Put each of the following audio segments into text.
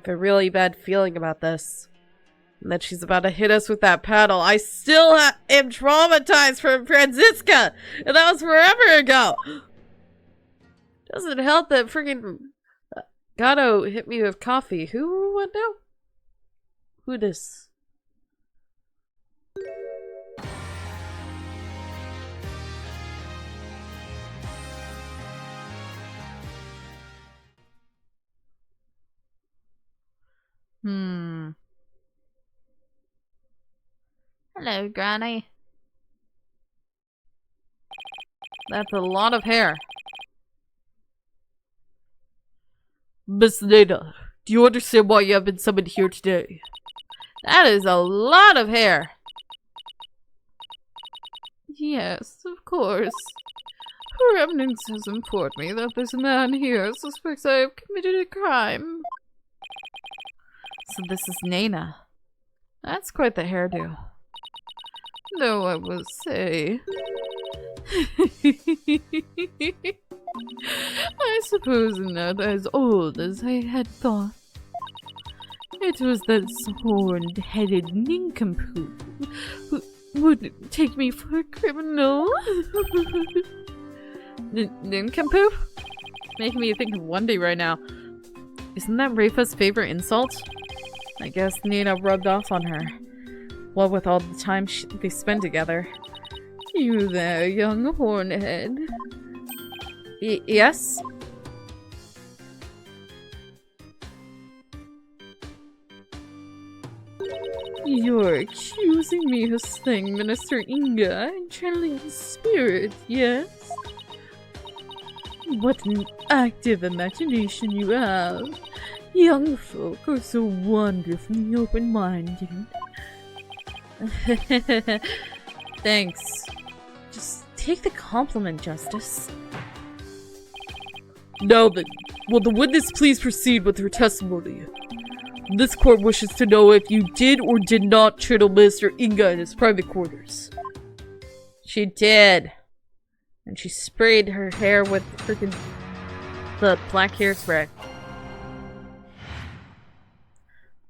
I have a really bad feeling about this. And that she's about to hit us with that paddle. I still am traumatized from Franziska! And that was forever ago! Doesn't help that freaking Gato hit me with coffee. Who went now? Who this? Hello, Granny. That's a lot of hair. Miss Nina, do you understand why you have been summoned here today? That is a lot of hair. Yes, of course. Remnants has informed me that this man here suspects I have committed a crime. So this is Nina. That's quite the hairdo. Though I will say... I suppose not as old as I had thought. It was that horned-headed nincompoop who would take me for a criminal. Nincompoop? Making me think of Wendy right now. Isn't that Rafa's favorite insult? I guess Nina rubbed off on her. What with all the time they spend together. You there, young hornhead. Yes? You're accusing me of slaying Minister Inga and channeling his spirit, yes? What an active imagination you have. Young folk are so wonderfully open-minded. Thanks. Just take the compliment, Justice. Now then, will the witness please proceed with her testimony? This court wishes to know if you did or did not channel Minister Inga in his private quarters. She did. And she sprayed her hair with freaking the black hairspray.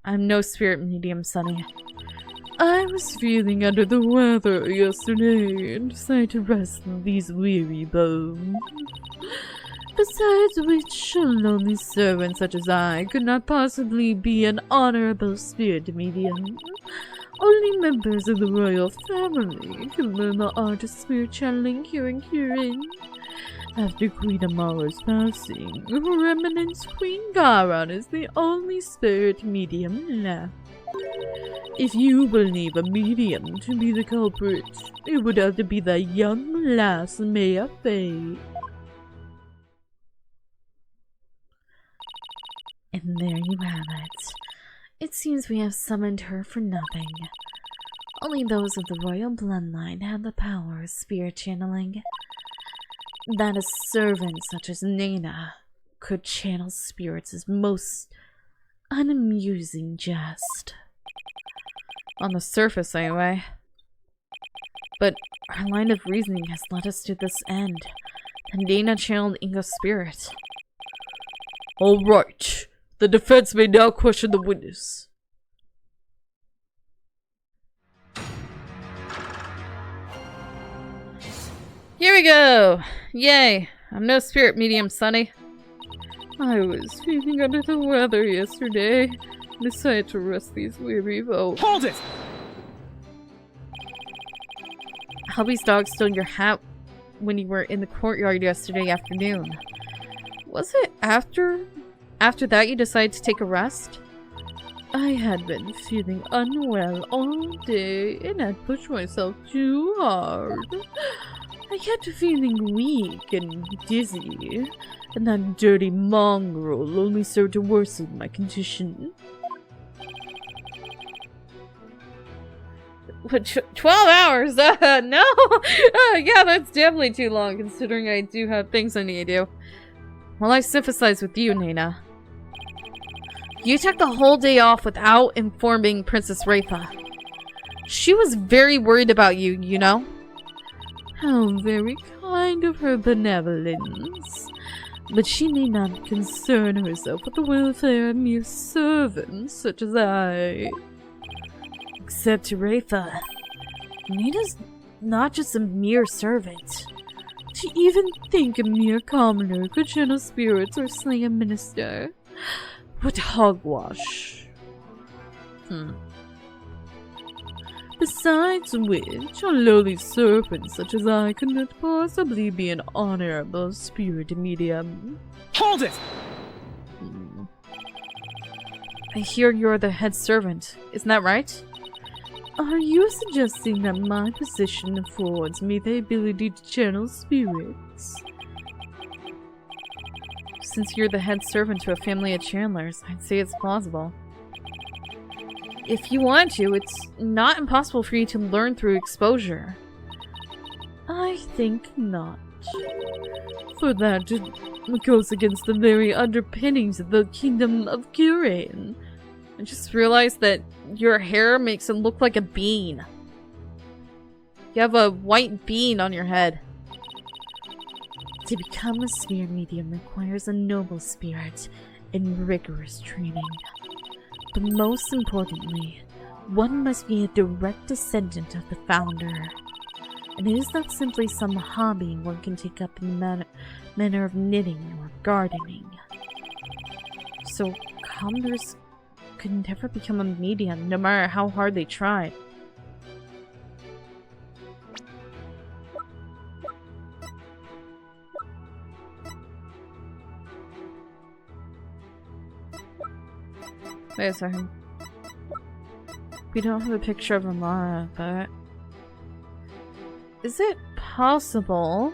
I'm no spirit medium, Sonny. I was feeling under the weather yesterday and decided to rest these weary bones. Besides which, a lonely servant such as I could not possibly be an honorable spirit medium. Only members of the royal family can learn the art of spirit channeling here and curing. After Queen Amara's passing, her Eminence Queen Garan is the only spirit medium left. If you believe a medium to be the culprit, it would have to be the young lass Maya Faye. And there you have it. It seems we have summoned her for nothing. Only those of the royal bloodline have the power of spirit channeling. That a servant such as Nina could channel spirits is most unamusing jest. On the surface, anyway. But our line of reasoning has led us to this end. And Nina channeled Inga's spirit. Alright. The defense may now question the witness. Here we go! Yay! I'm no spirit medium, Sonny. I was feeling under the weather yesterday. Decided to rest these weary bones. Hold it! Hubby's dog stole your hat when you were in the courtyard yesterday afternoon. Was it after that you decided to take a rest? I had been feeling unwell all day and had pushed myself too hard. I kept feeling weak and dizzy, and that dirty mongrel only served to worsen my condition. What, 12 hours? No! Yeah, that's definitely too long, considering I do have things I need to do. Well, I sympathize with you, Nina. You took the whole day off without informing Princess Rafa. She was very worried about you, you know? How very kind of her benevolence. But she need not concern herself with the welfare of mere servants such as I. Except Rafa, Nina's not just a mere servant. To even think a mere commoner could channel spirits or slay a minister. What hogwash. Besides which, a lowly serpent such as I could not possibly be an honorable spirit medium. Hold it! I hear you're the head servant, isn't that right? Are you suggesting that my position affords me the ability to channel spirits? Since you're the head servant to a family of Chandlers, I'd say it's plausible. If you want to, it's not impossible for you to learn through exposure. I think not. For that, it goes against the very underpinnings of the kingdom of Kurain. I just realized that your hair makes it look like a bean. You have a white bean on your head. To become a spirit medium requires a noble spirit and rigorous training. But most importantly, one must be a direct descendant of the founder. And it is not simply some hobby one can take up in the manner of knitting or gardening. So, commoners could never become a medium, no matter how hard they tried. Wait a second. We don't have a picture of Amara, but... Is it possible?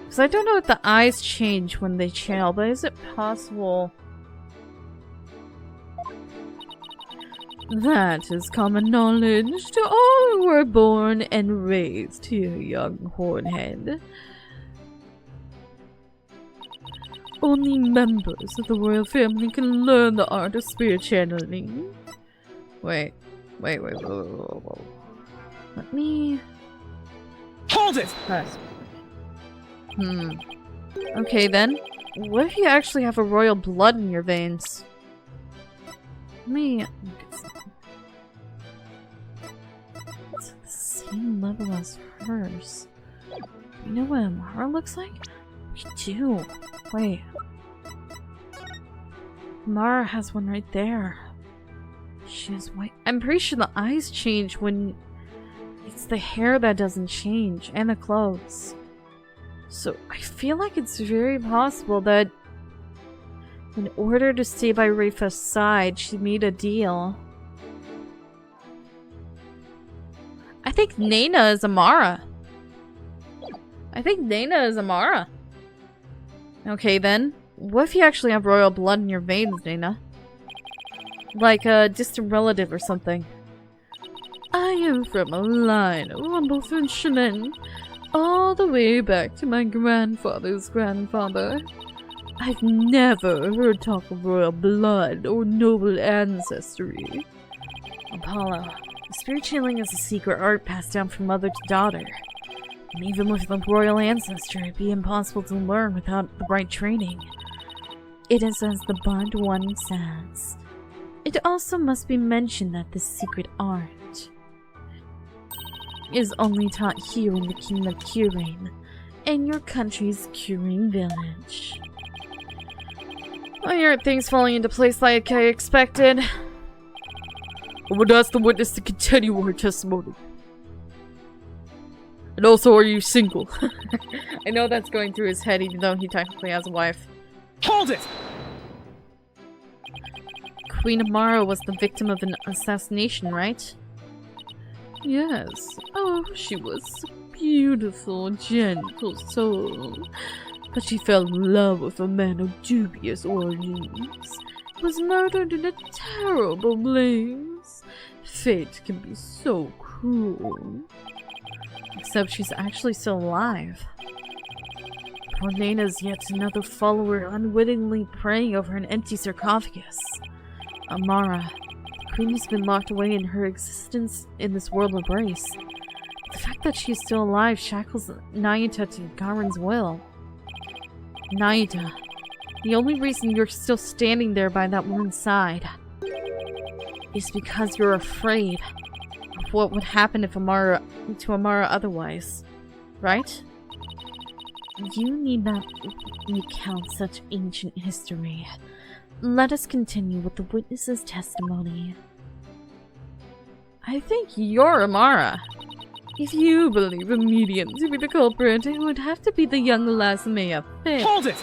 Because I don't know if the eyes change when they channel, but is it possible... That is common knowledge to all who are born and raised here, young hornhead. Only members of the royal family can learn the art of spirit channeling. Wait. Whoa. Let me... Hold it! Press. Okay then. What if you actually have a royal blood in your veins? Let me look at something. It's at the same level as hers. You know what Amara looks like? We do. Wait. Amara has one right there. She has white. I'm pretty sure the eyes change when it's the hair that doesn't change, and the clothes. So I feel like it's very possible that in order to stay by Rafa's side, she made a deal. I think Nena is Amara. Okay then. What if you actually have royal blood in your veins, Nena? Like a distant relative or something. I am from a line of humble fishermen, all the way back to my grandfather's grandfather. I've never heard talk of royal blood or noble ancestry. Apollo, spirit channeling is a secret art passed down from mother to daughter. And even with the royal ancestry, it'd be impossible to learn without the right training. It is as the Bard One says. It also must be mentioned that this secret art is only taught here in the kingdom of Kurain, in your country's Kurain village. I heard things falling into place like I expected. I would ask the witness to continue her testimony. And also, are you single? I know that's going through his head, even though he technically has a wife. Hold it! Queen Amara was the victim of an assassination, right? Yes. Oh, she was a beautiful, gentle soul. But she fell in love with a man of dubious origins. Was murdered in a terrible blaze. Fate can be so cruel. Except she's actually still alive. Poor Nena's yet another follower unwittingly praying over an empty sarcophagus. Amara, the queen has been locked away in her existence in this world of grace. The fact that she's still alive shackles Nahyuta to Garen's will. Nahyuta, The only reason you're still standing there by that woman's side is because you're afraid of what would happen if to Amara otherwise, right? You need not recount such ancient history. Let us continue with the witness's testimony. I think you're Amara. If you believe a medium to be the culprit, it would have to be the young lass Maya Faye. Hold it!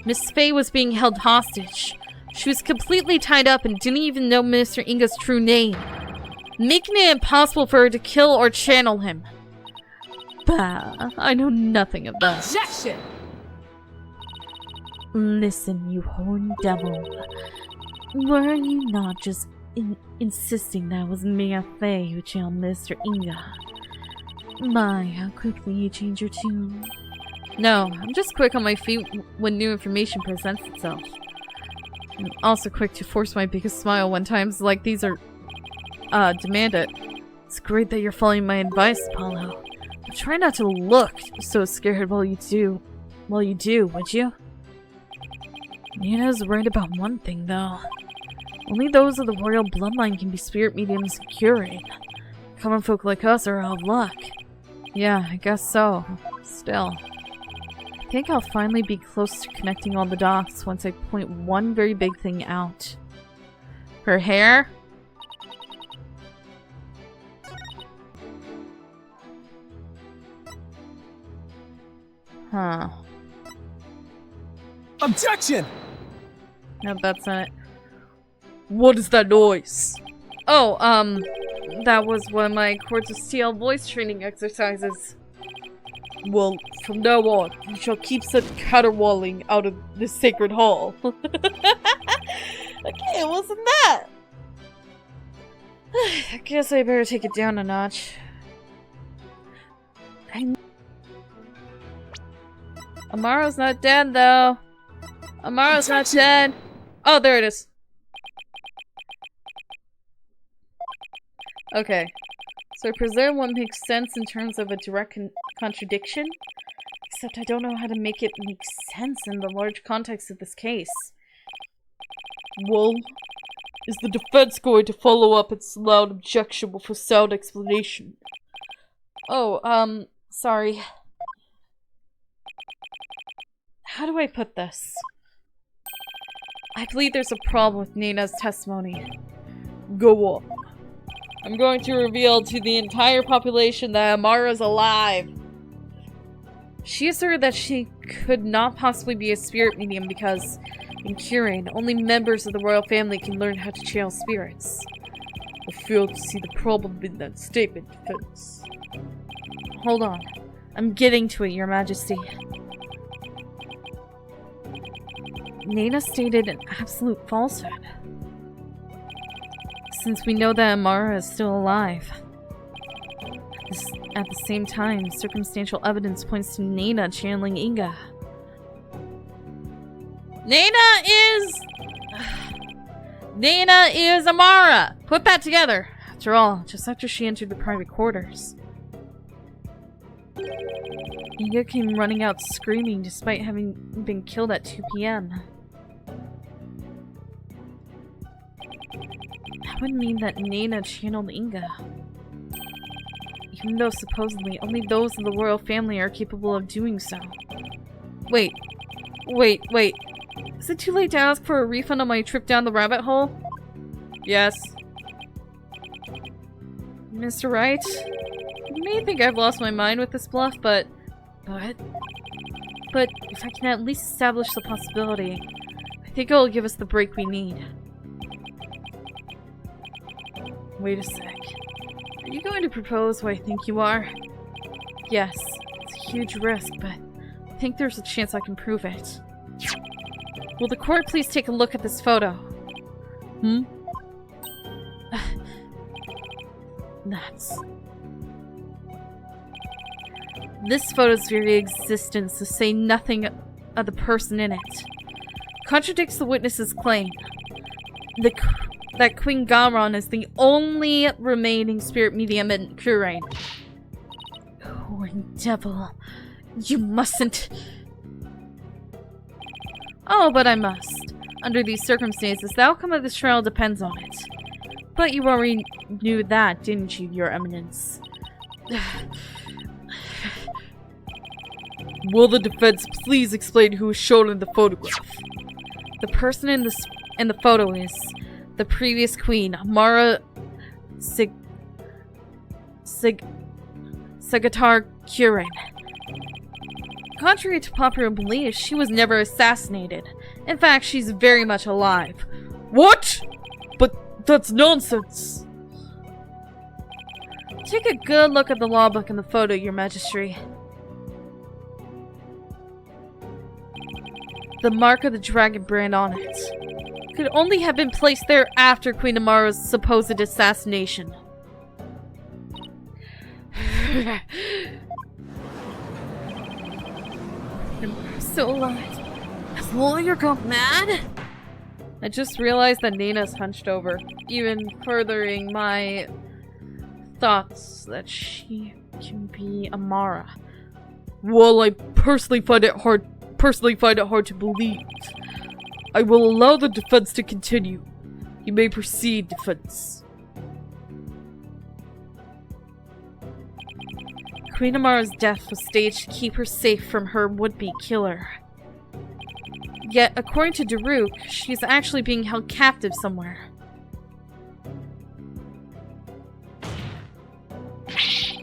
Miss Faye was being held hostage. She was completely tied up and didn't even know Mr. Inga's true name, making it impossible for her to kill or channel him. Bah, I know nothing of that. Objection! Listen, you horned devil. Were you not just insisting that it was Maya Faye who channeled Mr. Inga? My, how quickly you change your tune. No, I'm just quick on my feet when new information presents itself. I'm also quick to force my biggest smile when times like these are, demand it. It's great that you're following my advice, Apollo. But try not to look so scared while you do, would you? Nina's right about one thing, though. Only those of the royal bloodline can be spirit mediums and curate. Common folk like us are out of luck. Yeah, I guess so. Still. I think I'll finally be close to connecting all the dots once I point one very big thing out. Her hair? Huh. Objection! Nope, that's not it. What is that noise? Oh, that was one of my Cords of Steel voice training exercises. Well, from now on, you shall keep such caterwauling out of this sacred hall. Okay, it wasn't that. I guess I better take it down a notch. Amara's not dead, though. Amara's not dead. Oh, there it is. Okay. So I presume what makes sense in terms of a direct contradiction? Except I don't know how to make it make sense in the large context of this case. Well, is the defense going to follow up its loud objection with a sound explanation? Oh, sorry. How do I put this? I believe there's a problem with Nina's testimony. Go on. I'm going to reveal to the entire population that Amara's alive. She asserted that she could not possibly be a spirit medium because, in Kirin, only members of the royal family can learn how to channel spirits. I fail to see the problem in that statement, defense. Hold on. I'm getting to it, Your Majesty. Nina stated an absolute falsehood. Since we know that Amara is still alive. At the same time, circumstantial evidence points to Nina channeling Inga. Nina is Amara! Put that together! After all, just after she entered the private quarters. Inga came running out screaming despite having been killed at 2 p.m. That would mean that Nina channeled Inga. Even though supposedly only those of the royal family are capable of doing so. Wait. Is it too late to ask for a refund on my trip down the rabbit hole? Yes. Mr. Wright? You may think I've lost my mind with this bluff, but if I can at least establish the possibility, I think it'll give us the break we need. Wait a sec. Are you going to propose what I think you are? Yes. It's a huge risk, but I think there's a chance I can prove it. Will the court please take a look at this photo? This photo's very existence, to say nothing of the person in it, contradicts the witness's claim. That Queen Garon is the only remaining spirit medium in Kurain. Horned devil. You mustn't. Oh, but I must. Under these circumstances, the outcome of this trial depends on it. But you already knew that, didn't you, Your Eminence? Will the defense please explain who is shown in the photograph? The person in the photo is the previous queen, Amara Sagatar Kurin. Contrary to popular belief, she was never assassinated. In fact, she's very much alive. What? But that's nonsense. Take a good look at the law book in the photo, Your Majesty. The mark of the dragon brand on it could only have been placed there after Queen Amara's supposed assassination. I'm still alive. Has the lawyer gone mad? I just realized that Nana's hunched over, even furthering my thoughts that she can be Amara. Well, I personally find it hard to believe. I will allow the defense to continue. You may proceed, defense. Queen Amara's death was staged to keep her safe from her would-be killer. Yet, according to Dhruke, she's actually being held captive somewhere.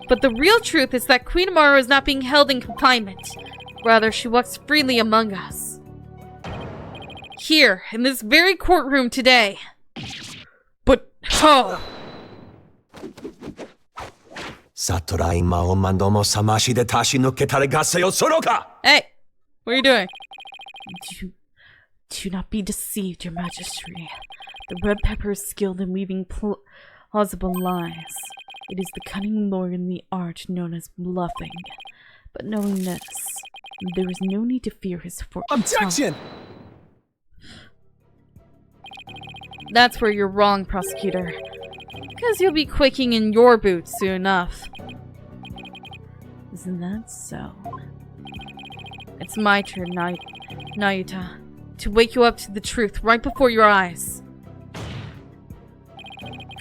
But the real truth is that Queen Amara is not being held in confinement. Rather, she walks freely among us. Here, in this very courtroom today. But how? Hey! What are you doing? Do not be deceived, Your Majesty. The red pepper is skilled in weaving plausible lies. It is the cunning lord in the art known as bluffing. But knowing this, there is no need to fear his Objection! That's where you're wrong, prosecutor. Because you'll be quaking in your boots soon enough. Isn't that so? It's my turn, Nahyuta, to wake you up to the truth right before your eyes.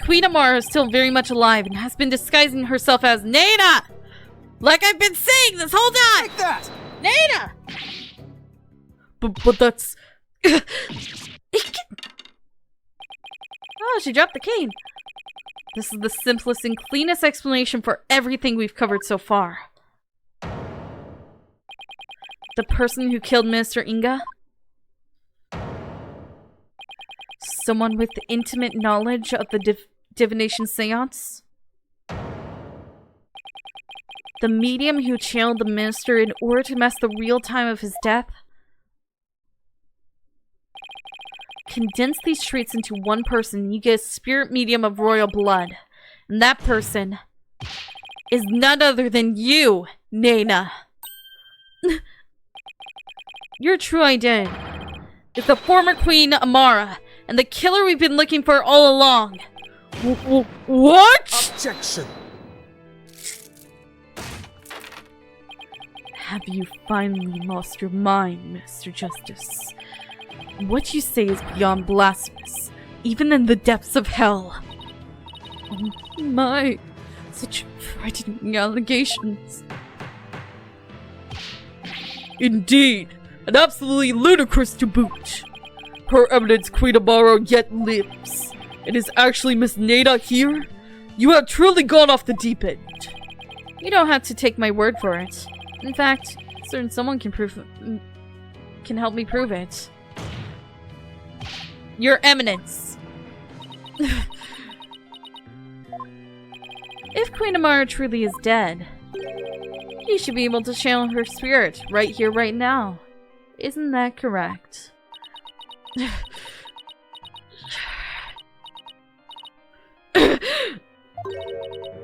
Queen Amara is still very much alive and has been disguising herself as Nana! Like I've been saying this whole time! Take that! Nana! But that's... Oh, she dropped the cane. This is the simplest and cleanest explanation for everything we've covered so far. The person who killed Minister Inga? Someone with intimate knowledge of the divination seance? The medium who channeled the minister in order to mess the real time of his death? Condense these traits into one person, you get a spirit medium of royal blood. And that person is none other than you, Nana. Your true identity is the former Queen Amara, and the killer we've been looking for all along. What? Objection! Have you finally lost your mind, Mr. Justice? What you say is beyond blasphemous, even in the depths of hell. Oh my, such frightening allegations. Indeed, and absolutely ludicrous to boot. Her Eminence Queen Amara yet lives. It is actually Miss Nana here? You have truly gone off the deep end. You don't have to take my word for it. In fact, certain someone can help me prove it. Your Eminence. If Queen Amara truly is dead, you should be able to channel her spirit right here, right now. Isn't that correct?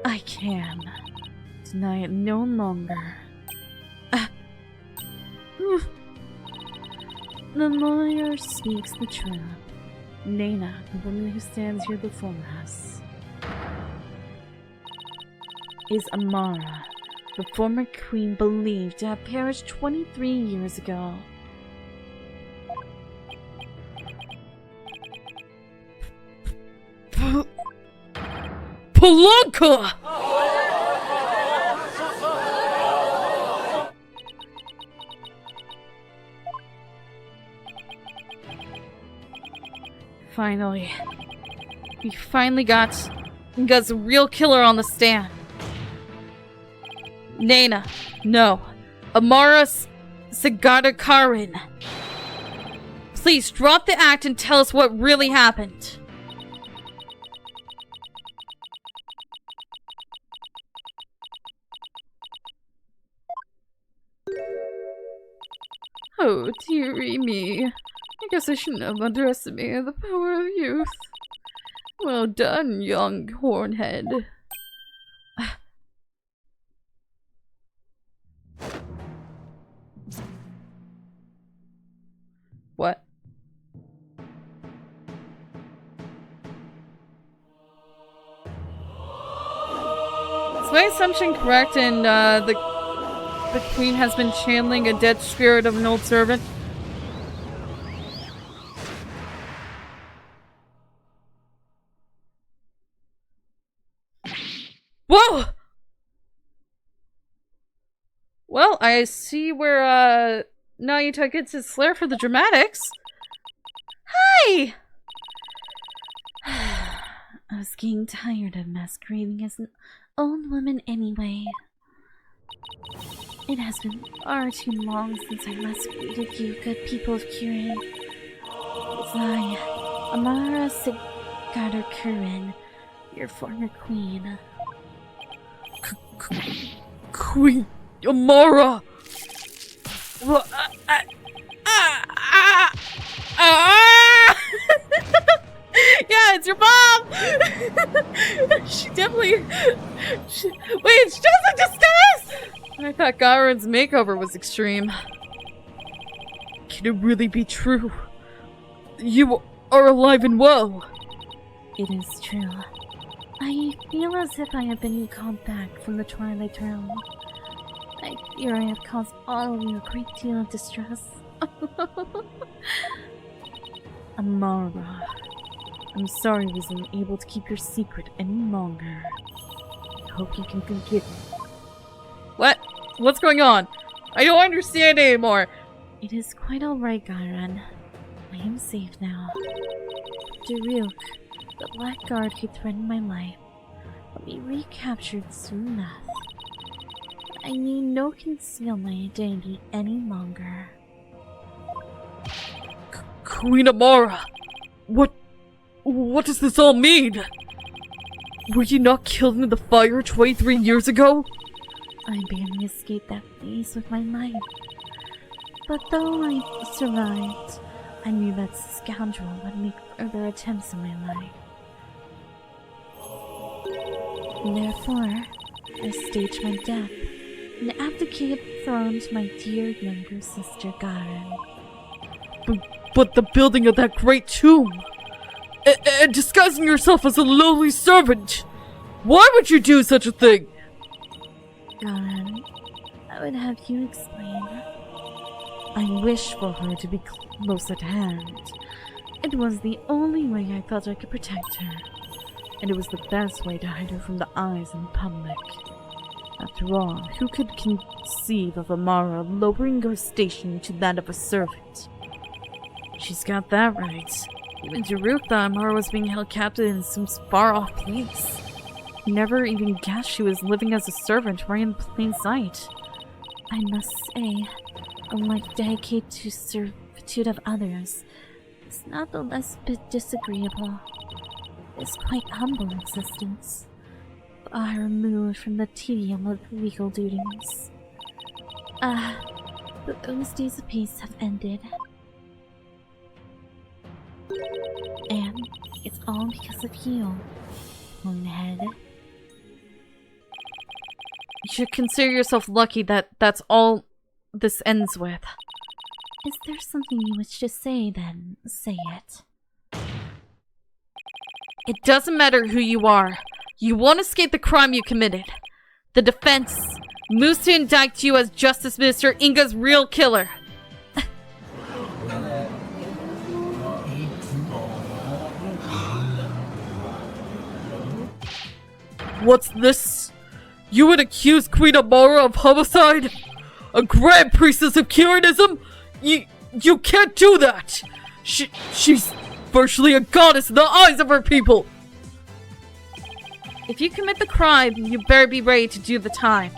I can deny it no longer. The lawyer speaks the truth. Nana, the woman who stands here before us, is Amara, The former queen believed to have perished 23 years ago. Palunka! Finally. We finally got the real killer on the stand. Nana. No. Amara Sagadakarin. Please drop the act and tell us what really happened. Oh, dearie me. I guess I shouldn't have underestimated the power of youth. Well done, young hornhead. What? Is my assumption correct and the queen has been channeling a dead spirit of an old servant? Whoa! Well, I see where Nahyuta gets his flair for the dramatics. Hi! I was getting tired of masquerading as an old woman anyway. It has been far too long since I last greeted you, good people of Kirin. It's I, Amara Sagadakarin, your former queen. Queen Amara! Yeah, it's your mom! She definitely... Wait, she doesn't disguise! I thought Garen's makeover was extreme. Can it really be true? You are alive and well! It is true. I feel as if I have been called back from the Twilight Realm. I fear I have caused all of you a great deal of distress. Amara, I'm sorry I wasn't able to keep your secret any longer. I hope you can forgive me. What? What's going on? I don't understand anymore. It is quite alright, Garen. I am safe now. Dhruke, the blackguard who threatened my life, will be recaptured soon enough. I need no conceal my identity any longer. Queen Amara! What does this all mean? Were you not killed in the fire 23 years ago? I barely escaped that phase with my life. But though I survived, I knew that scoundrel would make further attempts on my life. Therefore, I staged my death and abdicated the throne to my dear younger sister Garen. But the building of that great tomb! And disguising yourself as a lowly servant! Why would you do such a thing? Garen, I would have you explain. I wish for her to be close at hand. It was the only way I felt I could protect her. And it was the best way to hide her from the eyes in public. After all, who could conceive of Amara lowering her station to that of a servant? She's got that right. Even Dhruke thought Amara was being held captive in some far-off place. He never even guessed she was living as a servant right in plain sight. I must say, a life dedicated to servitude of others is not the less bit disagreeable. It's quite humble existence, far removed from the tedium of legal duties. But those days of peace have ended. And it's all because of you, Moonhead. You should consider yourself lucky that that's all this ends with. Is there something you wish to say, then? Say it. It doesn't matter who you are. You won't escape the crime you committed. The defense moves to indict you as Justice Minister Inga's real killer. What's this? You would accuse Queen Amara of homicide? A Grand Priestess of Kiranism? You can't do that! She's virtually a goddess in the eyes of her people! If you commit the crime, you better be ready to do the time.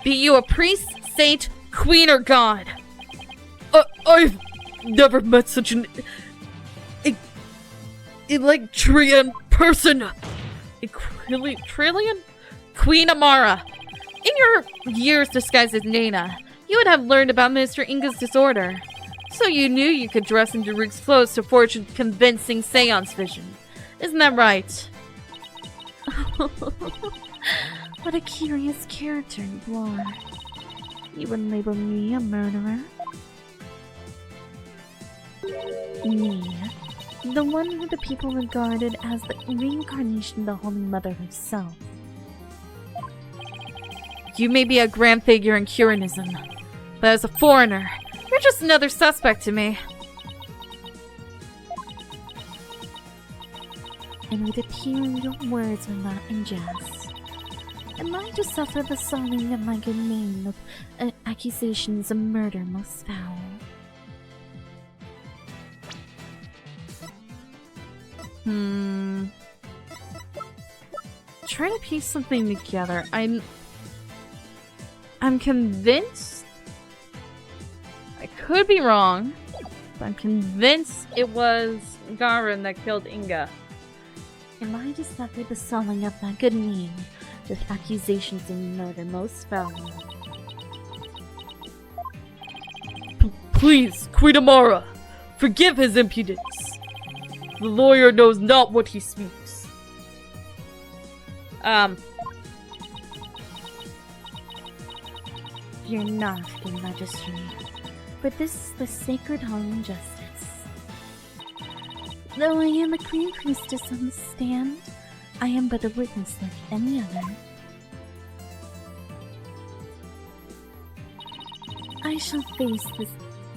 Be you a priest, saint, queen, or god. I've never met such an electrian person. Trillion? Queen Amara. In your years disguised as Nana, you would have learned about Minister Inga's disorder. So you knew you could dress in Dhruke's clothes to forge a convincing seance vision. Isn't that right? What a curious character you are. You would label me a murderer? Me, the one who the people regarded as the reincarnation of the Holy Mother herself. You may be a grand figure in Kiranism, but as a foreigner, you're just another suspect to me. It would appear your words were not in jest. Am I to suffer the sullying of my good name with accusations of murder most foul? Try to piece something together. I'm convinced. I could be wrong, but I'm convinced it was Garin that killed Inga. Am I to suffer the sullying of my good name with accusations of murder most foul? Please, Queen Amara, forgive his impudence. The lawyer knows not what he speaks. You're not the magistrate, but this is the sacred home of justice. Though I am a queen priestess on the stand, I am but a witness like any other. I shall face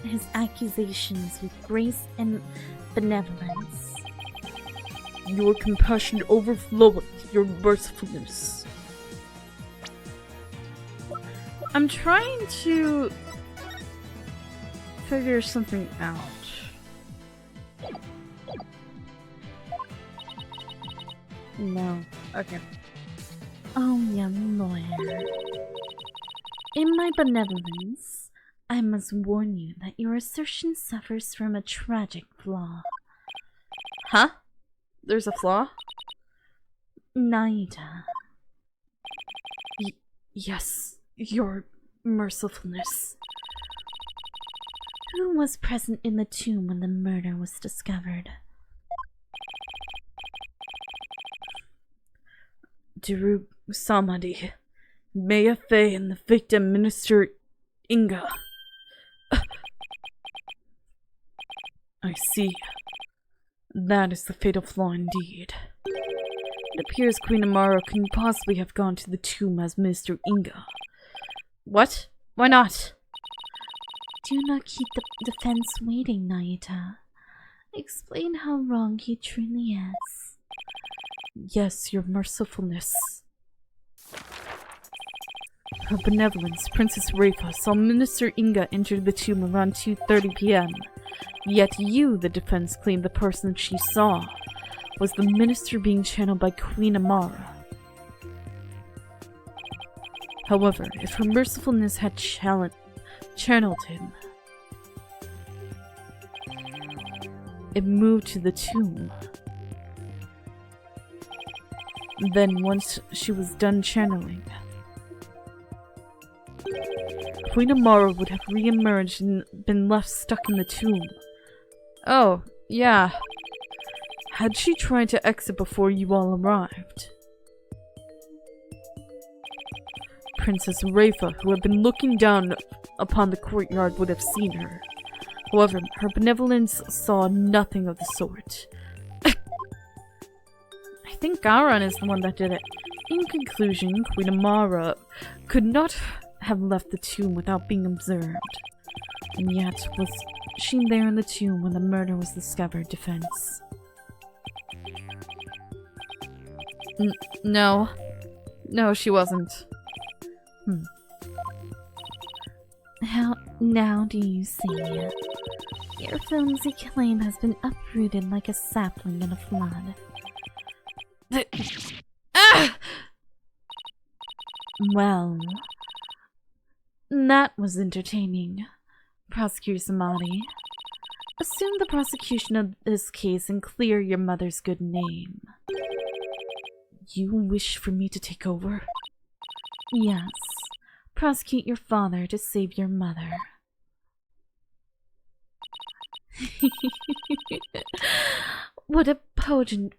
his accusations with grace and benevolence. Your compassion overfloweth your mercifulness. I'm trying to figure something out. No. Okay. Oh, young lawyer. In my benevolence, I must warn you that your assertion suffers from a tragic flaw. Huh? There's a flaw? Nahyuta. Yes, your mercifulness. Who was present in the tomb when the murder was discovered? Dhruke Samadhi, Maya Fey, and the victim Minister Inga. I see. That is the fatal flaw indeed. It appears Queen Amara couldn't possibly have gone to the tomb as Minister Inga. What? Why not? Do not keep the defense waiting, Nahyuta. Explain how wrong he truly is. Yes, your mercifulness. Her benevolence, Princess Rafa, saw Minister Inga enter the tomb around 2:30 p.m. Yet you, the defense, claimed the person she saw was the minister being channeled by Queen Amara. However, if her mercifulness had channeled him, it moved to the tomb. Then, once she was done channeling, Queen Amara would have re-emerged and been left stuck in the tomb. Oh, yeah. Had she tried to exit before you all arrived? Princess Rafa, who had been looking down upon the courtyard, would have seen her. However, her benevolence saw nothing of the sort. I think Garan is the one that did it. In conclusion, Queen Amara could not have left the tomb without being observed. And yet, was she there in the tomb when the murder was discovered? Defense. No. No, she wasn't. How now do you see? Your flimsy claim has been uprooted like a sapling in a flood. Well, that was entertaining. Prosecutor Samadi, assume the prosecution of this case and clear your mother's good name. You wish for me to take over? Yes. Prosecute your father to save your mother. What a pugnant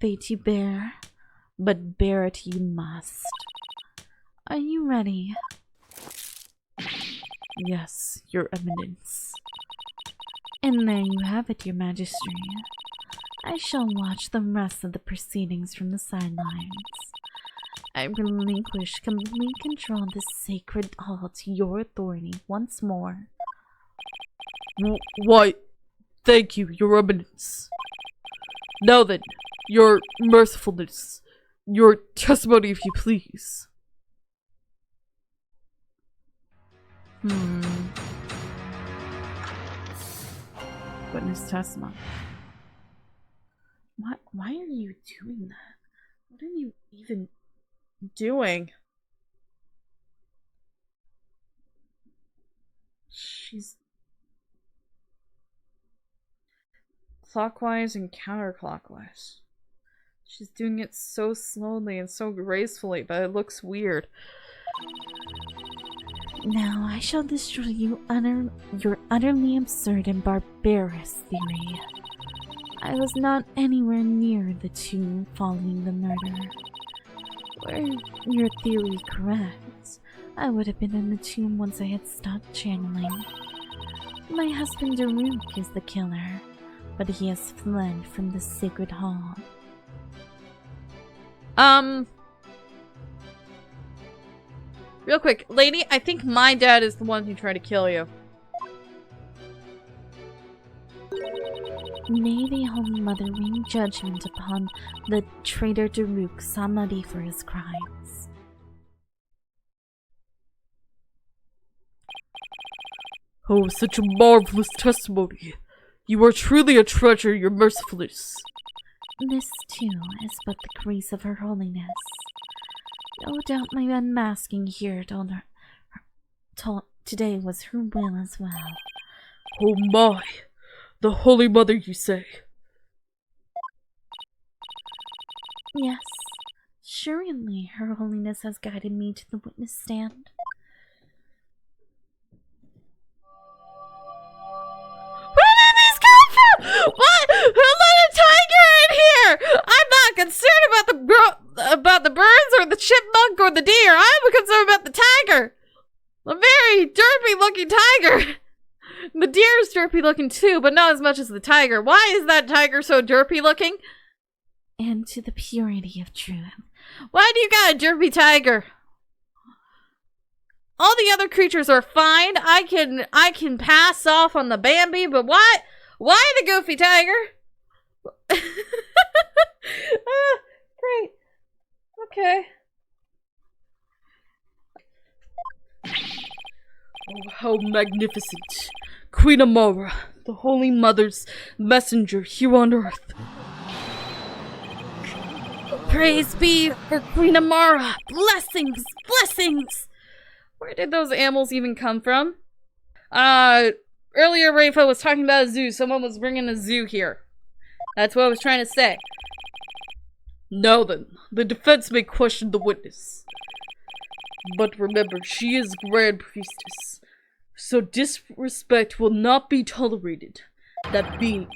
fate you bear, but bear it you must. Are you ready? Yes, Your Eminence. And there you have it, Your Majesty. I shall watch the rest of the proceedings from the sidelines. I relinquish complete control of this sacred hall to your authority once more. Why, thank you, Your Eminence. Now then, your mercifulness, your testimony, if you please. Witness testimony. Why are you doing that? What are you even doing? She's clockwise and counterclockwise. She's doing it so slowly and so gracefully, but it looks weird. Now I shall destroy your utterly absurd and barbarous theory. I was not anywhere near the tomb following the murder. Were your theory correct, I would have been in the tomb once I had stopped channeling. My husband Dhruke is the killer, but he has fled from the sacred hall. Real quick, lady, I think my dad is the one who tried to kill you. May the Holy Mother rain judgment upon the traitor Dhruke Samadi for his crimes. Oh, such a marvelous testimony. You are truly a treasure, Your Mercifulness. This, too, is but the grace of Her Holiness. No doubt my unmasking here today was her will as well. Oh my! The Holy Mother, you say? Yes, surely Her Holiness has guided me to the witness stand. Where did these come from? What? Who let a tiger in here? I'm not concerned about the birds or the chipmunk or the deer. I'm concerned about the tiger. A very derpy looking tiger. The deer is derpy looking too, but not as much as the tiger. Why is that tiger so derpy looking? And to the purity of truth. Why do you got a derpy tiger? All the other creatures are fine. I can pass off on the Bambi, but why the goofy tiger? Great. Okay. Oh, how magnificent. Queen Amara, the Holy Mother's messenger here on earth. Praise be for Queen Amara. Blessings, blessings. Where did those animals even come from? Earlier Rafa was talking about a zoo. Someone was bringing a zoo here. That's what I was trying to say. Now then, the defense may question the witness. But remember, she is Grand Priestess. So disrespect will not be tolerated. That means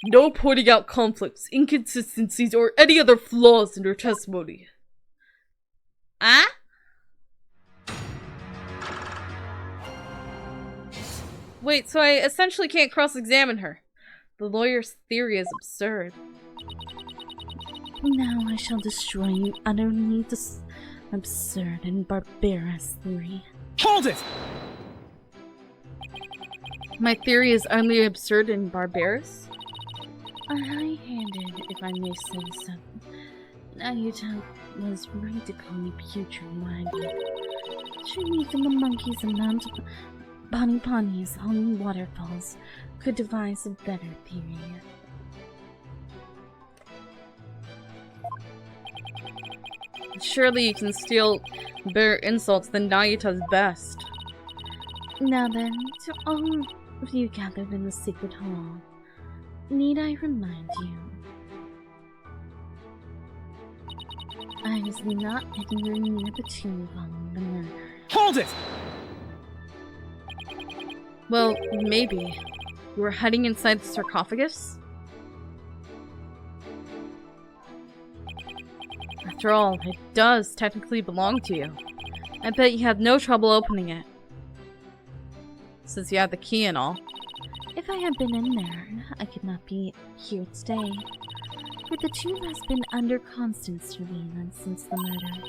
no pointing out conflicts, inconsistencies, or any other flaws in her testimony. Ah? Wait, so I essentially can't cross-examine her. The lawyer's theory is absurd. Now I shall destroy you utterly absurd and barbarous theory. Hold it! My theory is only absurd and barbarous? High-handed, if I may say so. Nahyuta was right to call me putrid wagon. Surely even the monkeys and Mount Bonnie holy waterfalls could devise a better theory. Surely you can still bear insults than Nahyuta's best. Now then, to all of you gathered in the secret hall, need I remind you, I was not anywhere near the tomb following the murder. Hold it! Well, maybe. You were hiding inside the sarcophagus? After all, it does technically belong to you. I bet you had no trouble opening it. Since you had the key and all. If I had been in there, I could not be here today. For the tomb has been under constant surveillance since the murder.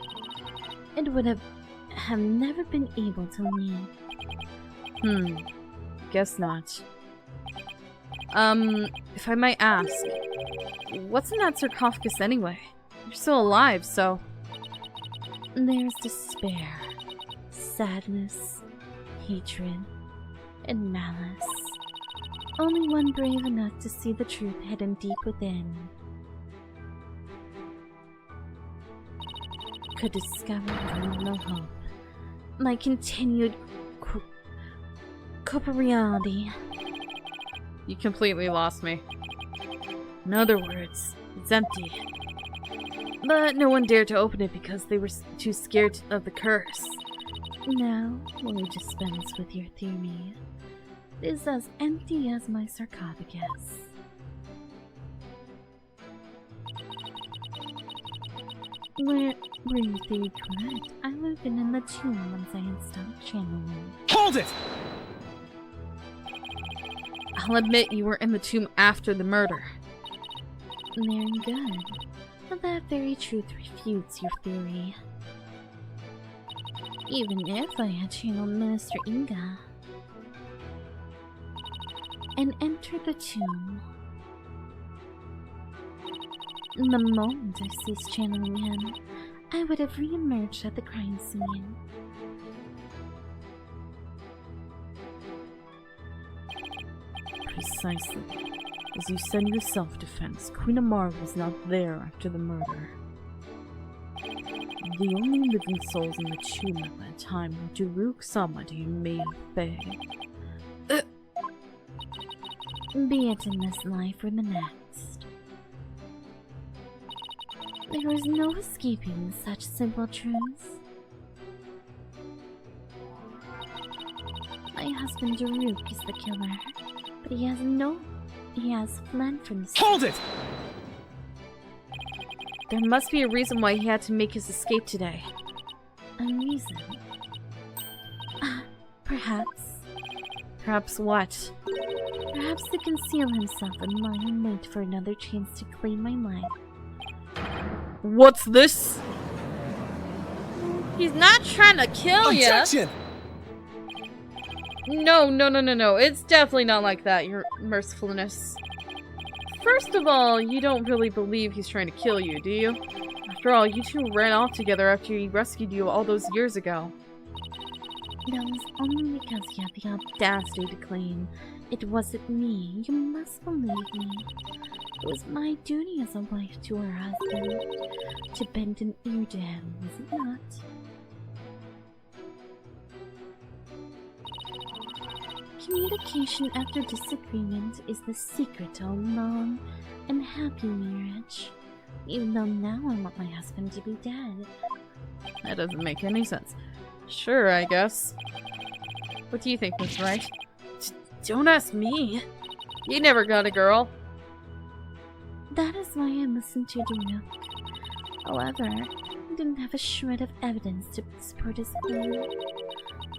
It would have never been able to leave. Guess not. If I might ask, what's in that sarcophagus anyway? You're still alive, so... There's despair, sadness, hatred, and malice. Only one brave enough to see the truth hidden deep within could discover no hope. My continued corporeality. You completely lost me. In other words, it's empty. But no one dared to open it because they were too scared of the curse. Now, will you dispense with your theory? It is as empty as my sarcophagus. Were your theory correct, I would have been in the tomb once I had stopped channeling. Hold it! I'll admit you were in the tomb after the murder. Very good. But that very truth refutes your theory. Even if I had channeled Minister Inga and entered the tomb, the moment I ceased channeling him, I would have re-emerged at the crime scene. Precisely. As you said in your self-defense, Queen Amara was not there after the murder. The only living souls in the tomb at that time were Dhruke, somebody and me, Faye. Be it in this life or the next. There is no escaping such simple truths. My husband Dhruke is the killer, but he has fled from the... Hold it! There must be a reason why he had to make his escape today. A reason? Perhaps. Perhaps what? Perhaps to conceal himself and lie in wait for another chance to claim my life. What's this? He's not trying to kill you. Objection! No. It's definitely not like that, your mercifulness. First of all, you don't really believe he's trying to kill you, do you? After all, you two ran off together after he rescued you all those years ago. That was only because he had the audacity to claim it wasn't me. You must believe me. It was my duty as a wife to her husband to bend an ear to him, was it not? Communication after disagreement is the secret to a long and happy marriage. Even though now I want my husband to be dead. That doesn't make any sense. Sure, I guess. What do you think was right? Don't ask me. You never got a girl. That is why I listened to Dhruke. However, I didn't have a shred of evidence to support his claim.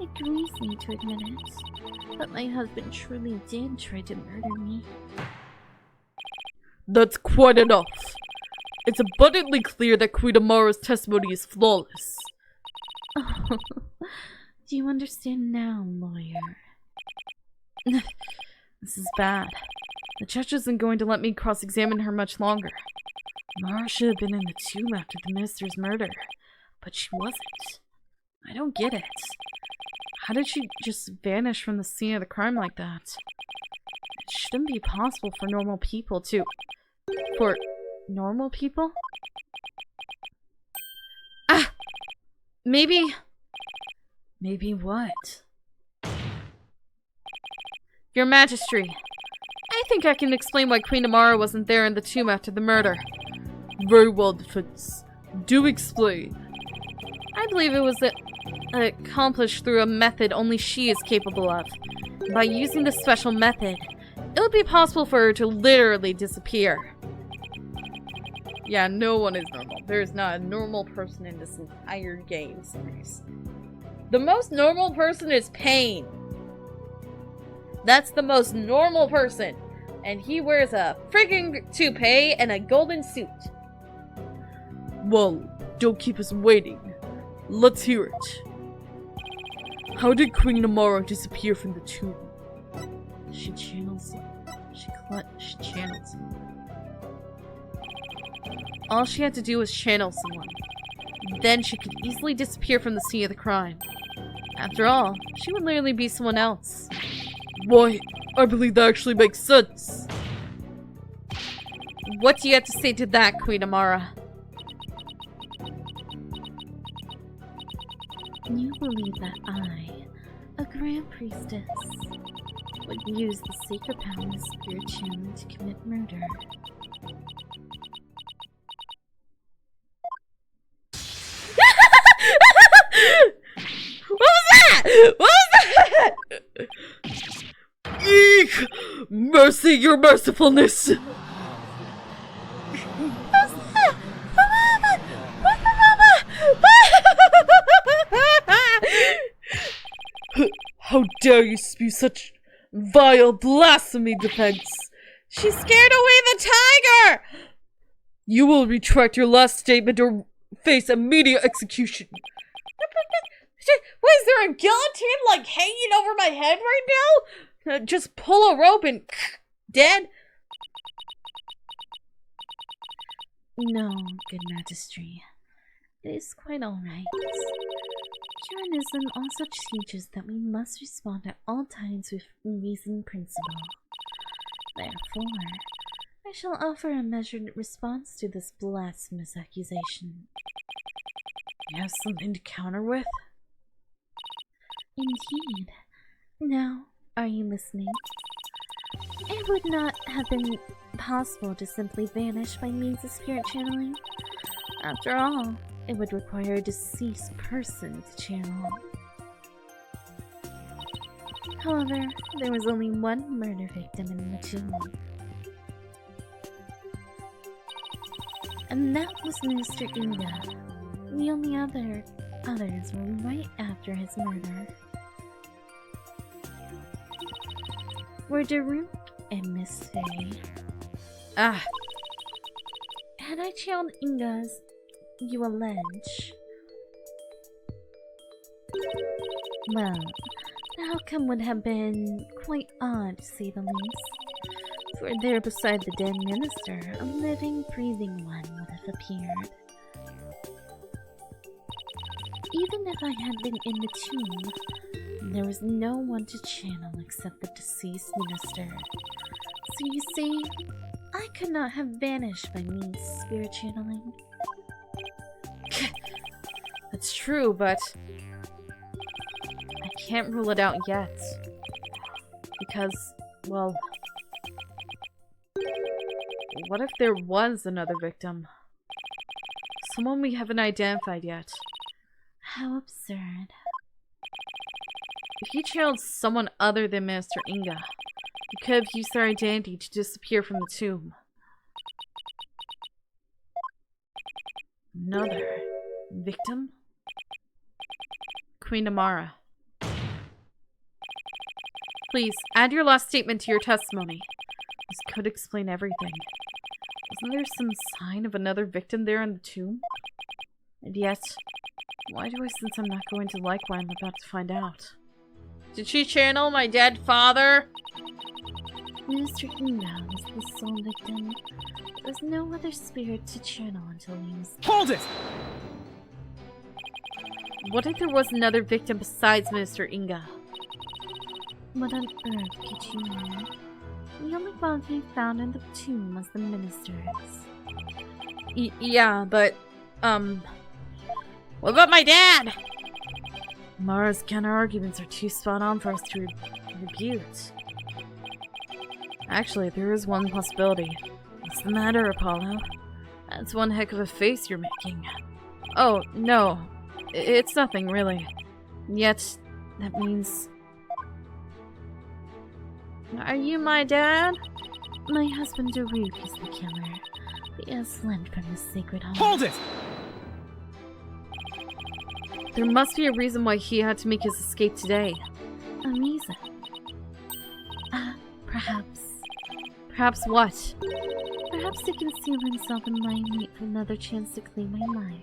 It grieves me to admit it, but my husband truly did try to murder me. That's quite enough. It's abundantly clear that Queen Amara's testimony is flawless. Oh, do you understand now, lawyer? This is bad. The judge isn't going to let me cross-examine her much longer. Amara should have been in the tomb after the minister's murder, but she wasn't. I don't get it. How did she just vanish from the scene of the crime like that? It shouldn't be possible for normal people to... For normal people? Ah! Maybe... Maybe what? Your Majesty, I think I can explain why Queen Amara wasn't there in the tomb after the murder. Very well, defense. Do explain. I believe it was accomplished through a method only she is capable of. By using this special method, it would be possible for her to literally disappear. Yeah, no one is normal. There is not a normal person in this entire game series. The most normal person is Pain. That's the most normal person. And he wears a freaking toupee and a golden suit. Well, don't keep us waiting. Let's hear it. How did Queen Amara disappear from the tomb? She channels him. She channels him. All she had to do was channel someone. Then she could easily disappear from the scene of the crime. After all, she would literally be someone else. Why, I believe that actually makes sense. What do you have to say to that, Queen Amara? You believe that I, a Grand Priestess, would use the sacred power of spirit channeling to commit murder. What was that? What was that? Eek! Mercy, your mercifulness! How dare you spew such vile blasphemy, defense! She scared away the tiger! You will retract your last statement or face immediate execution. What, is there a guillotine like hanging over my head right now? Just pull a rope and dead? No, good Majesty. It is quite alright. Tyrannism also teaches that we must respond at all times with reason principle. Therefore, I shall offer a measured response to this blasphemous accusation. You have something to counter with? Indeed. Now, are you listening? It would not have been possible to simply vanish by means of spirit channeling. After all, it would require a deceased person to channel. However, there was only one murder victim in the tomb. And that was Mr. Inga. The only others were right after his murder. Were Dhruke and Miss Faye. Ah. Had I channeled Inga's, you allege? Well, the outcome would have been quite odd, to say the least. For there beside the dead minister, a living, breathing one would have appeared. Even if I had been in the tomb, there was no one to channel except the deceased minister. So you see, I could not have vanished by means of spirit channeling. That's true, but I can't rule it out yet. Because, well, what if there was another victim? Someone we haven't identified yet. How absurd. If you channeled someone other than Master Inga, you could have used their identity to disappear from the tomb. Another victim? Queen Amara. Please, add your last statement to your testimony. This could explain everything. Isn't there some sign of another victim there in the tomb? And yet, why do I sense I'm not going to like what I'm about to find out? Did she channel my dead father? Minister Inga was the sole victim. There was no other spirit to channel until he was... Hold it! What if there was another victim besides Minister Inga? What on earth could you mean? The only body found in the tomb was the minister's. Yeah, but, what about my dad? Mara's counter-arguments are too spot-on for us to refute. Actually, there is one possibility. What's the matter, Apollo? That's one heck of a face you're making. Oh, no. It's nothing, really. Yet, that means... Are you my dad? My husband Dhruke is the killer. He has fled from the sacred home. Hold it! There must be a reason why he had to make his escape today. A reason? Perhaps. Perhaps what? Perhaps to conceal himself and lie in wait for another chance to claim my life.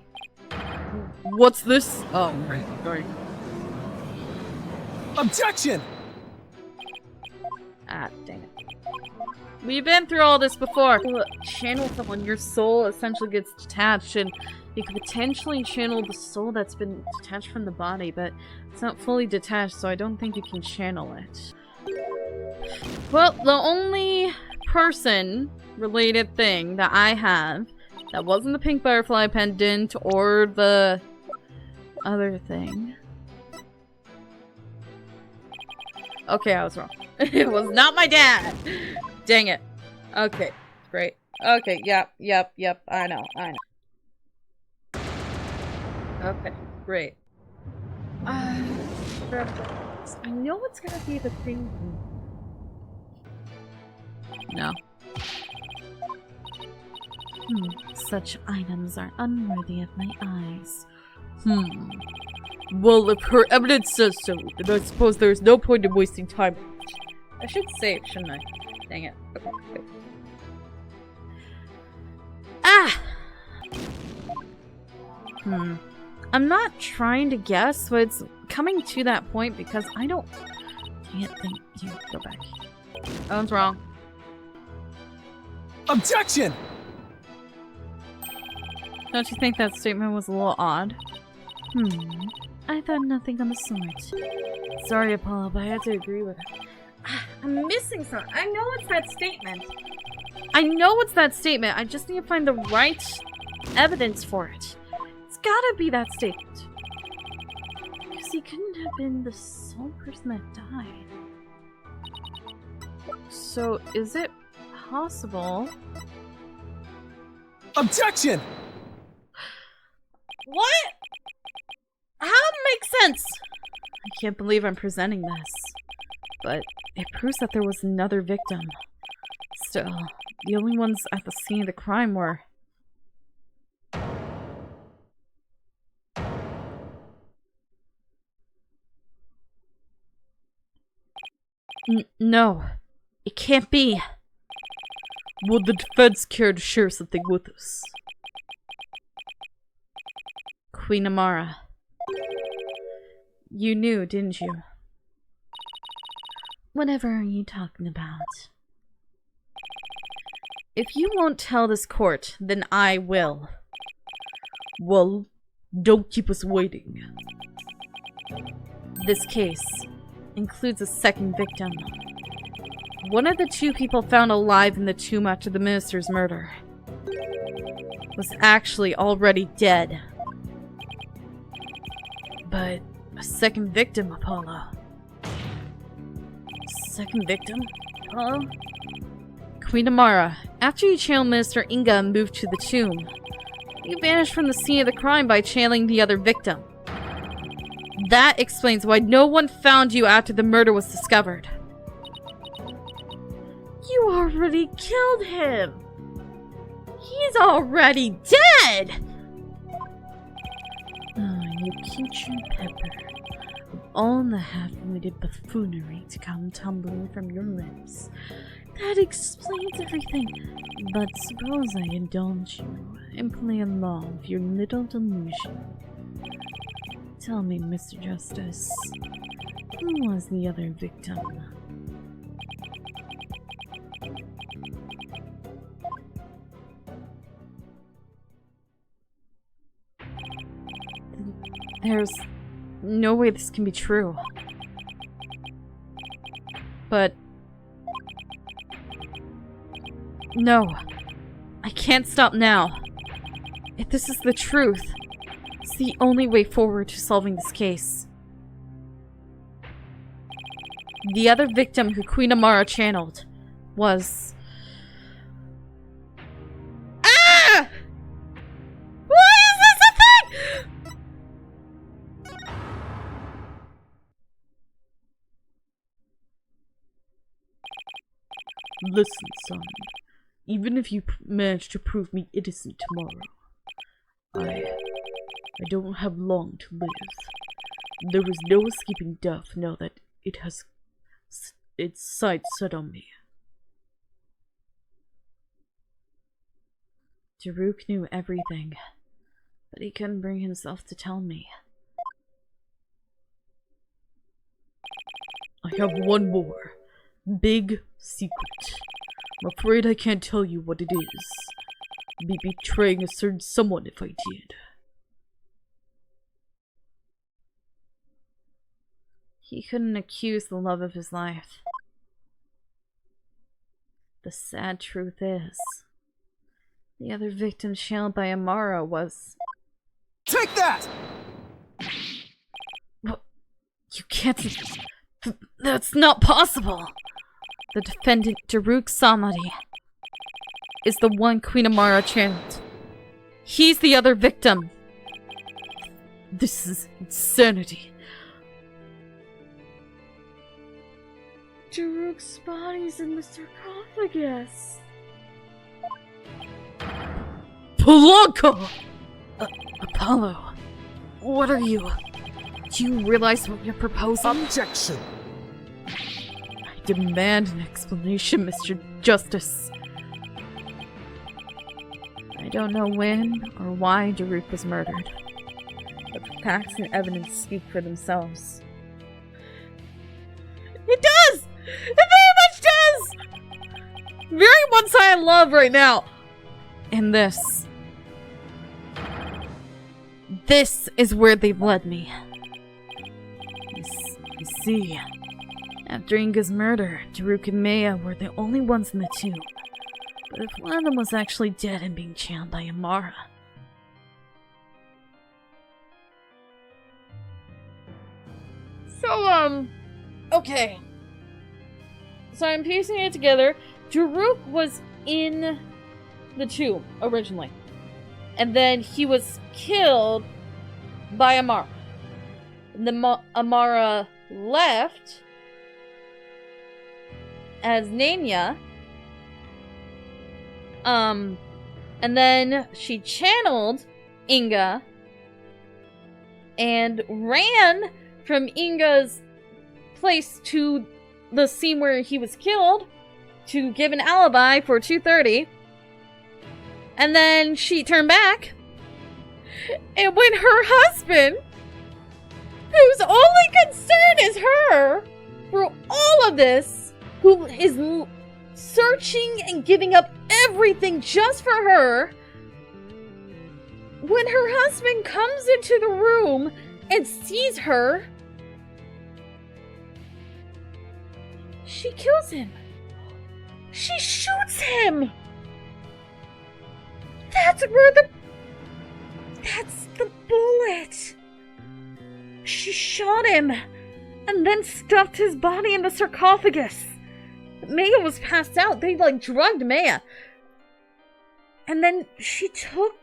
What's this? Oh, right, sorry. Objection! Ah, dang it. We've been through all this before. Channel someone, your soul essentially gets detached, and you could potentially channel the soul that's been detached from the body, but it's not fully detached, so I don't think you can channel it. Well, the only person-related thing that I have that wasn't the pink butterfly pendant or the other thing. Okay, I was wrong. It was not my dad! Dang it. Okay, great. Okay, yep, I know. Okay, great. I know it's gonna be the thing. No. Such items are unworthy of my eyes. Well, if her evidence says so, then I suppose there's no point in wasting time. I should save, shouldn't I? Dang it. Okay, good. Ah! I'm not trying to guess, but it's coming to that point because I don't... Can't think. You go back. That one's wrong. Objection! Don't you think that statement was a little odd? I thought nothing of the sort. Sorry, Apollo, but I had to agree with it. I'm missing something. I know it's that statement. I just need to find the right evidence for it. It's gotta be that statement. Because he couldn't have been the sole person that died. So, is it possible? Objection! What? How makes sense? I can't believe I'm presenting this. But it proves that there was another victim. Still, the only ones at the scene of the crime were... No. It can't be. Would the defense care to share something with us? Queen Amara. You knew, didn't you? Whatever are you talking about? If you won't tell this court, then I will. Well, don't keep us waiting. This case includes a second victim. One of the two people found alive in the tomb after the minister's murder was actually already dead. But a second victim, Apollo. Second victim? Apollo? Queen Amara, after you channeled Minister Inga and moved to the tomb, you vanished from the scene of the crime by channeling the other victim. That explains why no one found you after the murder was discovered. You already killed him! He's already dead! Oh, you putrid pepper. Of all the half-witted buffoonery to come tumbling from your lips, That explains everything. But suppose I indulge you and play along with your little delusion. Tell me, Mr. Justice, who was the other victim? There's no way this can be true. But... no. I can't stop now. If this is the truth, it's the only way forward to solving this case. The other victim who Queen Amara channeled was... ah! Why is this a thing? Listen, son. Even if you manage to prove me innocent tomorrow, I don't have long to live. There is no escaping death now that it has its sights set on me. Dhruke knew everything, but he couldn't bring himself to tell me. I have one more big secret. I'm afraid I can't tell you what it is. I'd be betraying a certain someone if I did. He couldn't accuse the love of his life. The sad truth is, the other victim channeled by Amara was... Take that! What? You can't... That's not possible! The defendant, Dhruke Samadi, is the one Queen Amara channeled. He's the other victim. This is insanity. Dhruke's body's in the sarcophagus. Polanka! Apollo, what are you? Do you realize what you're proposing? Objection! I demand an explanation, Mr. Justice. I don't know when or why Dhruke was murdered, but the facts and evidence speak for themselves. It does! It very much does! Very one-sided love right now! And this is where they've led me. You see, after Inga's murder, Dhruke and Maya were the only ones in the tomb. But if one of them was actually dead and being channeled by Amara... So, okay. So I'm piecing it together. Dhruke was in the tomb, originally. And then he was killed by Amara. And then Amara left as Nanya. And then she channeled Inga and ran from Inga's place to the scene where he was killed to give an alibi for 2:30. And then she turned back. And when her husband, whose only concern is her, through all of this, who is searching and giving up everything just for her, when her husband comes into the room and sees her, she kills him. She shoots him. That's the bullet. She shot him and then stuffed his body in the sarcophagus. Maya was passed out. They drugged Maya. And then she took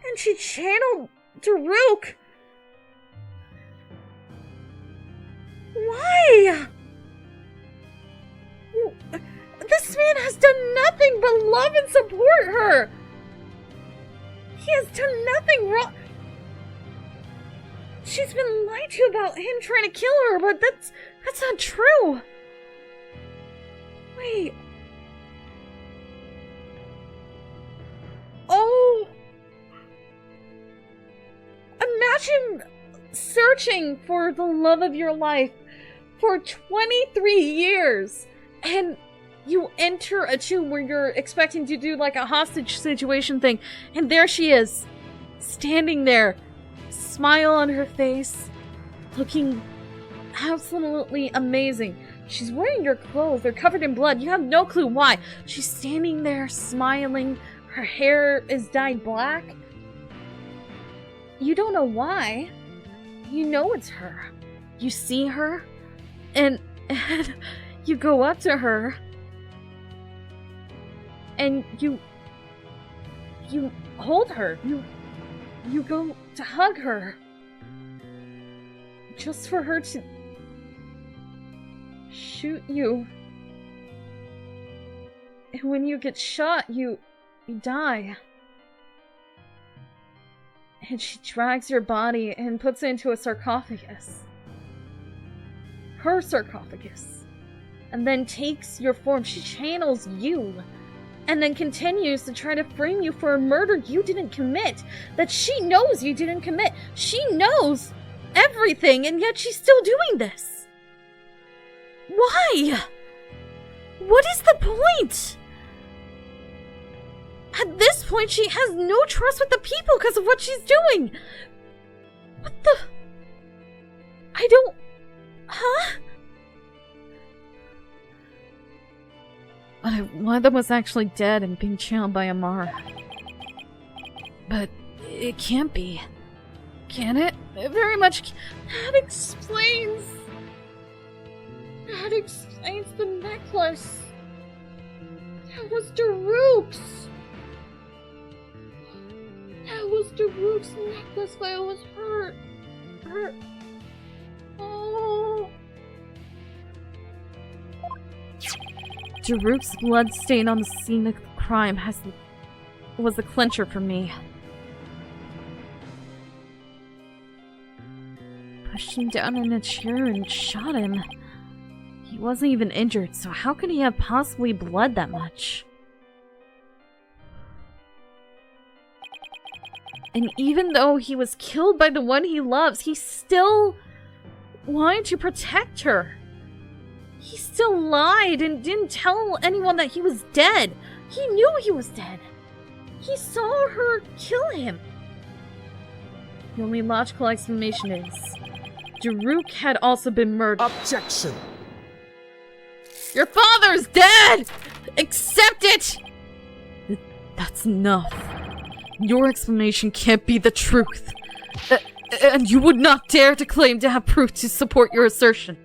and she channeled Dhruke. Why? This man has done nothing but love and support her. He has done nothing wrong. She's been lied to about him trying to kill her, but that's not true. Wait. Oh! Imagine searching for the love of your life for 23 years and you enter a tomb where you're expecting to do like a hostage situation thing, and there she is, standing there, smile on her face, looking absolutely amazing. She's wearing your clothes, they're covered in blood, you have no clue why. She's standing there smiling, her hair is dyed black. You don't know why. You know it's her. You see her, and you go up to her, and you hold her. You go to hug her, just for her to shoot you. And when you get shot, you die. And she drags your body and puts it into a sarcophagus. Her sarcophagus. And then takes your form. She channels you. And then continues to try to frame you for a murder you didn't commit. That she knows you didn't commit. She knows everything, and yet she's still doing this. Why? What is the point? At this point, she has no trust with the people because of what she's doing. What the? I don't... Huh? One of them was actually dead and being channeled by Amara. But it can't be. Can it? It very much... That explains the necklace. That was Dhruke's. That was Dhruke's necklace, but it was hurt. Oh. Dhruke's blood stain on the scene of the crime was the clincher for me. Pushed him down in a chair and shot him. He wasn't even injured, so how could he have possibly bled that much? And even though he was killed by the one he loves, he still wanted to protect her. He still lied and didn't tell anyone that he was dead. He knew he was dead. He saw her kill him. The only logical explanation is Dhruke had also been murdered. Objection! Your father's dead! Accept it! That's enough. Your explanation can't be the truth. And you would not dare to claim to have proof to support your assertion.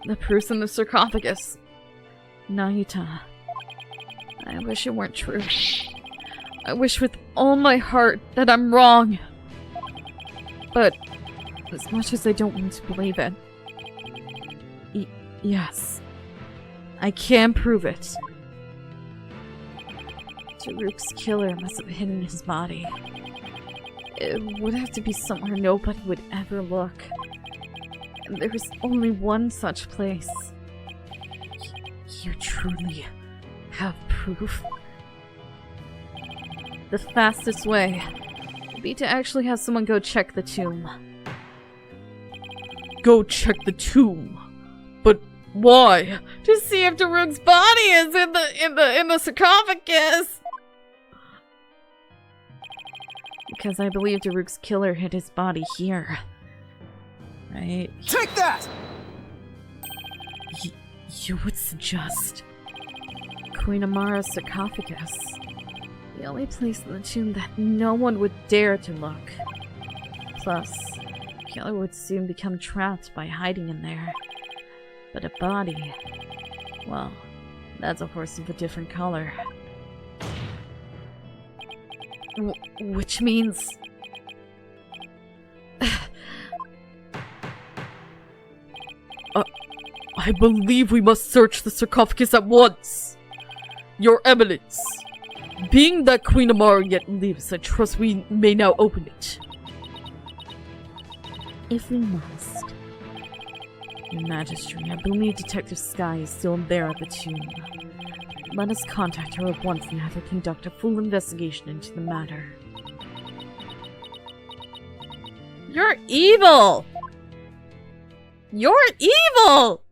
The proof's in the sarcophagus. Nahyuta. I wish it weren't true. I wish with all my heart that I'm wrong. But as much as I don't want to believe it, yes, I can prove it. Dhruke's killer must have hidden his body. It would have to be somewhere nobody would ever look. And there is only one such place. You truly have proof? The fastest way would be to actually have someone go check the tomb. Go check the tomb? But why? To see if Dhruke's body is in the sarcophagus! Because I believe Dhruke's killer hid his body here. Right? Take that! You would suggest Queen Amara's sarcophagus. The only place in the tomb that no one would dare to look. Plus, the killer would soon become trapped by hiding in there. But a body, well, that's a horse of a different color. Which means... I believe we must search the sarcophagus at once. Your Eminence. Being that Queen Amara yet lives, I trust we may now open it. If we must. Your Majesty, I believe Detective Sky is still there at the tomb. Let us contact her at once and have her conduct a full investigation into the matter. You're evil! You're evil!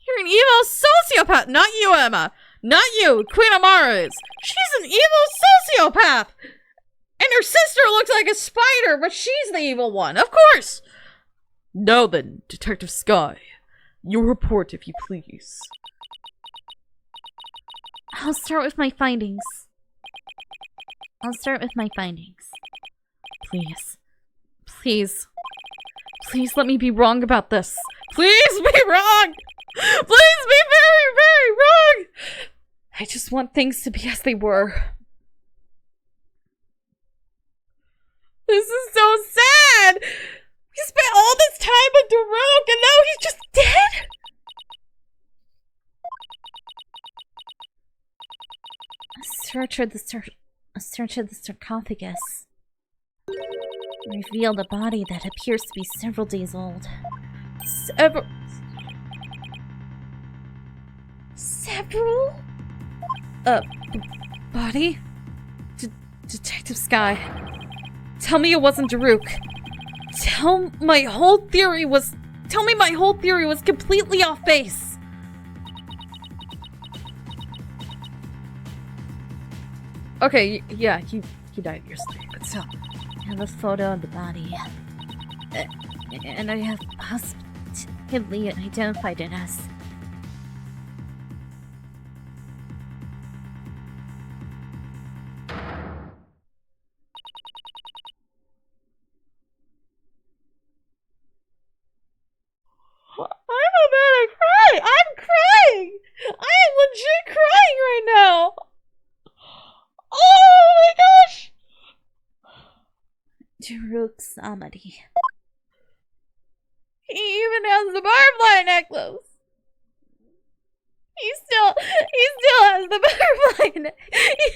You're an evil sociopath! Not you, Emma! Not you! Queen Amara is! She's an evil sociopath! And her sister looks like a spider, but she's the evil one, of course! Now then, Detective Sky, your report if you please. I'll start with my findings. Please. Please. Please let me be wrong about this. Please be wrong! Please be very, very wrong! I just want things to be as they were. This is so sad! We spent all this time with Dhruke and now he's just dead? A search of the sarcophagus revealed a body that appears to be several days old. Several? Body? Detective Sky. Tell me it wasn't Dhruke. Tell me my whole theory was completely off base. Okay, yeah, he died yesterday, but still. I have a photo of the body. And I have positively identified it as... I'm about to cry! I'm crying! I am legit crying right now! Oh my gosh! Dhruke Samadi. He even has the butterfly necklace! He still has the butterfly necklace!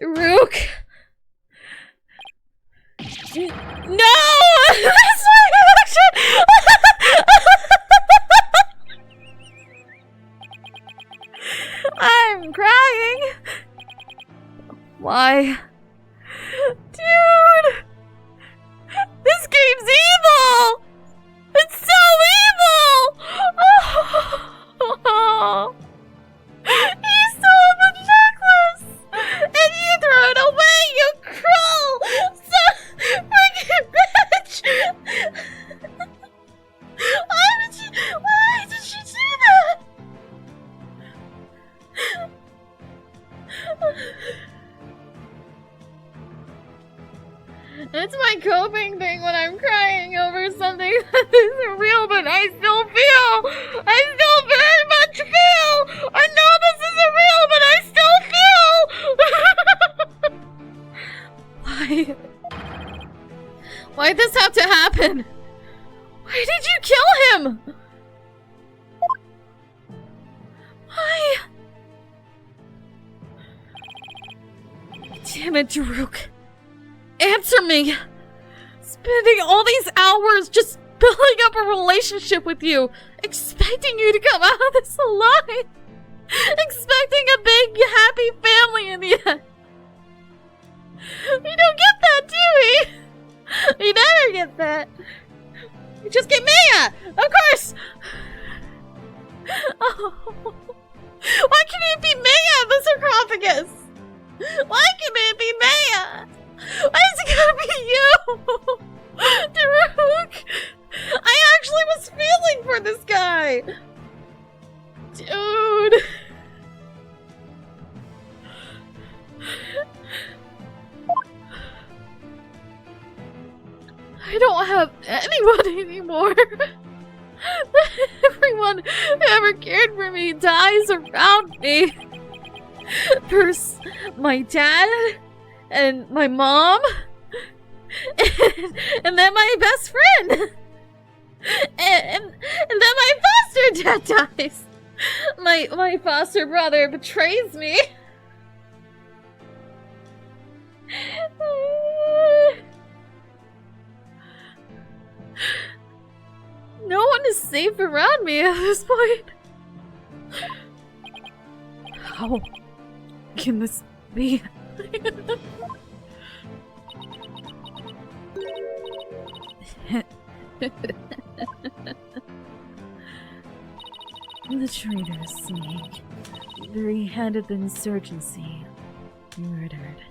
Dhruke! No! That's my reaction! I'm crying! Why? Dude! This game's evil! It's so evil! Oh. He stole the necklace! And you threw it away, you cruel! Freaking bitch! Why did she do that? It's my coping thing when I'm crying over something that isn't real, but I still very much feel! I know this isn't real, but I still feel! Why'd this have to happen? Why did you kill him? Why? Damn it, Dhruke. Answer me! Spending all these hours just building up a relationship with you, expecting you to come out of this alive, expecting a big, happy family in the end. We don't get that, do we? We never get that. We just get Maya! Of course! Oh. Why can't it be Maya in the sarcophagus? Why can't it be Maya? Why is it gonna be you? Dhruke! I actually was feeling for this guy! Dude! I don't have anyone anymore. Everyone who ever cared for me dies around me. First, my dad, and my mom, and then my best friend, and then my foster dad dies. My foster brother betrays me. No one is safe around me at this point. How can this be? The traitor Snake, the very head of the insurgency, murdered.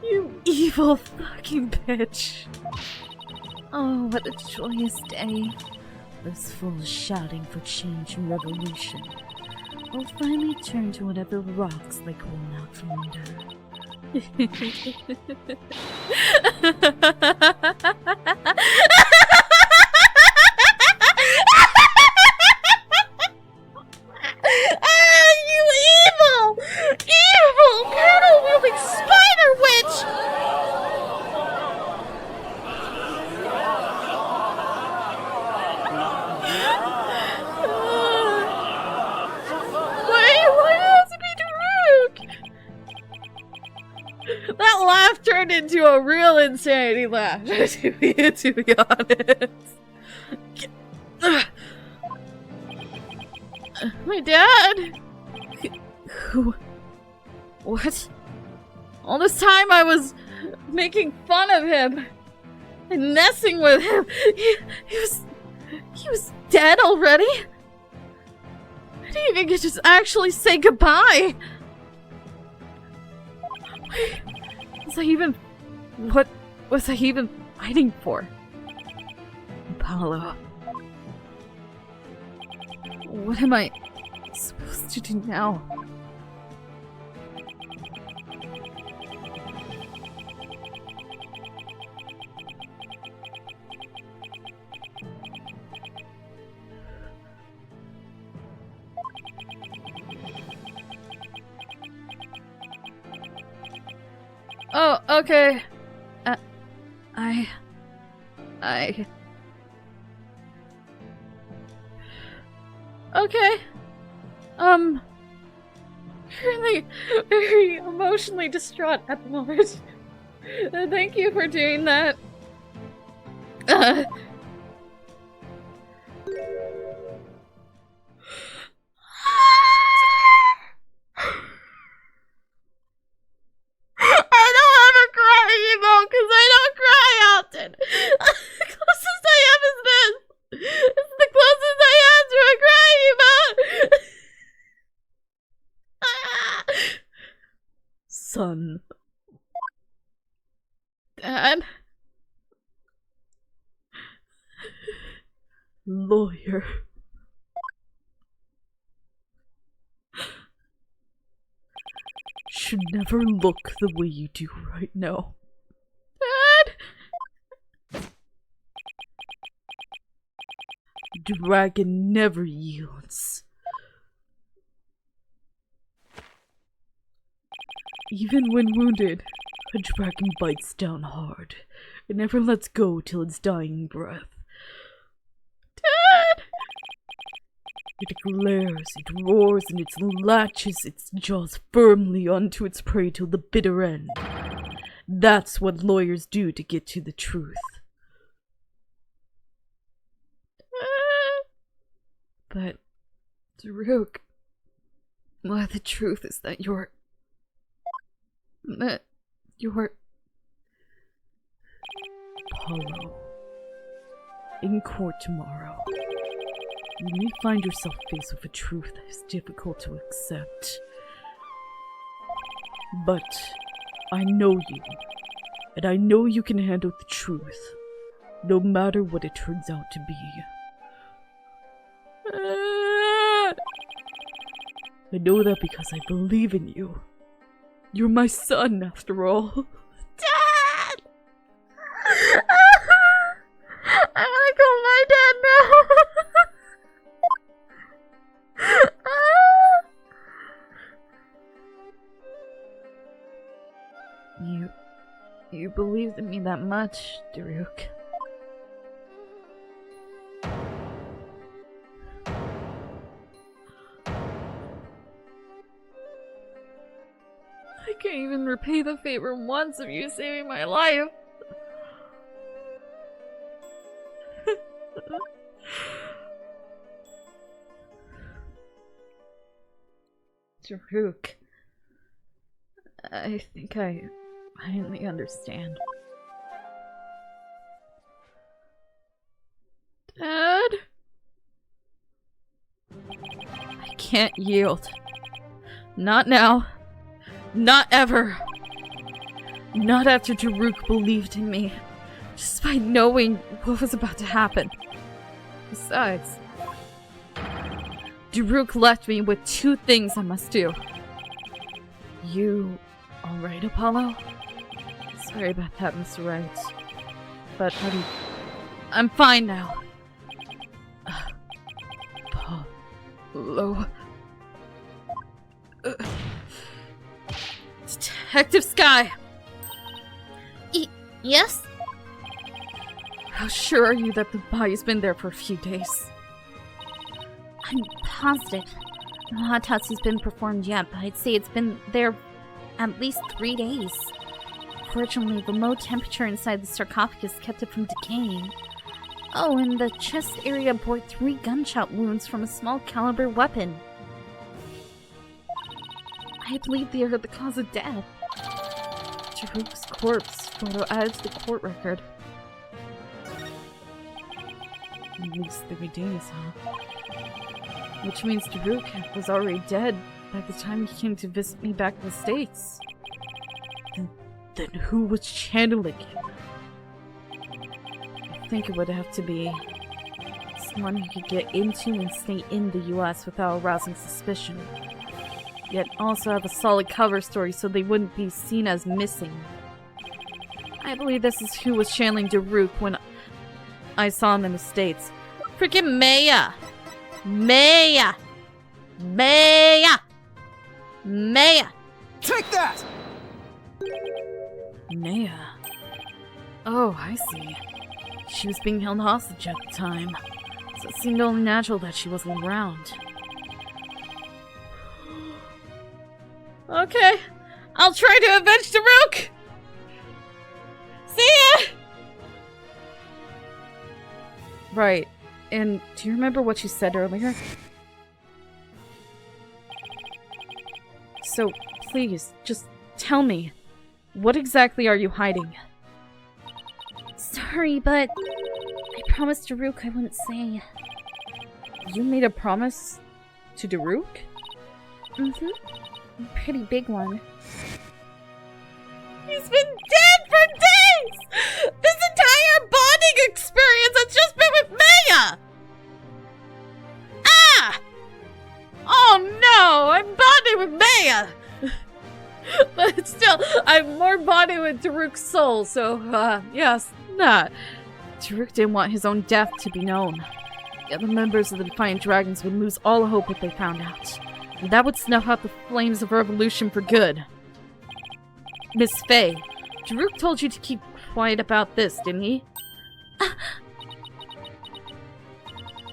You evil fucking bitch. Oh, what a joyous day. Those fools shouting for change and revolution will finally turn to whatever rocks they crawl out from under. You evil candle-wielding spider witch! Why has it be Dhruke? That laugh turned into a real insanity laugh, to be honest. My dad? Who? What? All this time I was making fun of him and messing with him. He was dead already? I didn't even get to actually say goodbye. Wait, what was I even fighting for? Apollo. What am I supposed to do now? Oh, okay. Okay. Currently very emotionally distraught at the moment. Thank you for doing that. I don't have a cry emote because I don't cry often. The closest I am is this. It's the closest I am to a cry emote. Son. Dad. Lawyer. Should never look the way you do right now. Dad! Dragon never yields. Even when wounded, a dragon bites down hard. It never lets go till its dying breath. Dad! It glares, it roars, and it latches its jaws firmly onto its prey till the bitter end. That's what lawyers do to get to the truth. But, Dhruke, well, the truth is that you're Apollo. In court tomorrow, you may find yourself faced with a truth that is difficult to accept. But I know you, and I know you can handle the truth, no matter what it turns out to be. I know that because I believe in you. You're my son, after all. Dad! I wanna call my dad now! You believed in me that much, Dhruke. I can't even repay the favor once of you saving my life. Dhruke, I think I finally understand. Dad? I can't yield. Not now. Not ever. Not after Dhruke believed in me, despite knowing what was about to happen. Besides, Dhruke left me with two things I must do. You alright, Apollo? Sorry about that, Mr. Wright. But I'm fine now. Apollo. Detective Sky! Yes? How sure are you that the body's been there for a few days? I'm positive. No autopsy's been performed yet, but I'd say it's been there at least 3 days. Fortunately, the low temperature inside the sarcophagus kept it from decaying. Oh, and the chest area bore 3 gunshot wounds from a small caliber weapon. I believe they are the cause of death. Dhruke's corpse photo added to the court record. At least 3 days, huh? Which means Dhruke was already dead by the time he came to visit me back in the States. Then who was channeling him? I think it would have to be someone who could get into and stay in the US without arousing suspicion. Yet also have a solid cover story so they wouldn't be seen as missing. I believe this is who was channeling Dhruke when I saw him in the States. Freaking Maya! Maya! Maya! Maya! Take that! Maya. Oh, I see. She was being held hostage at the time, so it seemed only natural that she wasn't around. Okay, I'll try to avenge Dhruke! See ya! Right, and do you remember what you said earlier? So, please, just tell me, what exactly are you hiding? Sorry, but I promised Dhruke I wouldn't say. You made a promise to Dhruke? Mm-hmm. A pretty big one. He's been dead for days! This entire bonding experience has just been with Maya! Ah! Oh no! I'm bonding with Maya! But still, I'm more bonding with Dhruke's soul, so, yes, nah. Dhruke didn't want his own death to be known. The other members of the Defiant Dragons would lose all hope if they found out. And that would snuff out the flames of revolution for good. Miss Faye, Dhruke told you to keep quiet about this, didn't he?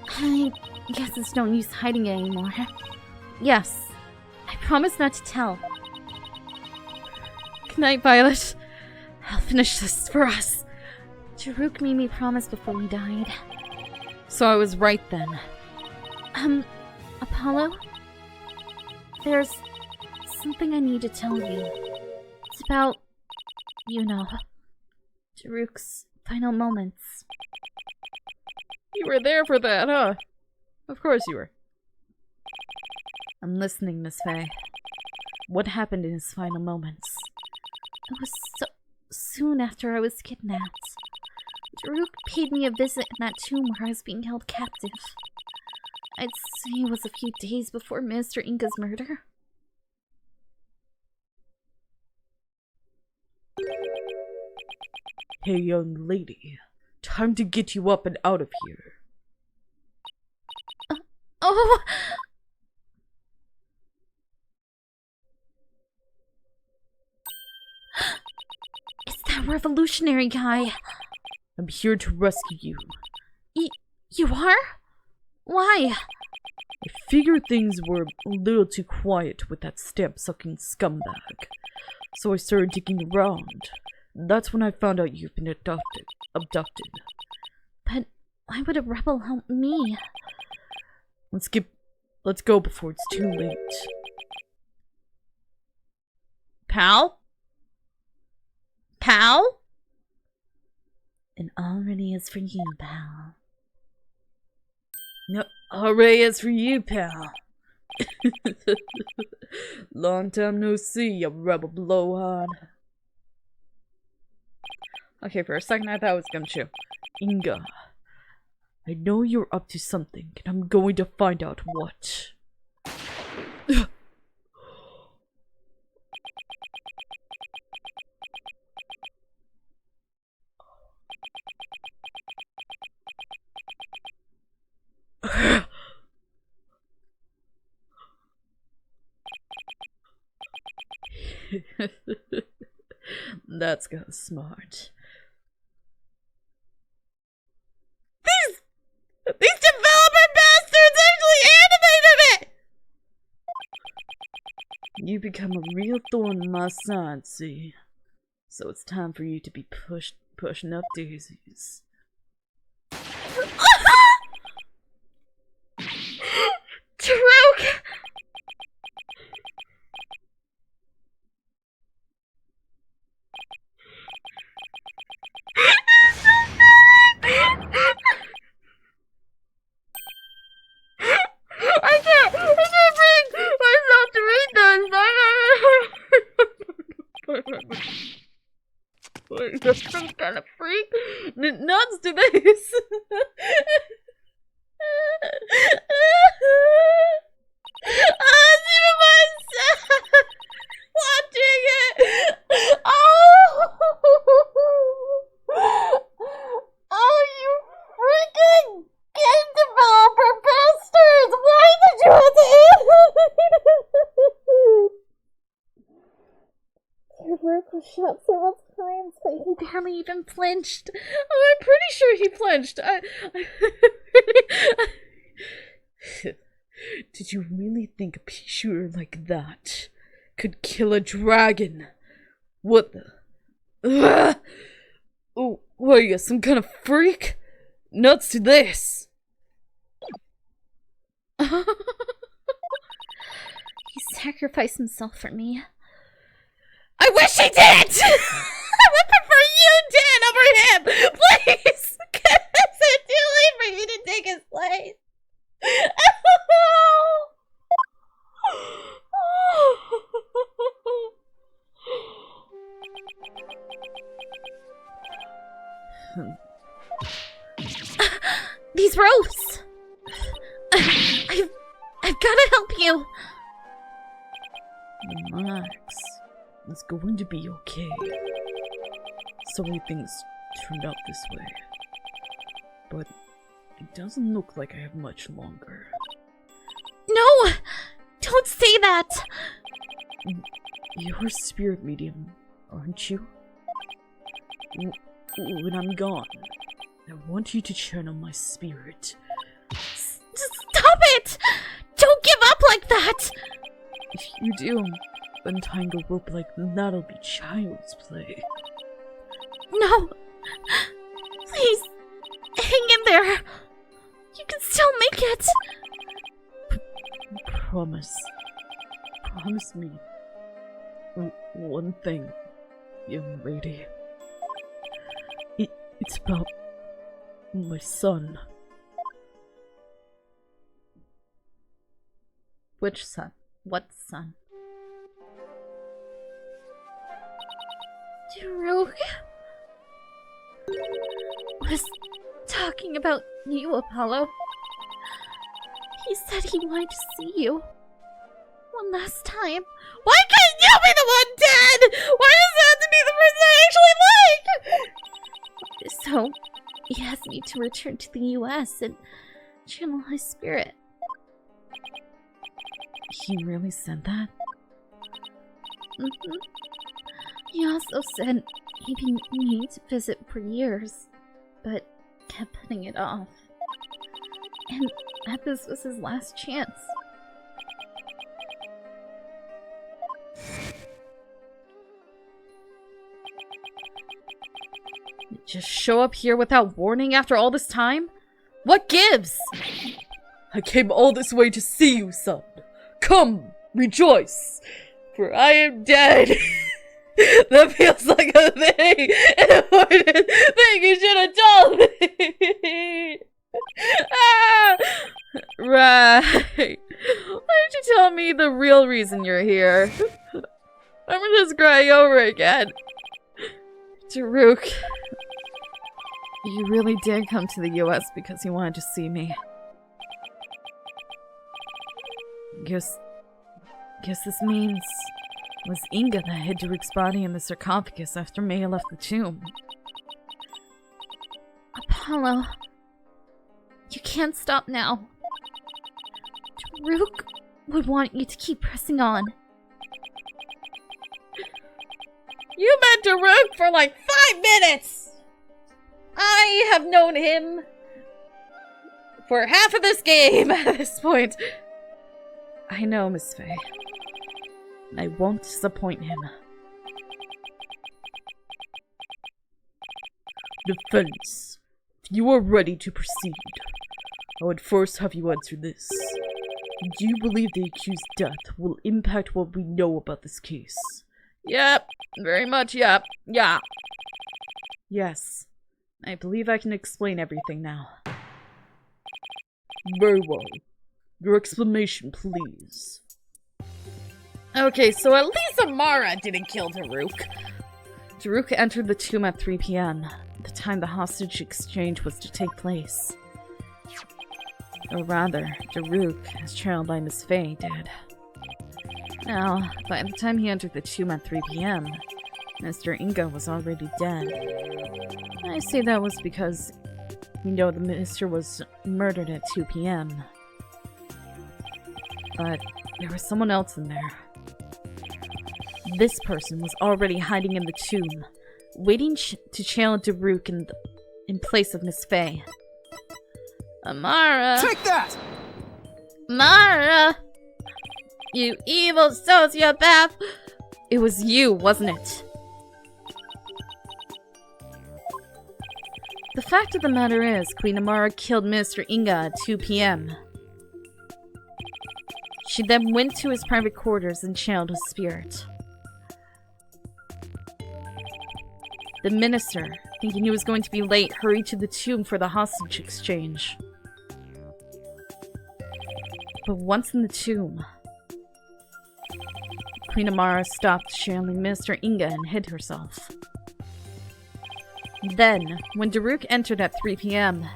I guess it's no use hiding it anymore. Yes, I promise not to tell. Good night, Violet. I'll finish this for us. Dhruke made me promise before we died. So I was right then. Apollo? There's something I need to tell you. It's about, you know, Dhruke's final moments. You were there for that, huh? Of course you were. I'm listening, Miss Faye. What happened in his final moments? It was so soon after I was kidnapped. Dhruke paid me a visit in that tomb where I was being held captive. I'd say it was a few days before Minister Inga's murder. Hey, young lady. Time to get you up and out of here. Oh! It's that revolutionary guy. I'm here to rescue you. You are? Why? I figured things were a little too quiet with that stamp-sucking scumbag. So I started digging around. That's when I found out you've been abducted. But why would a rebel help me? Let's go before it's too late. Pal? Pal? It already is for you, pal. No, hooray is for you, pal. Long time no see, you rebel blowhard. Okay, for a second I thought it was Gumshoe. Inga, I know you're up to something, and I'm going to find out what. That's kind of smart. These developer bastards actually animated it! You become a real thorn in my side, see? So it's time for you to be pushing up daisies. Dhruke! I can't bring myself to read this. That's some kind of freak. Nuts to this. Even myself watching it. Oh, you freaking game developer bastards! Why did you have to Dhruke was shot several times, but he barely even flinched. Oh, I'm pretty sure he flinched. Did you really think a pea shooter like that could kill a dragon? What the? Oh, what are you, some kind of freak? Nuts to this. He sacrificed himself for me. I wish he did! I would prefer you did over him! Please! Is it too late for you to take his place? These ropes! I've gotta help you! Relax. It's going to be okay. So many things turned out this way. But it doesn't look like I have much longer. No! Don't say that! You're a spirit medium, aren't you? When I'm gone, I want you to channel my spirit. Stop it! Don't give up like that! If you do, untying a rope like that'll be child's play. No! Please! Hang in there! You can still make it! Promise. Promise me. One thing, young lady. It's about my son. Which son? What son? Dhruke was talking about you, Apollo. He said he wanted to see you. One last time. Why can't you be the one dead? Why does it have to be the person I actually like? So, he asked me to return to the US and channel his spirit. He really said that? Mm-hmm. He also said he'd been meaning to visit for years, but kept putting it off. And that this was his last chance. Just show up here without warning after all this time? What gives? I came all this way to see you, son. Come, rejoice, for I am dead. That feels like a thing. An important thing you should have told me. Ah! Right. Why didn't you tell me the real reason you're here? I'm just crying over again. Dhruke, you really did come to the US because you wanted to see me. Guess this means it was Inga that hid Dhruke's body in the sarcophagus after Maya left the tomb. Apollo, you can't stop now. Dhruke would want you to keep pressing on. You met Dhruke for like 5 minutes! I have known him for half of this game at this point. I know, Miss Faye. I won't disappoint him. Defense. If you are ready to proceed, I would first have you answer this. Do you believe the accused's death will impact what we know about this case? Yep. Very much, yep. Yeah. Yes. I believe I can explain everything now. Very well. Your explanation, please. Okay, so at least Amara didn't kill Dhruke. Dhruke entered the tomb at 3 p.m., the time the hostage exchange was to take place. Or rather, Dhruke, as channeled by Miss Faye, did. Now, by the time he entered the tomb at 3 p.m., Mr. Inga was already dead. I say that was because we know the minister was murdered at 2 p.m. But there was someone else in there. This person was already hiding in the tomb, waiting to channel Dhruke in place of Miss Faye. Amara! Take that! Amara! You evil sociopath! It was you, wasn't it? The fact of the matter is, Queen Amara killed Minister Inga at 2 p.m. She then went to his private quarters and channeled his spirit. The minister, thinking he was going to be late, hurried to the tomb for the hostage exchange. But once in the tomb, Queen Amara stopped channeling Minister Inga and hid herself. Then, when Dhruke entered at 3 p.m.,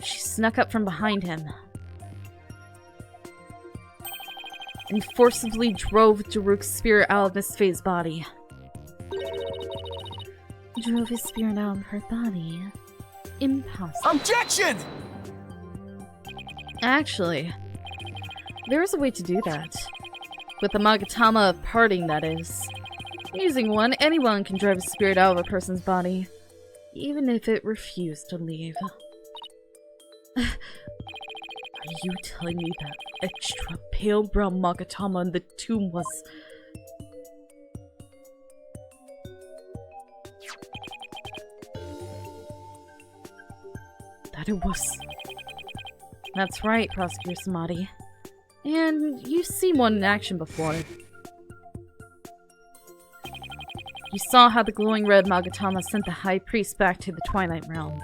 she snuck up from behind him and forcibly drove Dhruke's spirit out of Miss Faye's body. Drove his spirit out of her body? Impossible. Objection! Actually, there is a way to do that. With the Magatama of parting, that is. Using one, anyone can drive a spirit out of a person's body, even if it refused to leave. Are you telling me that extra pale brown Magatama in the tomb was... that it was... That's right, Prosecutor Samadhi. And you've seen one in action before. You saw how the glowing red Magatama sent the High Priest back to the Twilight Realm.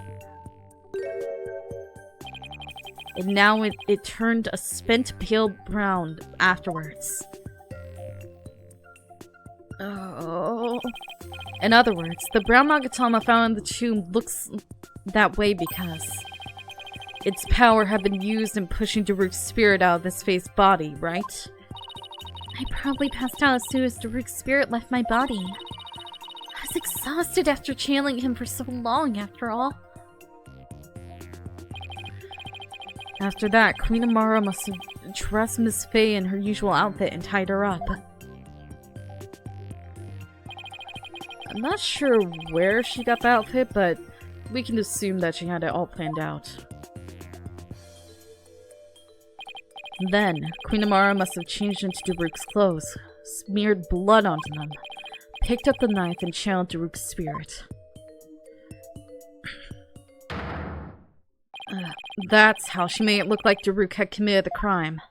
And now it turned a spent pale brown afterwards. Oh. In other words, the brown Magatama found in the tomb looks that way because its power had been used in pushing Dhruke's spirit out of this Faye's body, right? I probably passed out as soon as Dhruke's spirit left my body. I was exhausted after channeling him for so long, after all. After that, Queen Amara must have dressed Miss Faye in her usual outfit and tied her up. I'm not sure where she got the outfit, but we can assume that she had it all planned out. Then, Queen Amara must have changed into Dhruke's clothes, smeared blood onto them, picked up the knife, and channeled Dhruke's spirit. That's how she made it look like Dhruke had committed the crime.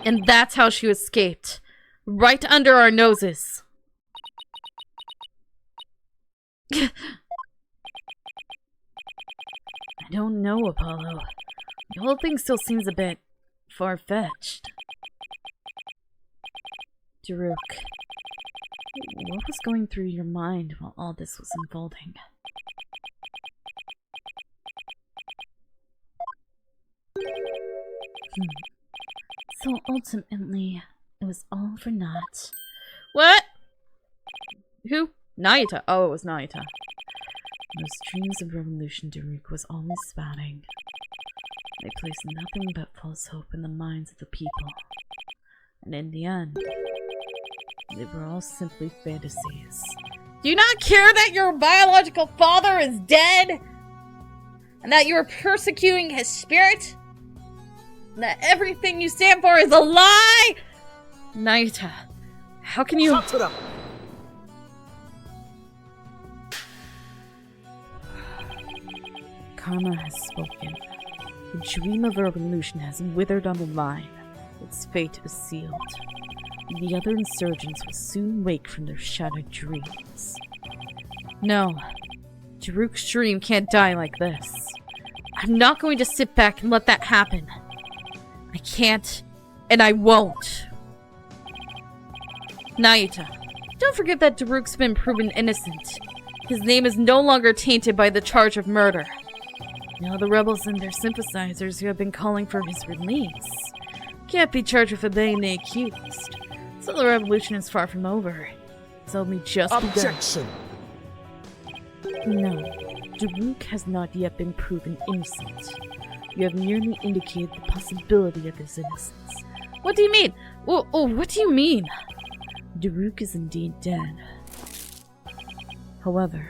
And that's how she escaped. Right under our noses. I don't know, Apollo. The whole thing still seems a bit far-fetched. Dhruke, what was going through your mind while all this was unfolding? So ultimately, it was all for naught. What? Who? Nahyuta. Oh, it was Nahyuta. Those dreams of revolution Dhruke was always spouting. They placed nothing but false hope in the minds of the people. And in the end, they were all simply fantasies. Do you not care that your biological father is dead? And that you are persecuting his spirit? And that everything you stand for is a lie? Nahyuta, how can you... Talk to them. Karma has spoken. The dream of revolution has withered on the vine. Its fate is sealed. The other insurgents will soon wake from their shattered dreams. No. Dhruke's dream can't die like this. I'm not going to sit back and let that happen. I can't, and I won't. Nahyuta, don't forget that Dhruke's been proven innocent. His name is no longer tainted by the charge of murder. Now the rebels and their sympathizers who have been calling for his release can't be charged with obeying the accused. So the revolution is far from over. It's only just begun. Objection. No, Dhruke has not yet been proven innocent. You have merely indicated the possibility of his innocence. What do you mean? Oh, what do you mean? Dhruke is indeed dead. However,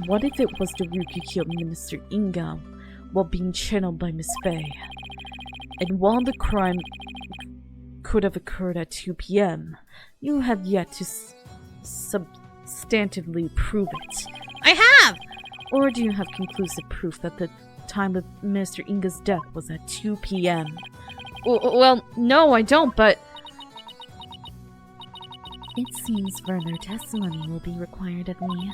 what if it was Dhruke who killed Minister Ingam while being channeled by Miss Faye? And while the crime could have occurred at 2 p.m., you have yet to substantively prove it. I have! Or do you have conclusive proof that the time of Minister Inga's death was at 2 p.m.? Well, no, I don't, but... It seems further testimony will be required of me,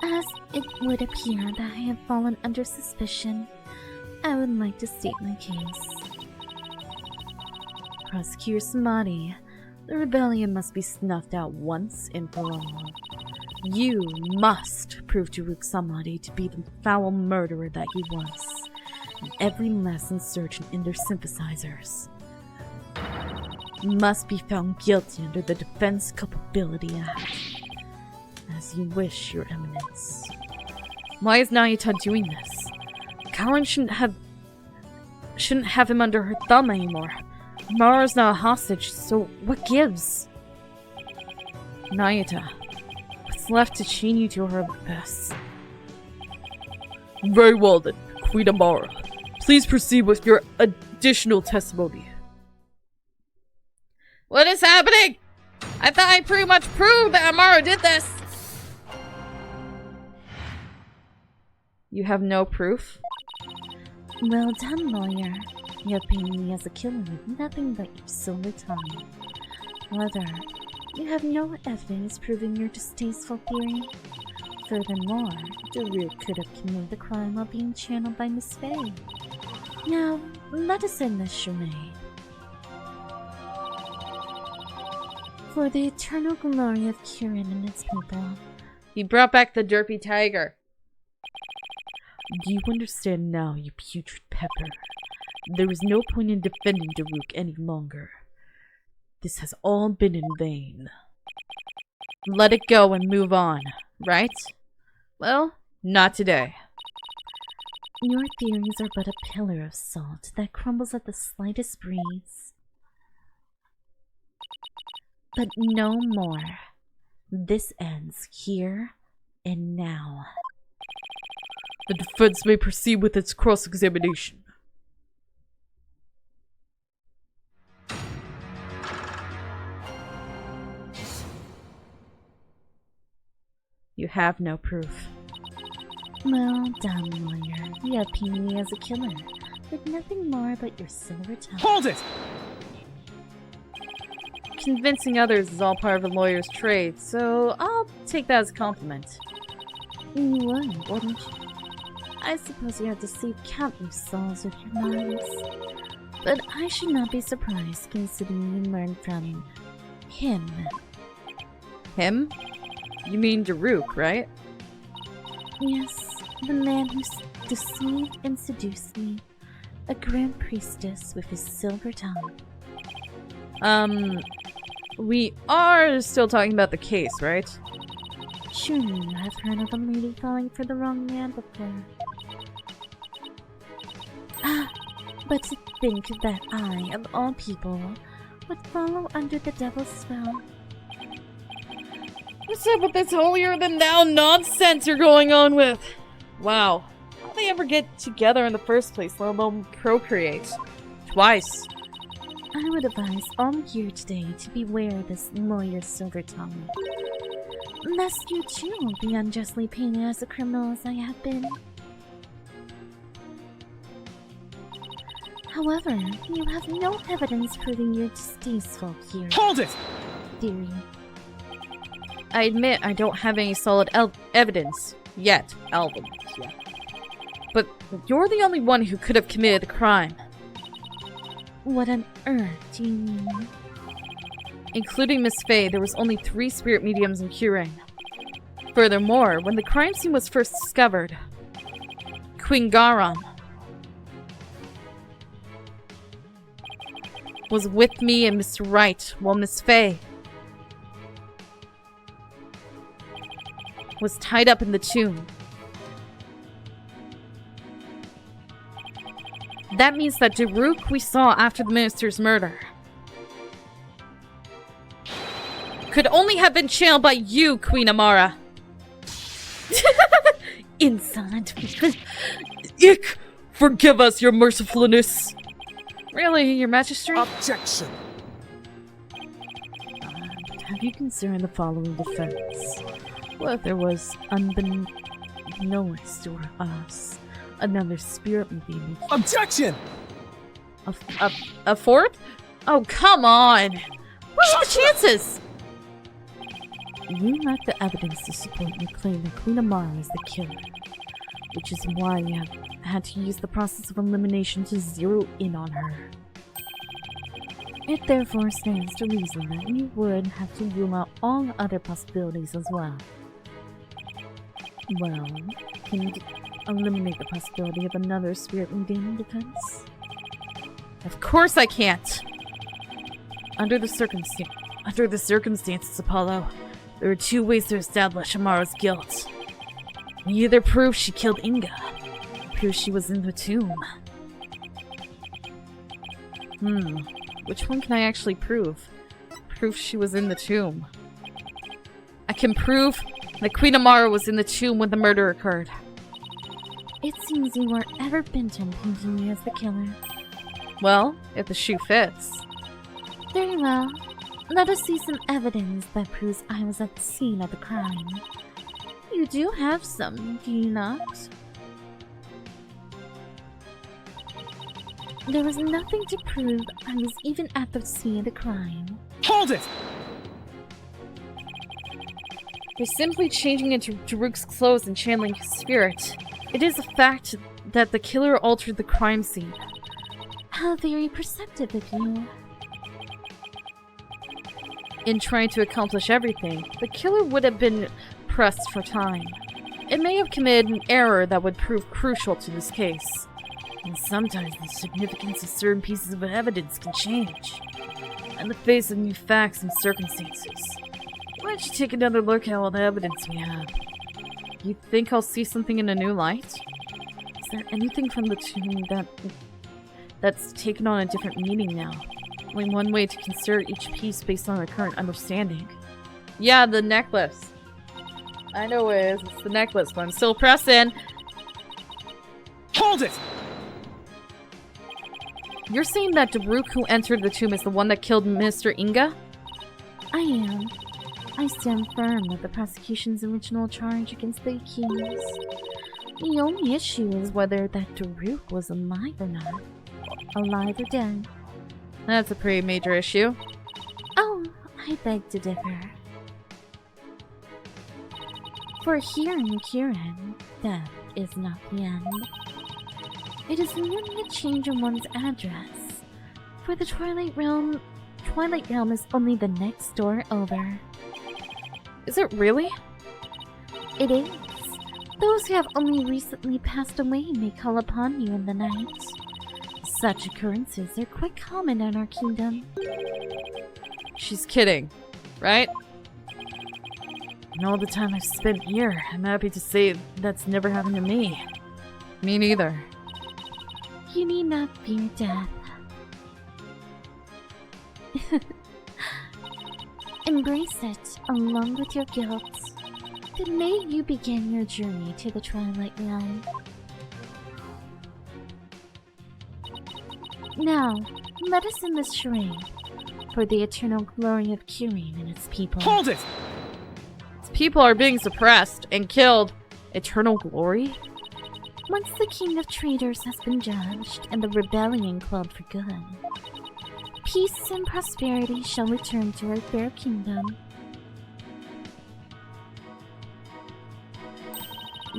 as it would appear that I have fallen under suspicion. I would like to state my case. Prosecutor Samadhi, the rebellion must be snuffed out once and for all. You must prove Dhruke Samadhi to be the foul murderer that he was, and every last insurgent in their sympathizers must be found guilty under the Defense Culpability Act. As you wish, Your Eminence. Why is Nahyuta doing this? Karin shouldn't have him under her thumb anymore. Mara's not a hostage, so what gives? Nahyuta, what's left to chain you to her abyss? Very well then, Queen Amara. Please proceed with your additional testimony. What is happening? I thought I pretty much proved that Amara did this. You have no proof? Well done, lawyer. You have painted me as a killer with nothing but your silver tongue. However, you have no evidence proving your distasteful theory. Furthermore, Dhruke could have committed the crime while being channeled by Miss Faye. Now, let us end this charade. For the eternal glory of Kirin and its people. He brought back the derpy tiger. Do you understand now, you putrid pepper? There is no point in defending Dhruke any longer. This has all been in vain. Let it go and move on, right? Well, not today. Your theories are but a pillar of salt that crumbles at the slightest breeze. But no more. This ends here and now. The defense may proceed with its cross-examination. You have no proof. Well done, lawyer. You have painted me as a killer with nothing more but your silver tongue. Hold it! Convincing others is all part of a lawyer's trade, so I'll take that as a compliment. You would, wouldn't you? I suppose you have deceived countless souls with your lies. But I should not be surprised considering you learned from him. Him? You mean Dhruke, right? Yes, the man who deceived and seduced me. A grand priestess with his silver tongue. We are still talking about the case, right? Surely you have heard of a lady falling for the wrong man before. Ah, but to think that I, of all people, would follow under the devil's spell. What's up with this holier-than-thou nonsense you're going on with? Wow. How'd they ever get together in the first place, let alone procreate? Twice. I would advise all here today to beware this lawyer's silver tongue. Lest you too be unjustly painted as a criminal as I have been. However, you have no evidence proving your distasteful here. Hold it! Theory. I admit I don't have any solid evidence. Yet. Evidence, yeah. But you're the only one who could have committed the crime. What on earth do you mean? Including Miss Faye, there was only 3 spirit mediums in Kurain. Furthermore, when the crime scene was first discovered, Queen Garam was with me and Mr. Wright, while Miss Faye was tied up in the tomb. That means that Dhruke we saw after the minister's murder could only have been channeled by you, Queen Amara. Insolent. Ick! Forgive us, your mercifulness. Really, your majesty? Objection! Have you considered the following defense? What if there was, unbeknownst to us, another spirit medium? Objection! A fourth? Oh, come on! What are the chances? You lack the evidence to support your claim that Queen Amara is the killer, which is why you have had to use the process of elimination to zero in on her. It therefore stands to reason that you would have to rule out all other possibilities as well. Well, can you eliminate the possibility of another spirit medium defense? Of course I can't! Under the circumstances, Apollo, there are 2 ways to establish Amara's guilt. You either prove she killed Inga, or prove she was in the tomb. Which one can I actually prove? Prove she was in the tomb. I can prove that Queen Amara was in the tomb when the murder occurred. It seems you were ever bent on painting me as the killer. Well, if the shoe fits. Very well. Let us see some evidence that proves I was at the scene of the crime. You do have some, do you not? There was nothing to prove I was even at the scene of the crime. Hold it! By simply changing into Dhruke's clothes and channeling his spirit, it is a fact that the killer altered the crime scene. How very perceptive of you. In trying to accomplish everything, the killer would have been pressed for time. It may have committed an error that would prove crucial to this case. And sometimes the significance of certain pieces of evidence can change. In the face of new facts and circumstances. Why don't you take another look at all the evidence we have? You think I'll see something in a new light? Is there anything from the tomb that's taken on a different meaning now? Only one way to consider each piece based on our current understanding. Yeah, the necklace. I know it is. It's the necklace, but I'm still pressing. Hold it! You're saying that Dhruke who entered the tomb is the one that killed Mr. Inga? I am. I stand firm with the prosecution's original charge against the accused. The only issue is whether that Dhruke was alive or not. Alive or dead. That's a pretty major issue. Oh, I beg to differ. For here in Kirin, death is not the end. It is merely a change in one's address. For the Twilight Realm is only the next door over. Is it really? It is. Those who have only recently passed away may call upon you in the night. Such occurrences are quite common in our kingdom. She's kidding, right? And all the time I've spent here, I'm happy to say that's never happened to me. Me neither. You need not fear death. Embrace it along with your guilt. Then may you begin your journey to the Twilight Realm. Now, let us end this charade for the eternal glory of Kirin and its people. Hold it! Its people are being suppressed and killed. Eternal glory? Once the King of Traitors has been judged and the rebellion quelled for good, peace and prosperity shall return to our fair kingdom.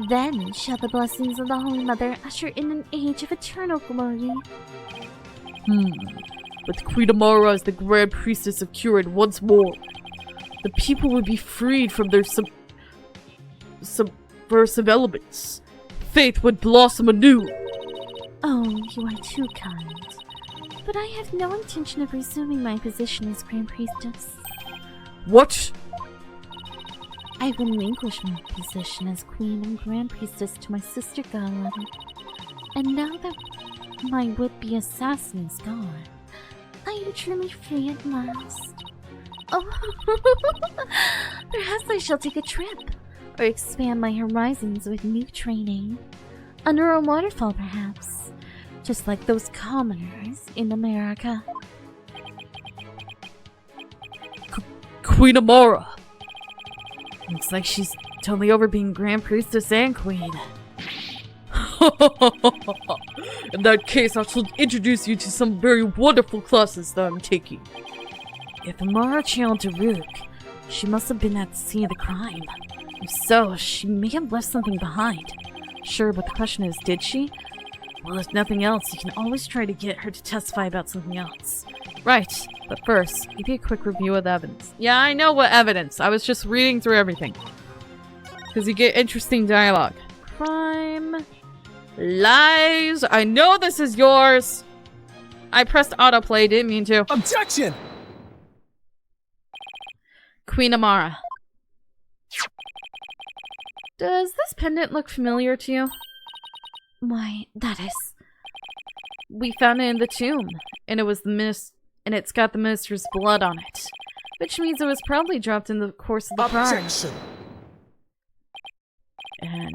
Then shall the blessings of the Holy Mother usher in an age of eternal glory. With Queen Amara as the Grand Priestess of Kirin once more, the people would be freed from their subversive elements. Faith would blossom anew. Oh, you are too kind. But I have no intention of resuming my position as Grand Priestess. What? I relinquished my position as Queen and Grand Priestess to my sister Gala. And now that my would-be assassin is gone, I am truly free at last. Oh, perhaps I shall take a trip, or expand my horizons with new training. Under a waterfall, perhaps, just like those commoners in America. Queen Amara! Looks like she's totally over being Grand Priestess and Queen. In that case, I shall introduce you to some very wonderful classes that I'm taking. If Amara channeled Dhruke, she must have been at the scene of the crime. If so, she may have left something behind. Sure, but the question is, did she? Well, if nothing else, you can always try to get her to testify about something else. Right, but first, give you a quick review of the evidence. Yeah, I know what evidence. I was just reading through everything. Because you get interesting dialogue. Crime. Lies. I know this is yours. I pressed autoplay, didn't mean to. Objection! Queen Amara. Does this pendant look familiar to you? Why, that is... We found it in the tomb, and it's got the minister's blood on it. Which means it was probably dropped in the course of the crime. Objection! And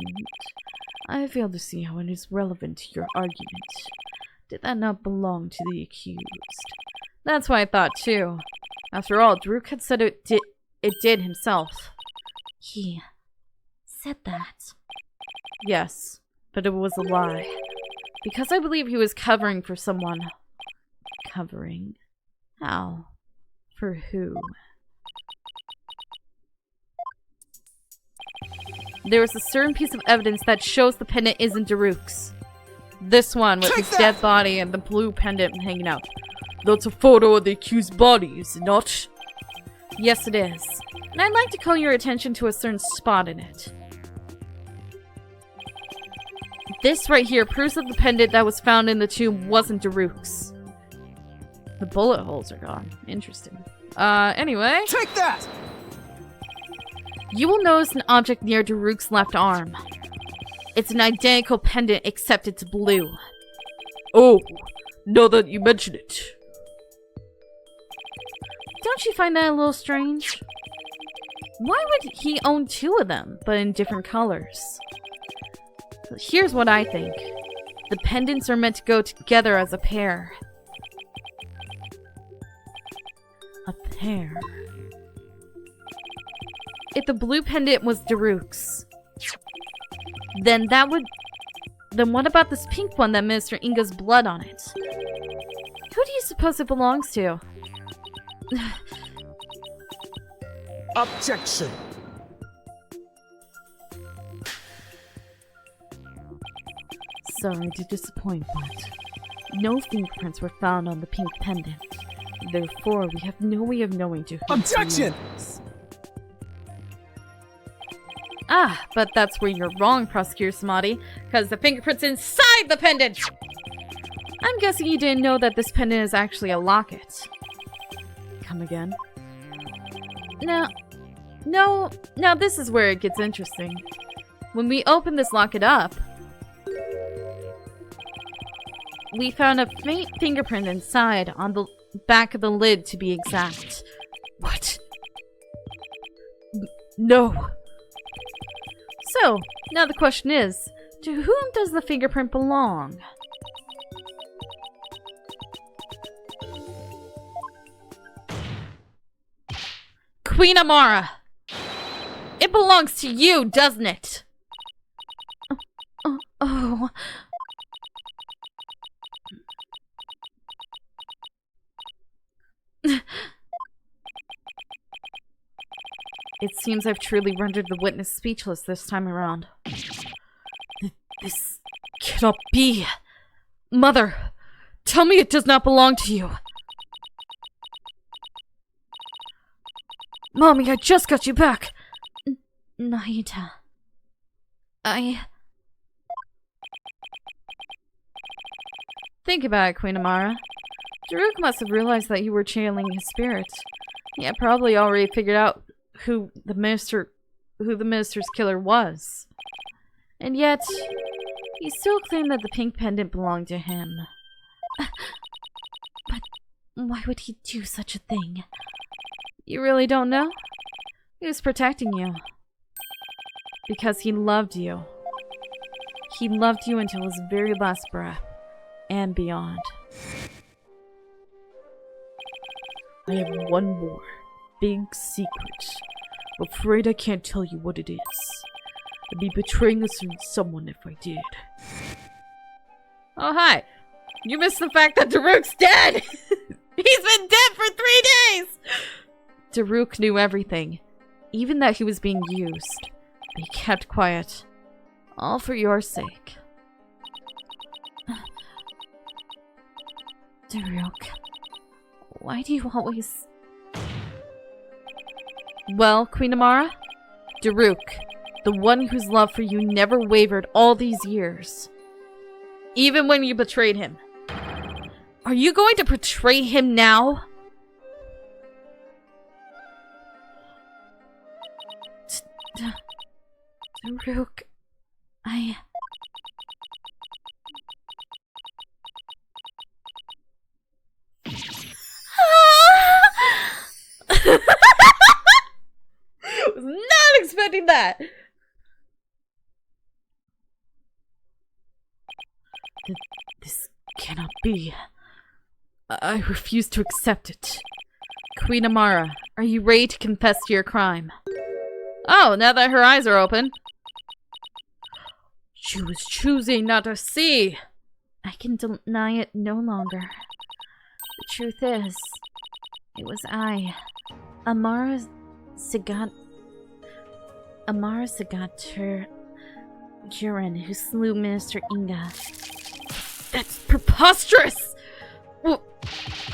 I fail to see how it is relevant to your argument. Did that not belong to the accused? That's what I thought too. After all, Dhruke had said it did himself. He said that. Yes, but it was a lie. Because I believe he was covering for someone. Covering? How? For who? There was a certain piece of evidence that shows the pendant isn't Dhruke's. This one with his dead body and the blue pendant hanging out. That's a photo of the accused body, is it not? Yes, it is. And I'd like to call your attention to a certain spot in it. This right here proves that the pendant that was found in the tomb wasn't Dhruke's. The bullet holes are gone. Interesting. Anyway. Take that! You will notice an object near Dhruke's left arm. It's an identical pendant except it's blue. Oh, now that you mention it. Don't you find that a little strange? Why would he own two of them, but in different colors? Here's what I think. The pendants are meant to go together as a pair. A pair. If the blue pendant was Dhruke's, Then that would... Then what about this pink one that Mr. Inga's blood on it? Who do you suppose it belongs to? Objection. Sorry to disappoint, but no fingerprints were found on the pink pendant. Therefore, we have no way of knowing to whom Objection! it belongs. Ah, but that's where you're wrong, Prosecutor Samadhi, because the fingerprint's inside the pendant! I'm guessing you didn't know that this pendant is actually a locket. Come again? Now this is where it gets interesting. When we open this locket up, we found a faint fingerprint inside, on the back of the lid to be exact. What? No! So, now the question is, to whom does the fingerprint belong? Queen Amara! It belongs to you, doesn't it? Oh. It seems I've truly rendered the witness speechless this time around. This cannot be! Mother! Tell me it does not belong to you! Mommy, I just got you back! Nahyuta. Think about it, Queen Amara. Dhruke must have realized that you were channeling his spirit. He had probably already figured out who the minister's killer was. And yet, he still claimed that the pink pendant belonged to him. But why would he do such a thing? You really don't know? He was protecting you. Because he loved you. He loved you until his very last breath. And beyond. I have one more big secret. Afraid I can't tell you what it is. I'd be betraying someone if I did. Oh, hi. You missed the fact that Dhruke's dead! He's been dead for 3 days! Dhruke knew everything. Even that he was being used. But he kept quiet. All for your sake. Dhruke. Why do you always... Well, Queen Amara? Dhruke, the one whose love for you never wavered all these years. Even when you betrayed him. Are you going to betray him now? Dhruke... Was not expecting that. This cannot be. I refuse to accept it. Queen Amara, are you ready to confess to your crime? Oh, now that her eyes are open. She was choosing not to see. I can deny it no longer. The truth is, it was I, Amara Sagat Jurin, who slew Minister Inga. That's preposterous!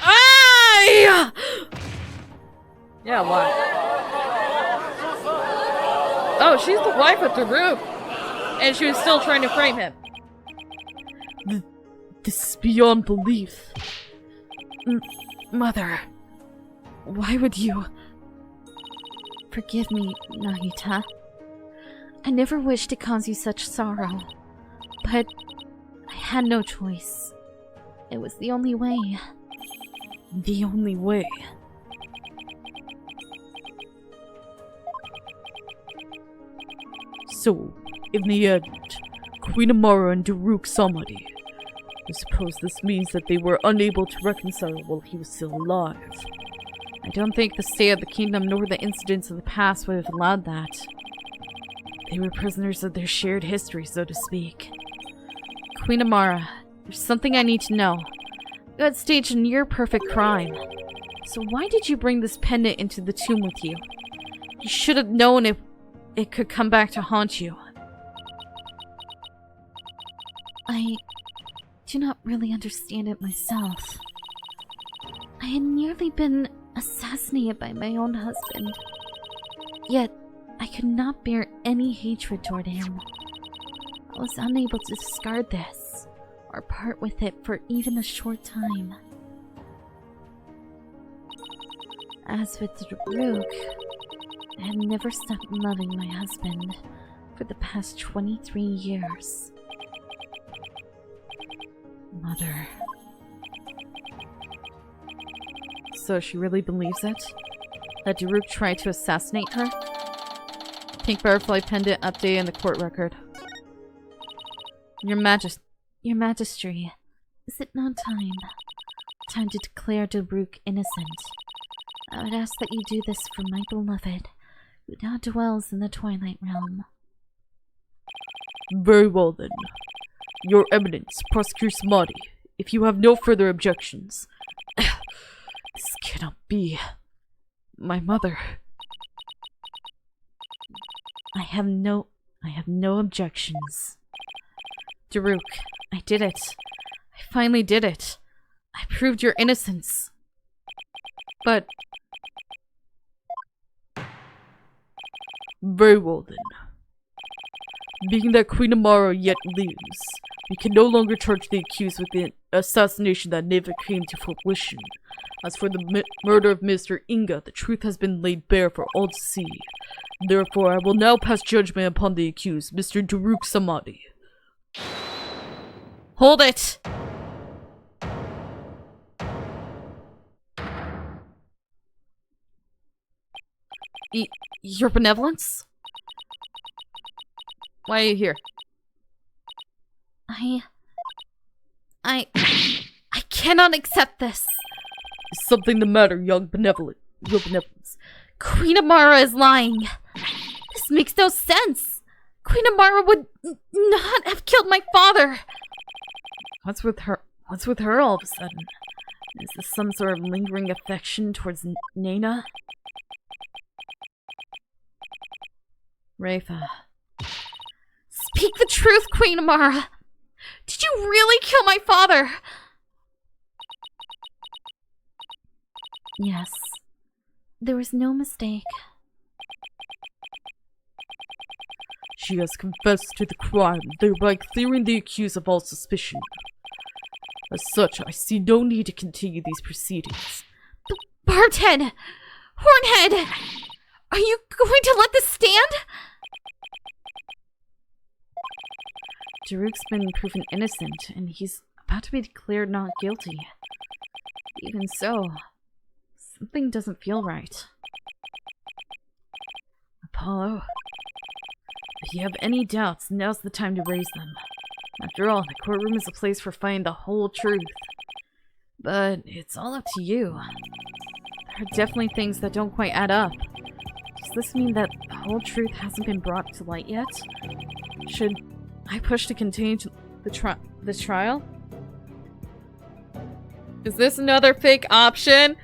Aye! Yeah, what? Oh, she's the wife of Dhruke! And she was still trying to frame him. This is beyond belief. Mother, why would you... Forgive me, Nahyuta. I never wished to cause you such sorrow, but I had no choice. It was the only way. The only way? So, in the end, Queen Amara and Dhruke Samadhi. I suppose this means that they were unable to reconcile while he was still alive. I don't think the state of the kingdom nor the incidents of the past would have allowed that. They were prisoners of their shared history, so to speak. Queen Amara, there's something I need to know. You had staged a near-perfect crime. So why did you bring this pendant into the tomb with you? You should have known it could come back to haunt you. I do not really understand it myself. I had nearly been assassinated by my own husband. Yet, I could not bear any hatred toward him. I was unable to discard this, or part with it for even a short time. As with Dhruke, I had never stopped loving my husband for the past 23 years. Mother. So she really believes it? That Dhruke tried to assassinate her? Pink butterfly pendant update in the court record. Your Majesty, is it not time? Time to declare Dhruke innocent. I would ask that you do this for my beloved, who now dwells in the Twilight Realm. Very well then. Your Eminence, Prosecutor Samadhi, if you have no further objections. This cannot be. My mother. I have no objections. Dhruke, I did it. I finally did it. I proved your innocence. But... Very well then. Being that Queen Amara yet lives, we can no longer charge the accused with the assassination that never came to fruition. As for the murder of Mr. Inga, the truth has been laid bare for all to see. Therefore, I will now pass judgment upon the accused, Mr. Dhruke Samadhi. Hold it! Your benevolence? Why are you here? I cannot accept this. Is something the matter, your benevolence? Queen Amara is lying. This makes no sense. Queen Amara would not have killed my father. What's with her? What's with her all of a sudden? Is this some sort of lingering affection towards Nana? Rafa. Speak the truth, Queen Amara. Did you really kill my father? Yes. There was no mistake. She has confessed to the crime, thereby clearing the accused of all suspicion. As such, I see no need to continue these proceedings. Barthead! Hornhead! Are you going to let this stand? Dhruke's been proven innocent, and he's about to be declared not guilty. Even so, something doesn't feel right. Apollo, if you have any doubts, now's the time to raise them. After all, the courtroom is a place for finding the whole truth. But it's all up to you. There are definitely things that don't quite add up. Does this mean that the whole truth hasn't been brought to light yet? Should I push to continue the trial? Is this another fake option?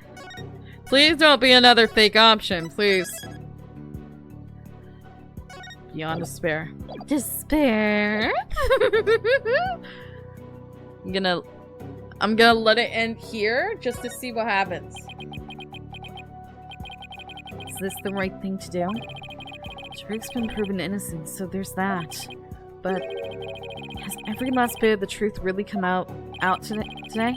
Please don't be another fake option, please. Beyond despair. Despair? I'm gonna let it end here just to see what happens. Is this the right thing to do? Dhruke's been proven innocent, so there's that. But has every last bit of the truth really come out today?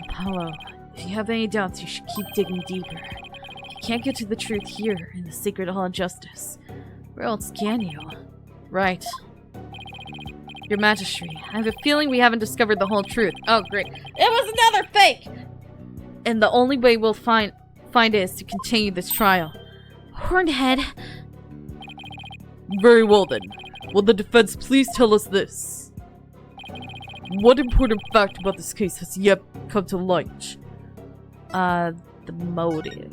Apollo, if you have any doubts, you should keep digging deeper. You can't get to the truth here in the Sacred Hall of Justice. Where else can you? Right. Your Majesty, I have a feeling we haven't discovered the whole truth. Oh, great. It was another fake! And the only way we'll find it is to continue this trial. Hornhead. Very well then. Will the defense please tell us this? What important fact about this case has yet come to light? The motive.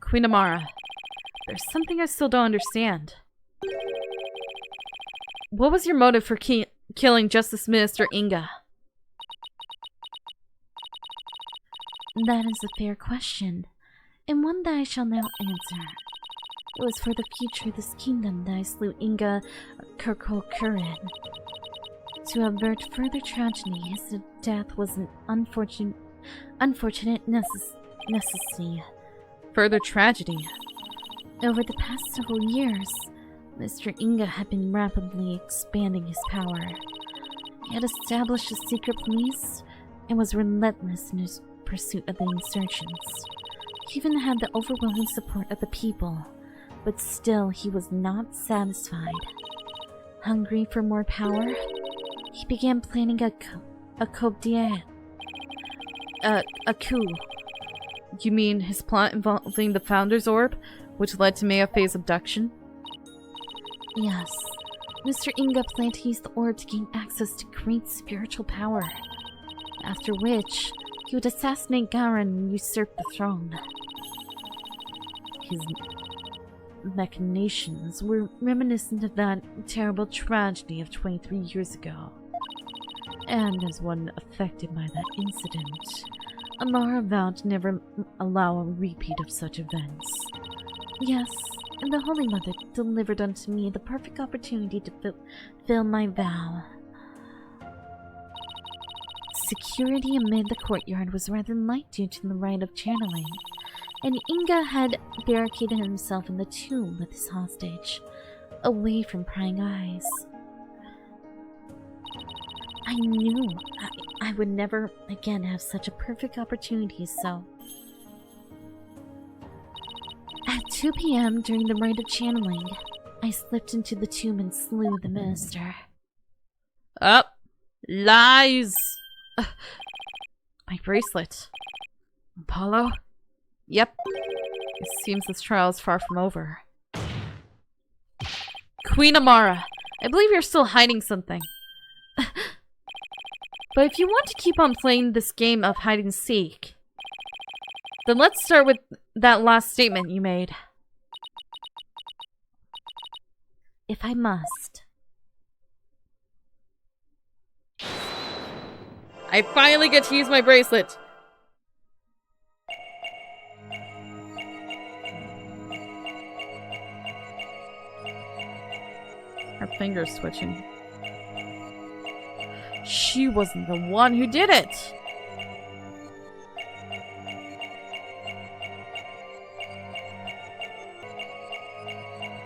Queen Amara, There's something I still don't understand. What was your motive for killing Justice Minister Inga? That is a fair question, and one that I shall now answer. It was for the future of this kingdom that I slew Inga Kurkokurin. To avert further tragedy, his death was an unfortunate necessity. Further tragedy? Over the past several years, Mr. Inga had been rapidly expanding his power. He had established a secret police and was relentless in his pursuit of the insurgents. He even had the overwhelming support of the people, but still he was not satisfied. Hungry for more power, he began planning a coup. You mean his plot involving the Founder's Orb, which led to Mayafei's abduction? Yes. Mr. Inga planned to use the orb to gain access to great spiritual power, after which he would assassinate Garan and usurp the throne. His machinations were reminiscent of that terrible tragedy of 23 years ago. And as one affected by that incident, Amara vowed to never allow a repeat of such events. Yes, and the Holy Mother delivered unto me the perfect opportunity to fulfill my vow. Security amid the courtyard was rather light due to the rite of channeling, and Inga had barricaded himself in the tomb with his hostage, away from prying eyes. I knew I would never again have such a perfect opportunity, so... At 2 p.m. during the rite of channeling, I slipped into the tomb and slew the minister. Up! Lies! My bracelet. Apollo? Yep. It seems this trial is far from over. Queen Amara, I believe you're still hiding something. But if you want to keep on playing this game of hide and seek, then let's start with that last statement you made. If I must. I finally get to use my bracelet! Her finger's twitching. She wasn't the one who did it!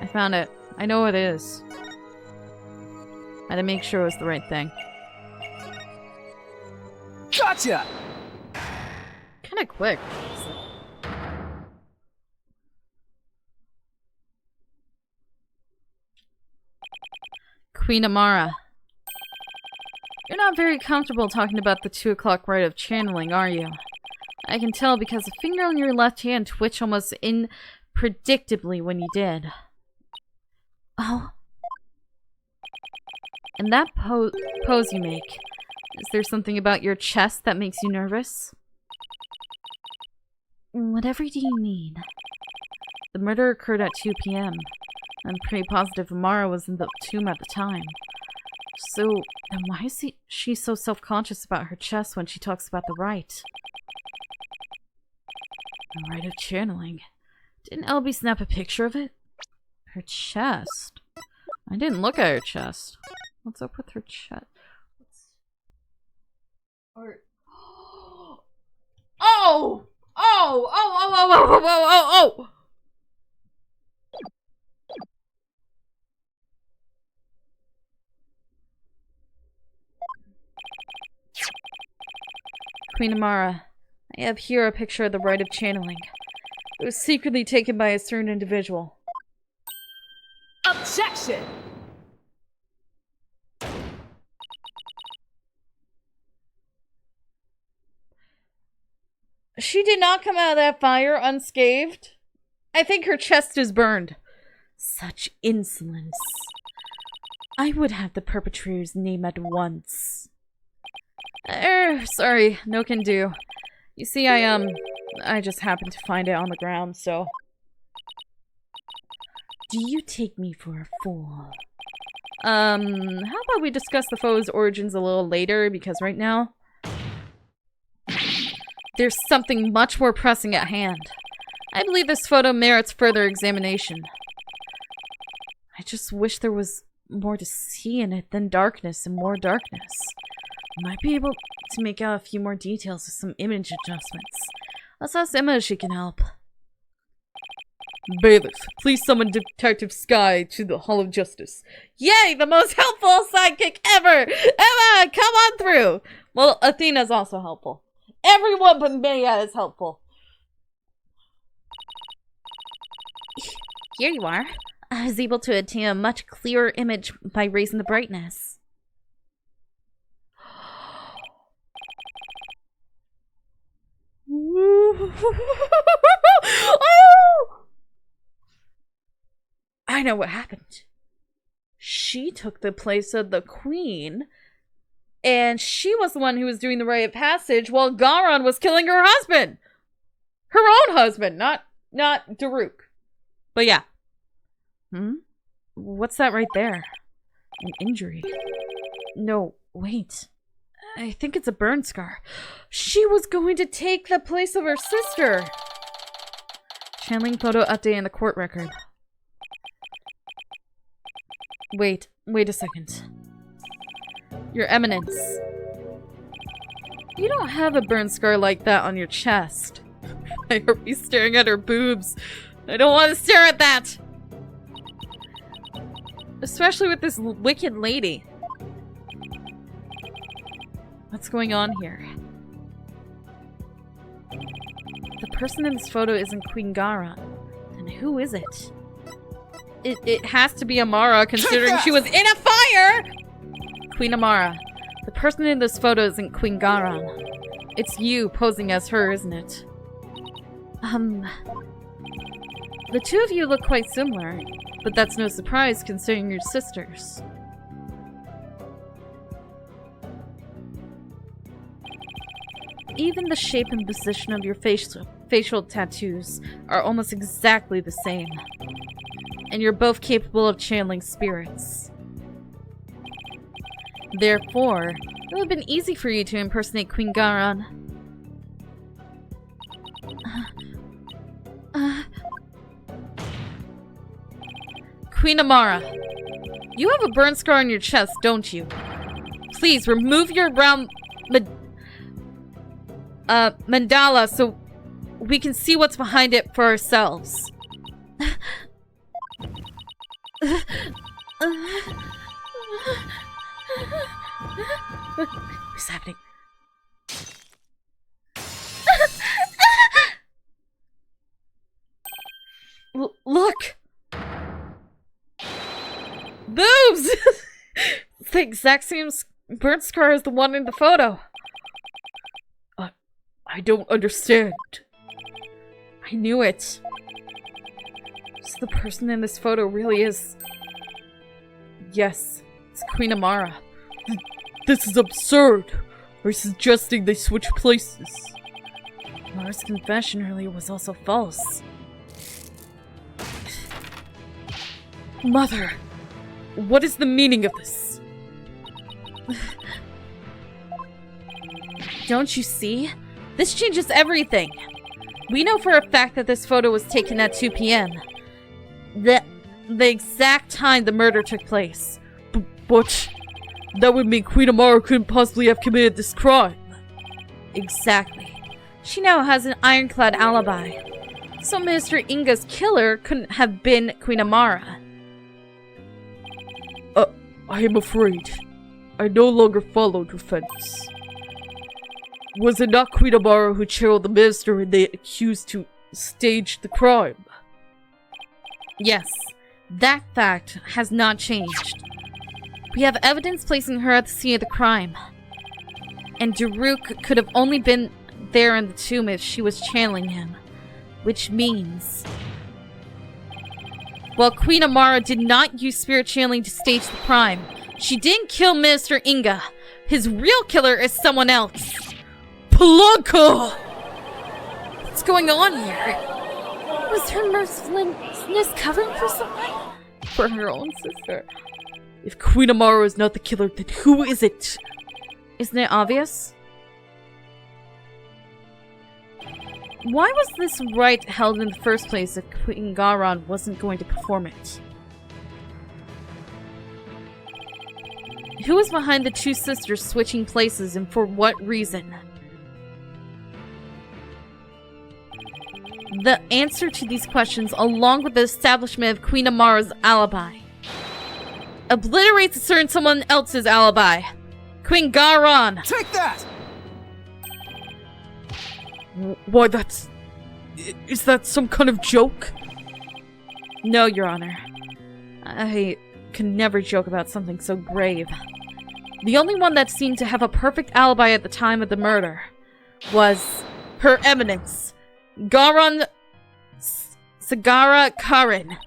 I found it. I know what it is. I had to make sure it was the right thing. Gotcha! Kinda quick. Queen Amara. You're not very comfortable talking about the 2 o'clock rite of channeling, are you? I can tell because the finger on your left hand twitched almost unpredictably when you did. Oh. And that pose you make, is there something about your chest that makes you nervous? Whatever do you mean? The murder occurred at 2 p.m. I'm pretty positive Amara was in the tomb at the time. So, then why is she so self-conscious about her chest when she talks about the rite? The rite of channeling. Didn't Elby snap a picture of it? Her chest? I didn't look at her chest. What's up with her chest? Oh! Oh! Oh! Oh! Oh! Oh! Oh! Oh! Queen Amara, I have here a picture of the rite of channeling. It was secretly taken by a certain individual. Objection! She did not come out of that fire unscathed. I think her chest is burned. Such insolence. I would have the perpetrator's name at once. Sorry, no can do. You see, I just happened to find it on the ground, so... Do you take me for a fool? How about we discuss the photo's origins a little later, because right now there's something much more pressing at hand. I believe this photo merits further examination. I just wish there was more to see in it than darkness and more darkness. I might be able to make out a few more details with some image adjustments. Let's ask Emma if she can help. Bailiff, please summon Detective Sky to the Hall of Justice. Yay, the most helpful sidekick ever! Emma, come on through! Well, Athena's also helpful. Everyone but Maya is helpful. Here you are. I was able to obtain a much clearer image by raising the brightness. I know what happened. She took the place of the queen, and she was the one who was doing the rite of passage while Garon was killing her husband. Her own husband, not Dhruke. But yeah. What's that right there? An injury. No, wait. I think it's a burn scar. She was going to take the place of her sister. Channeling photo update in the court record. Wait a second. Your Eminence. You don't have a burn scar like that on your chest. Why are we staring at her boobs? I don't want to stare at that! Especially with this wicked lady. What's going on here? The person in this photo isn't Queen Garon. Then who is it? It has to be Amara, considering she was in a fire! Queen Amara. The person in this photo isn't Queen Garon. It's you posing as her, isn't it? The two of you look quite similar, but that's no surprise considering you're sisters. Even the shape and position of your facial tattoos are almost exactly the same. And you're both capable of channeling spirits. Therefore, it would have been easy for you to impersonate Queen Garon. Queen Amara, you have a burn scar on your chest, don't you? Please remove your round mandala so we can see what's behind it for ourselves. What's happening? Look! Boobs! It's the exact same burn scar as the one in the photo. I don't understand. I knew it. So the person in this photo really is... Yes, it's Queen Amara. This is absurd. We're suggesting they switch places. Amara's confession earlier was also false. Mother, what is the meaning of this? Don't you see? This changes everything. We know for a fact that this photo was taken at 2 p.m. The exact time the murder took place. But that would mean Queen Amara couldn't possibly have committed this crime. Exactly. She now has an ironclad alibi. So Minister Inga's killer couldn't have been Queen Amara. I am afraid. I no longer follow defense. Was it not Queen Amara who channeled the minister and they accused to stage the crime? Yes, that fact has not changed. We have evidence placing her at the scene of the crime. And Dhruke could have only been there in the tomb if she was channeling him. Which means... While Queen Amara did not use spirit channeling to stage the crime, she didn't kill Minister Inga. His real killer is someone else. Blanca! What's going on here? Was her mercilessness covering for someone? For her own sister. If Queen Amara is not the killer, then who is it? Isn't it obvious? Why was this rite held in the first place if Queen Garon wasn't going to perform it? Who was behind the two sisters switching places and for what reason? The answer to these questions, along with the establishment of Queen Amara's alibi, obliterates a certain someone else's alibi. Queen Garon! Take that! Why, is that some kind of joke? No, Your Honor. I can never joke about something so grave. The only one that seemed to have a perfect alibi at the time of the murder was Her Eminence, Garon Sagara Karin.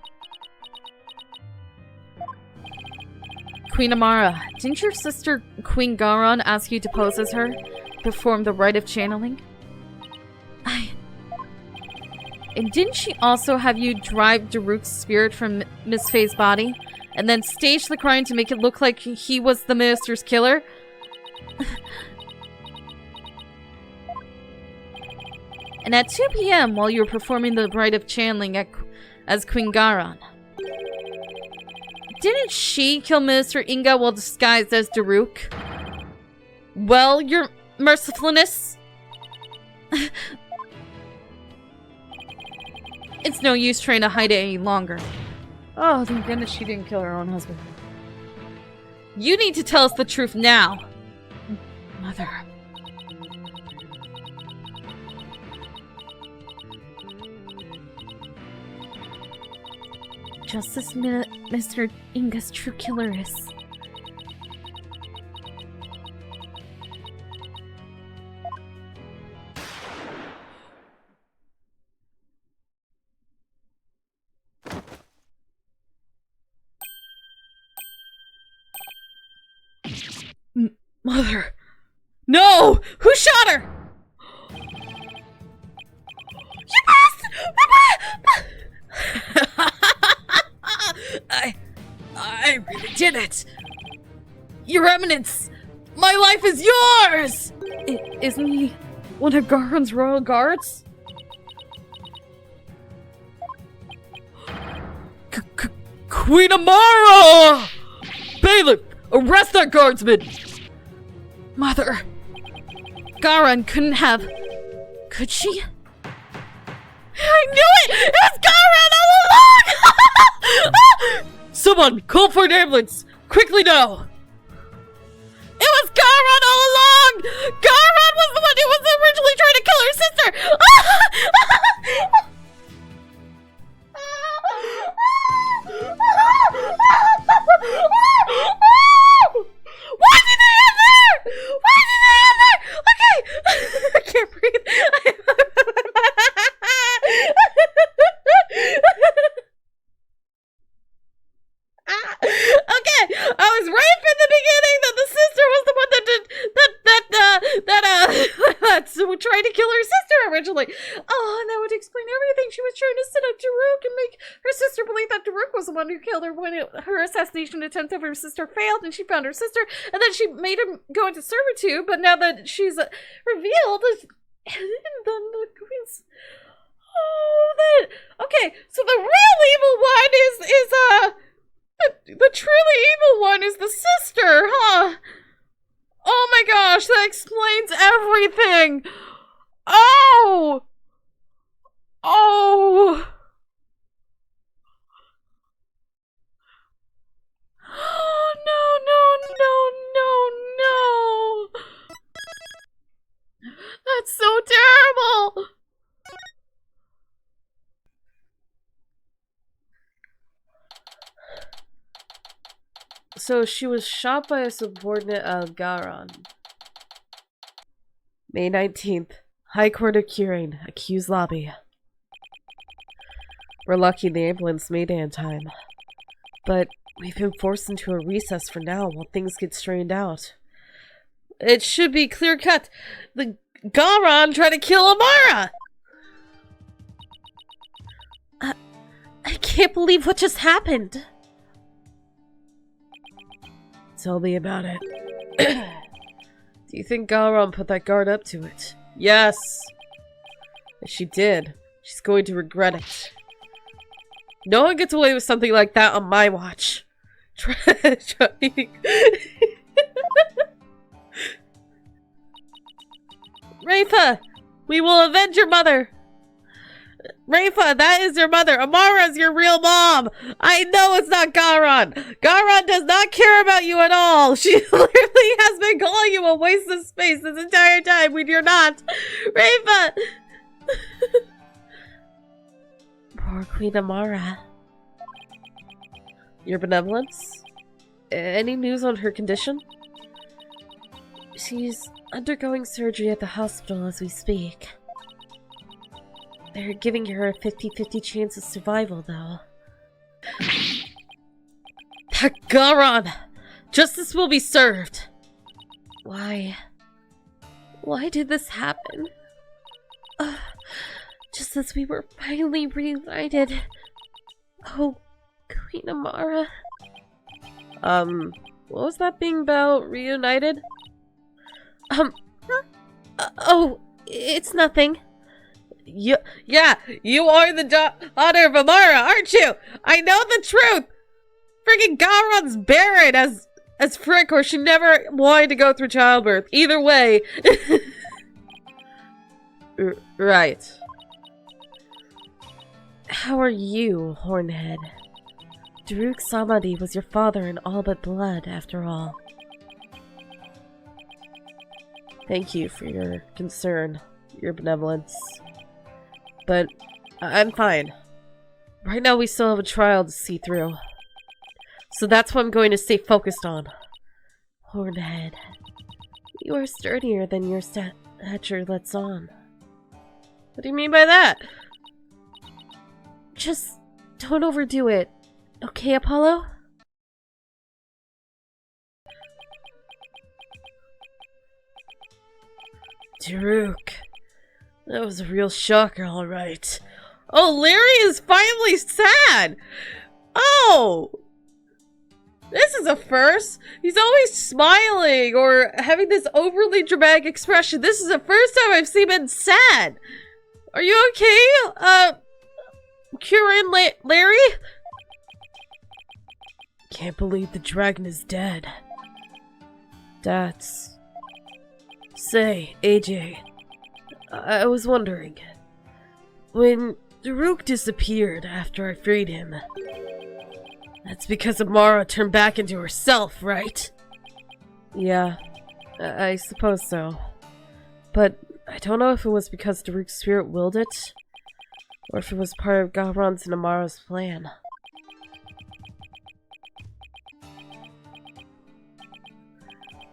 Queen Amara, didn't your sister Queen Garon ask you to pose as her? Perform the rite of channeling? And didn't she also have you drive Dhruke's spirit from Miss Faye's body? And then stage the crime to make it look like he was the minister's killer? And at 2 p.m. while you were performing the rite of channeling as Queen Garon, didn't she kill Minister Inga while disguised as Dhruke? Well, your mercifulness? It's no use trying to hide it any longer. Oh, thank goodness she didn't kill her own husband. You need to tell us the truth now. Mother. Just this minute, Mr. Inga's true killer is... Mother! No! Who shot her? You I really did it! Your Eminence! My life is yours! Isn't he one of Garon's royal guards? Queen Amara! Bailiff, arrest that guardsman! Mother! Garon couldn't have... Could she? I knew it! It was Garon all along! Someone, call for an ambulance! Quickly now! It was Garon all along! Garon was the one who was originally trying to kill her sister! Why did they end there? Why did they end there? Okay! I can't breathe. Okay, I was right from the beginning that the sister was the one that did that tried to kill her sister originally. Oh, and that would explain everything. She was trying to set up Dhruke and make her sister believe that Dhruke was the one who killed her when her assassination attempt of her sister failed, and she found her sister, and then she made him go into servitude. But now that she's revealed, and then the queen's. Oh, that. Okay, so the real evil one is the truly evil one is the sister, huh? Oh my gosh, that explains everything. Oh! Oh! Oh, no. That's so terrible. So she was shot by a subordinate of Garon. May 19th. High Court of Curing. Accused lobby. We're lucky the ambulance made it in time. But we've been forced into a recess for now while things get straightened out. It should be clear cut. The Garon tried to kill Amara! I can't believe what just happened. Tell me about it. Do you think Garon put that guard up to it? Yes! If she did, she's going to regret it. No one gets away with something like that on my watch. Rafa! We will avenge your mother! Rafa, that is your mother! Amara's your real mom! I know it's not Garon! Garon does not care about you at all! She literally has been calling you a waste of space this entire time when you're not! Rafa! Poor Queen Amara. Your benevolence? Any news on her condition? She's undergoing surgery at the hospital as we speak. They're giving her a 50-50 chance of survival, though. Garon! Justice will be served! Why? Why did this happen? Just as we were finally reunited. Oh, Queen Amara. What was that being about? Reunited? Oh, it's nothing. Yeah, you are the daughter of Amara, aren't you? I know the truth! Freaking Garon's barren as frick, or she never wanted to go through childbirth. Either way. Right. How are you, Hornhead? Dhruke Samadi was your father in all but blood, after all. Thank you for your concern, your benevolence. But I'm fine. Right now we still have a trial to see through. So that's what I'm going to stay focused on. Hornhead, you are sturdier than your stature lets on. What do you mean by that? Just don't overdo it. Okay, Apollo? Dhruke. That was a real shocker, alright. Oh, Larry is finally sad! Oh! This is a first! He's always smiling or having this overly dramatic expression. This is the first time I've seen him sad! Are you okay? Kieran, Larry? Can't believe the dragon is dead. That's... Say, AJ, I was wondering, when Dhruke disappeared after I freed him, that's because Amara turned back into herself, right? Yeah, I suppose so. But I don't know if it was because Dhruke's spirit willed it, or if it was part of Garon's and Amara's plan.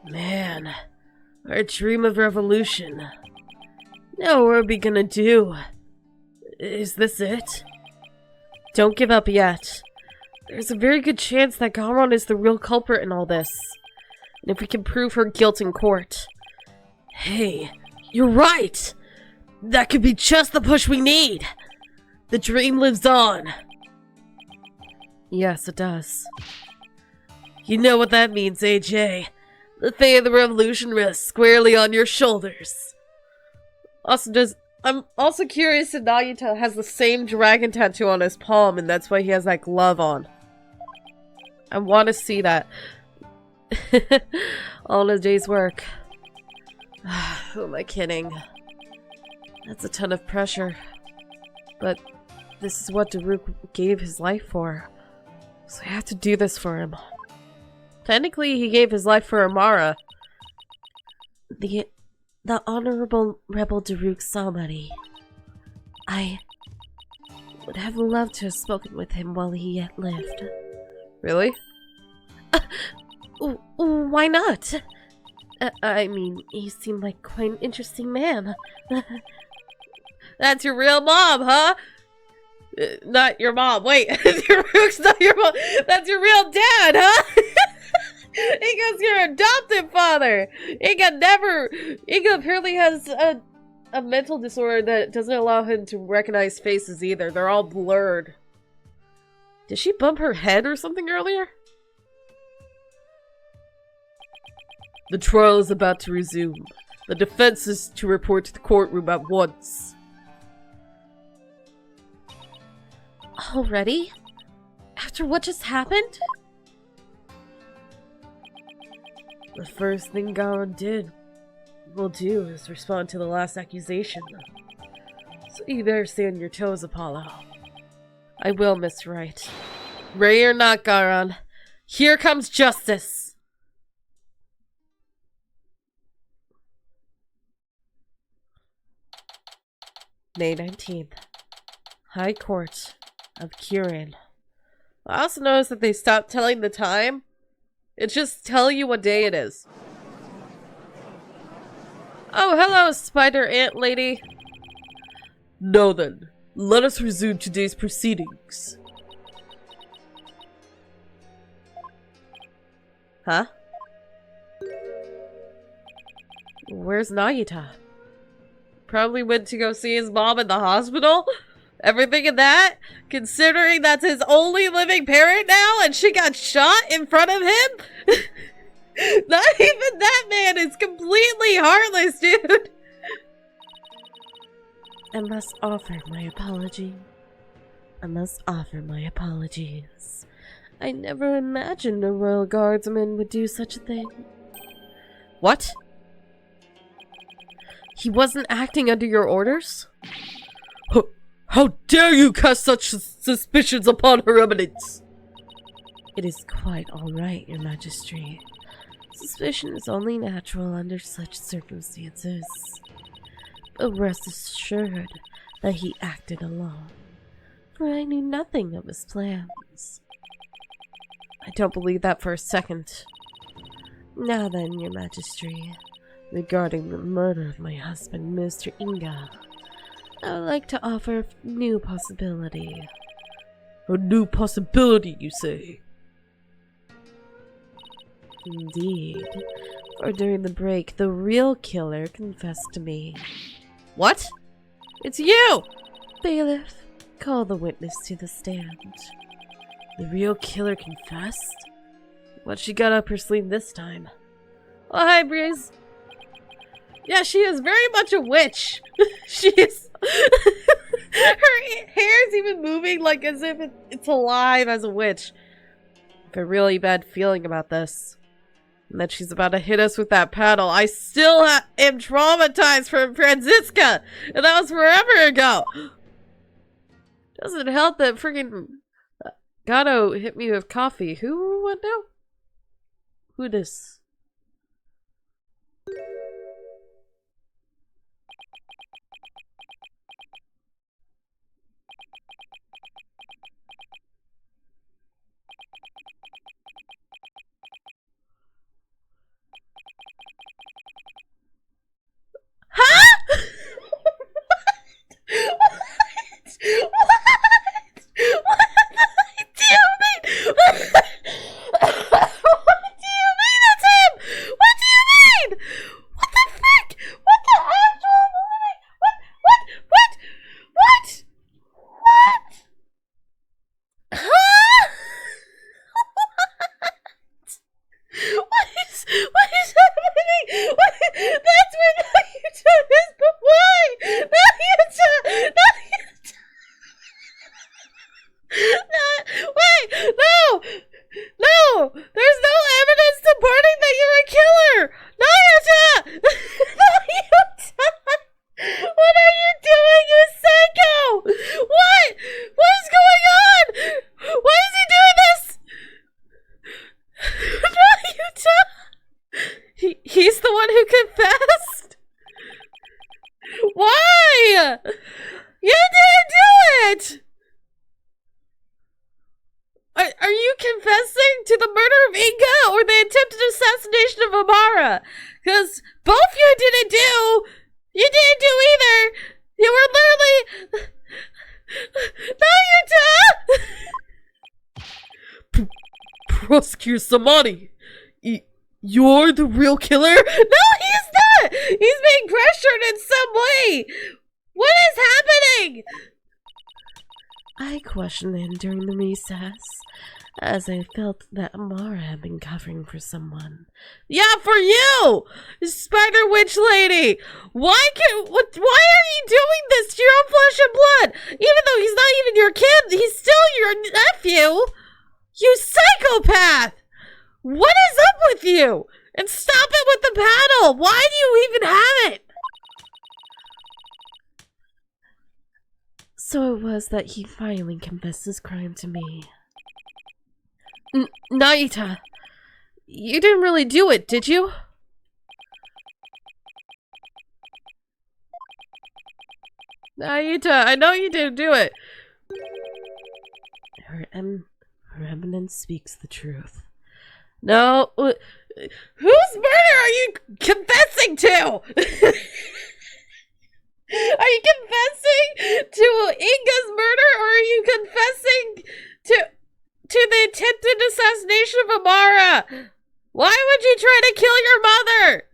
Man, our dream of revolution. Now what are we gonna do? Is this it? Don't give up yet. There's a very good chance that Garon is the real culprit in all this. And if we can prove her guilt in court. Hey, you're right! That could be just the push we need! The dream lives on! Yes, it does. You know what that means, AJ. The fate of the revolution rests squarely on your shoulders. I'm also curious if Nahyuta has the same dragon tattoo on his palm and that's why he has that glove on. I want to see that. All in a day's work. Who am I kidding? That's a ton of pressure. But this is what Dhruke gave his life for. So I have to do this for him. Technically, he gave his life for Amara. The Honorable Rebel Dhruke Samadi. I would have loved to have spoken with him while he yet lived. Really? Why not? I mean, he seemed like quite an interesting man. That's your real mom, huh? Not your mom. Wait, Dhruke's not your mom. That's your real dad, huh? Inga's your adoptive father! Inga apparently has a mental disorder that doesn't allow him to recognize faces either. They're all blurred. Did she bump her head or something earlier? The trial is about to resume. The defense is to report to the courtroom at once. Already? After what just happened? The first thing God will do is respond to the last accusation. So you better stay on your toes, Apollo. I will, Miss Wright. Ready or not, Garon. Here comes justice! May 19th. High Court of Kirin. I also noticed that they stopped telling the time. It's just telling you what day it is. Oh, hello, Spider Ant Lady. Now then, let us resume today's proceedings. Huh? Where's Nahyuta? Probably went to go see his mom in the hospital? Everything in that? Considering that's his only living parent now and she got shot in front of him? Not even that man is completely heartless, dude! I must offer my apology. I must offer my apologies. I never imagined a royal guardsman would do such a thing. What? He wasn't acting under your orders? How dare you cast such suspicions upon Her Eminence? It is quite all right, Your Majesty. Suspicion is only natural under such circumstances. But rest assured that he acted alone, for I knew nothing of his plans. I don't believe that for a second. Now then, Your Majesty, regarding the murder of my husband, Mr. Inga, I would like to offer a new possibility. A new possibility, you say? Indeed. For during the break, the real killer confessed to me. What? It's you! Bailiff, call the witness to the stand. The real killer confessed? What she got up her sleeve this time? Oh, hi, Breeze. Yeah, she is very much a witch. She is... her hair's even moving like as if it's alive as a witch. I have a really bad feeling about this. And that she's about to hit us with that paddle. I still am traumatized from Franziska! And that was forever ago! Doesn't help that freaking Gato hit me with coffee. Who went now? Who this? He's the one who confessed? Why? You didn't do it! Are you confessing to the murder of Inga or the attempted assassination of Amara? Because both you didn't do. You didn't do either. You were literally... Nahyuta! Prosecutor Samani! You're the real killer? No, he's not! He's being pressured in some way! What is happening? I questioned him during the recess, as I felt that Amara had been covering for someone. Yeah, for you! Spider Witch Lady! Why are you doing this to your own flesh and blood? Even though he's not even your kid, he's still your nephew! You psychopath! What is up with you? And stop it with the paddle! Why do you even have it? So it was that he finally confessed his crime to me. Nahyuta, you didn't really do it, did you? Nahyuta, I know you didn't do it. Her evidence speaks the truth. No, whose murder are you confessing to? Are you confessing to Inga's murder, or are you confessing to the attempted assassination of Amara? Why would you try to kill your mother?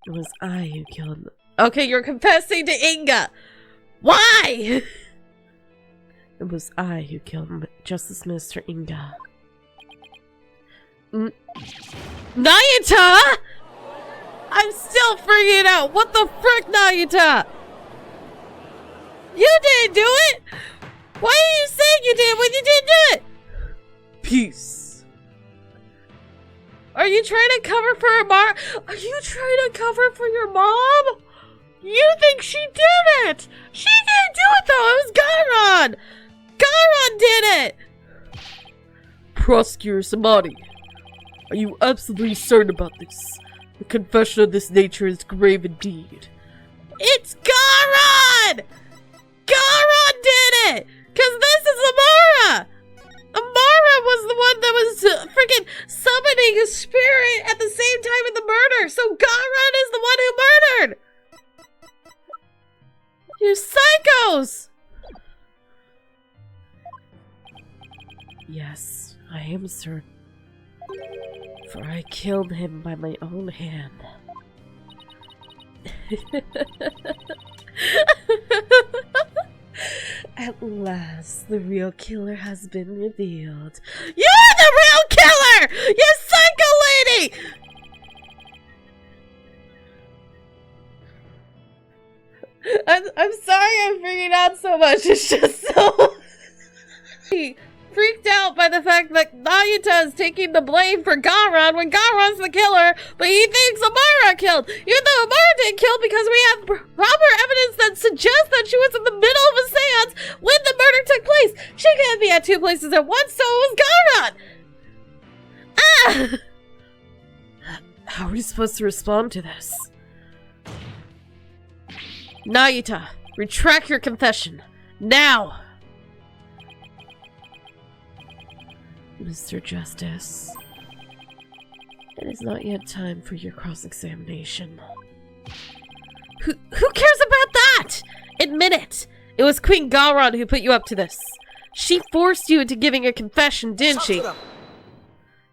It was I who killed... Okay, you're confessing to Inga. Why? It was I who killed Justice Minister Inga. Nahyuta! I'm still freaking out. What the frick, Nahyuta? You didn't do it! Why are you saying you did when you didn't do it? Peace. Are you trying to cover for Amara? Are you trying to cover for your mom? You think she did it! She didn't do it though! It was Garon! Garon did it! Prosecutor Samadhi, are you absolutely certain about this? A confession of this nature is grave indeed. It's Garon! Garon did it! Cause this is Amara! Amara was the one that was freaking summoning a spirit at the same time in the murder, so Garon is the one who murdered! You psychos! Yes, I am certain. For I killed him by my own hand. At last, the real killer has been revealed. You're the real killer! You psycho lady! I'm sorry I'm freaking out so much. It's just so... freaked out by the fact that Nahyuta is taking the blame for Garon when Garon's the killer, but he thinks Amara killed, even though Amara didn't kill because we have proper evidence that suggests that she was in the middle of a seance when the murder took place. She can't be at two places at once, so it was Garon! Ah! How are we supposed to respond to this? Nahyuta, retract your confession. Now! Mr. Justice, it is not yet time for your cross-examination. Who cares about that? Admit it! It was Queen Garon who put you up to this. She forced you into giving a confession, didn't she?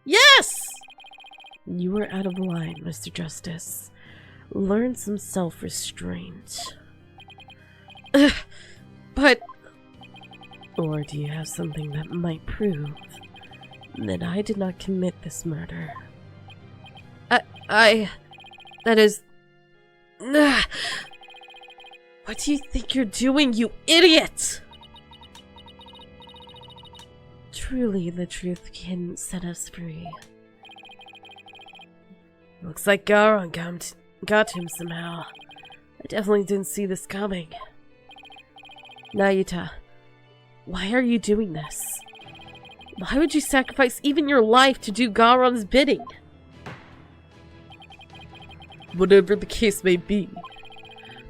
Yes! You were out of line, Mr. Justice. Learn some self-restraint. But... Or do you have something that might prove that I did not commit this murder? That is... What do you think you're doing, you idiot? Truly, the truth can set us free. Looks like Garon got him somehow. I definitely didn't see this coming. Nahyuta, why are you doing this? Why would you sacrifice even your life to do Garon's bidding? Whatever the case may be,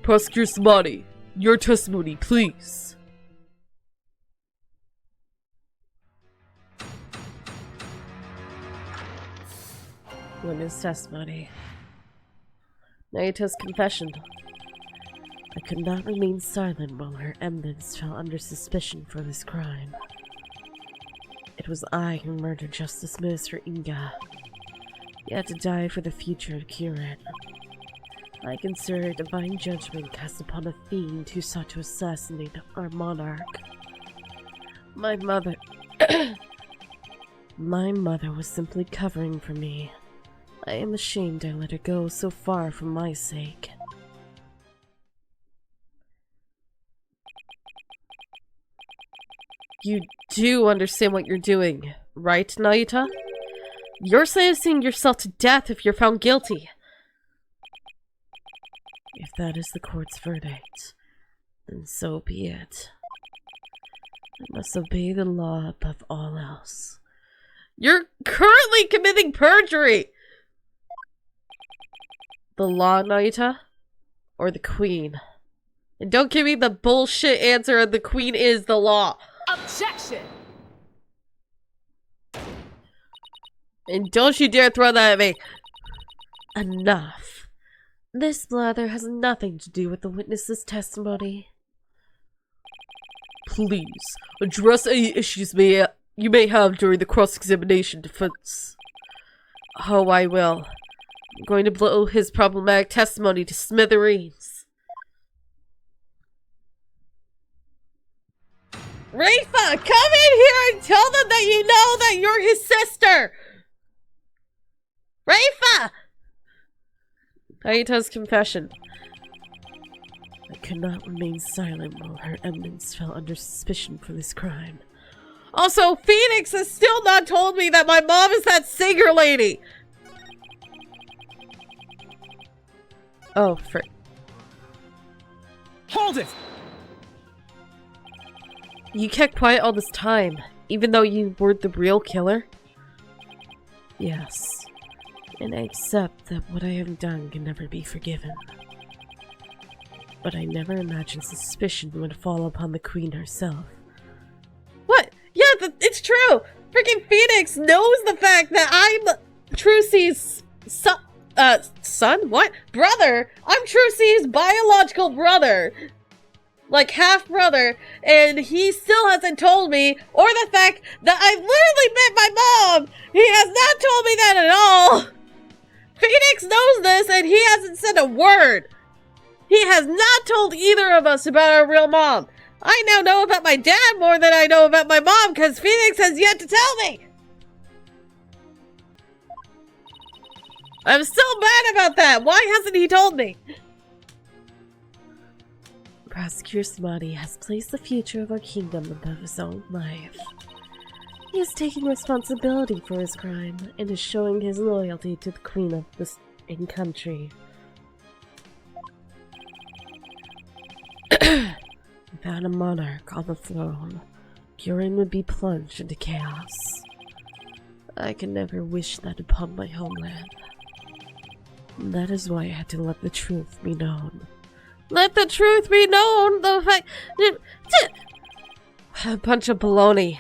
Prosecutor Samadhi, your testimony, please. Witness testimony. Nahyuta's confession. I could not remain silent while her evidence fell under suspicion for this crime. It was I who murdered Justice Minister Inga. He had to die for the future of Kirin. I consider divine judgment cast upon a fiend who sought to assassinate our monarch. My mother... My mother was simply covering for me. I am ashamed I let her go so far for my sake. You do understand what you're doing, right, Nahyuta? You're sentencing yourself to death if you're found guilty. If that is the court's verdict, then so be it. I must obey the law above all else. You're currently committing perjury! The law, Nahyuta? Or the queen? And don't give me the bullshit answer of the queen is the law. Objection! And don't you dare throw that at me. Enough. This blather has nothing to do with the witness's testimony. Please, address any issues you may have during the cross-examination defense. Oh, I will. I'm going to blow his problematic testimony to smithereens. Rafa, come in here and tell them that you know that you're his sister! Rafa! Nahyuta's confession. I could not remain silent while Her Eminence fell under suspicion for this crime. Also, Phoenix has still not told me that my mom is that singer lady! Oh, frick. Hold it! You kept quiet all this time, even though you were the real killer? Yes. And I accept that what I have done can never be forgiven. But I never imagined suspicion would fall upon the queen herself. What? Yeah, it's true! Freaking Phoenix knows the fact that I'm Trucy's son? What? Brother! I'm Trucy's biological brother! Like, half-brother, and he still hasn't told me, or the fact that I've literally met my mom! He has not told me that at all! Phoenix knows this, and he hasn't said a word! He has not told either of us about our real mom! I now know about my dad more than I know about my mom, because Phoenix has yet to tell me! I'm still mad about that! Why hasn't he told me? Prosecutor Smati has placed the future of our kingdom above his own life. He is taking responsibility for his crime and is showing his loyalty to the queen of this country. Without a monarch on the throne, Gurren would be plunged into chaos. I can never wish that upon my homeland. That is why I had to let the truth be known. Let the truth be known! The fact... A bunch of baloney.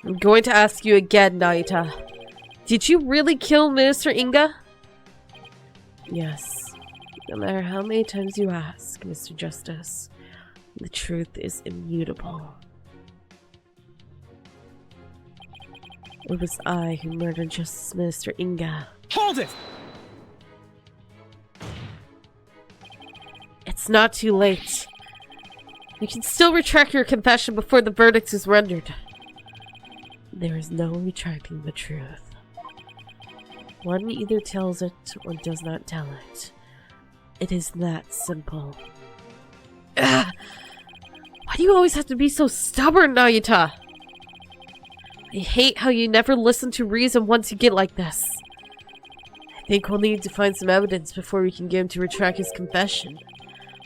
I'm going to ask you again, Nahyuta. Did you really kill Minister Inga? Yes. No matter how many times you ask, Mr. Justice, the truth is immutable. It was I who murdered Justice Minister Inga. Hold it! It's not too late. You can still retract your confession before the verdict is rendered. There is no retracting the truth. One either tells it or does not tell it. It is that simple. Ugh. Why do you always have to be so stubborn, Nahyuta? I hate how you never listen to reason once you get like this. I think we'll need to find some evidence before we can get him to retract his confession.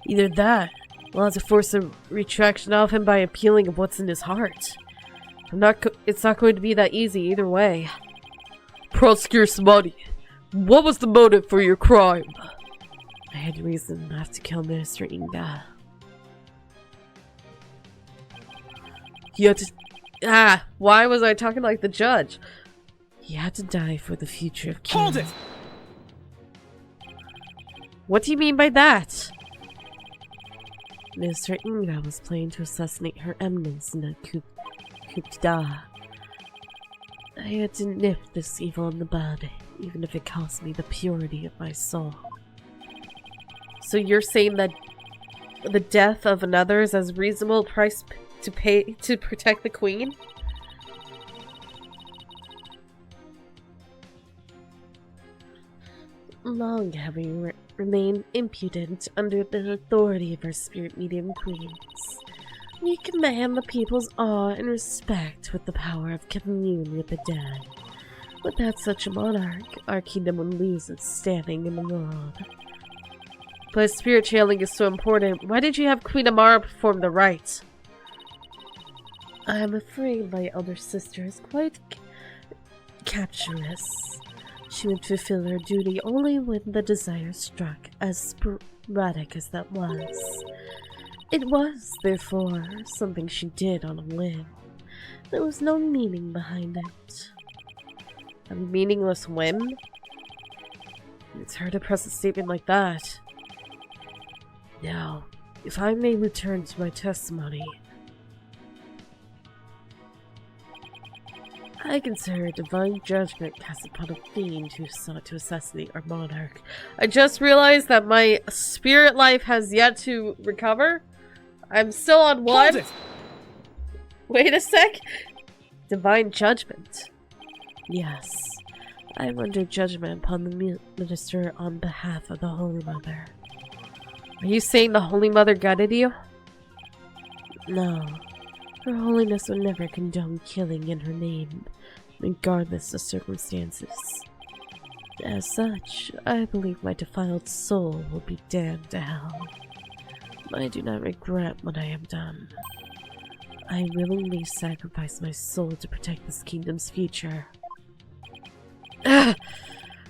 Either that, we'll have to force a retraction off him by appealing of what's in his heart. It's not going to be that easy either way. Prosecutor Smati, what was the motive for your crime? I had reason not to kill Minister Inga. He had to... why was I talking like the judge? He had to die for the future of King. Hold it! What do you mean by that? Minister Inga was planning to assassinate Her Eminence in a coup d'etat. I had to nip this evil in the bud, even if it cost me the purity of my soul. So you're saying that the death of another is as reasonable price to pay to protect the queen? Long have we remained impudent under the authority of our spirit medium queens. We command the people's awe and respect with the power of commune with the dead. Without such a monarch, our kingdom would lose its standing in the world. But spirit channeling is so important. Why did you have Queen Amara perform the rites? I am afraid my elder sister is quite captious. She would fulfill her duty only when the desire struck, as sporadic as that was. It was, therefore, something she did on a whim. There was no meaning behind it. A meaningless whim? It's hard to press a statement like that. Now, if I may return to my testimony, I consider divine judgment cast upon a fiend who sought to assassinate our monarch. I just realized that my spirit life has yet to recover. I'm still on one. Wait a sec. Divine judgment. Yes. I render judgment upon the minister on behalf of the Holy Mother. Are you saying the Holy Mother guided you? No. Her Holiness would never condone killing in her name, regardless of circumstances. As such, I believe my defiled soul will be damned to hell. I do not regret what I have done. I willingly sacrifice my soul to protect this kingdom's future. Ugh!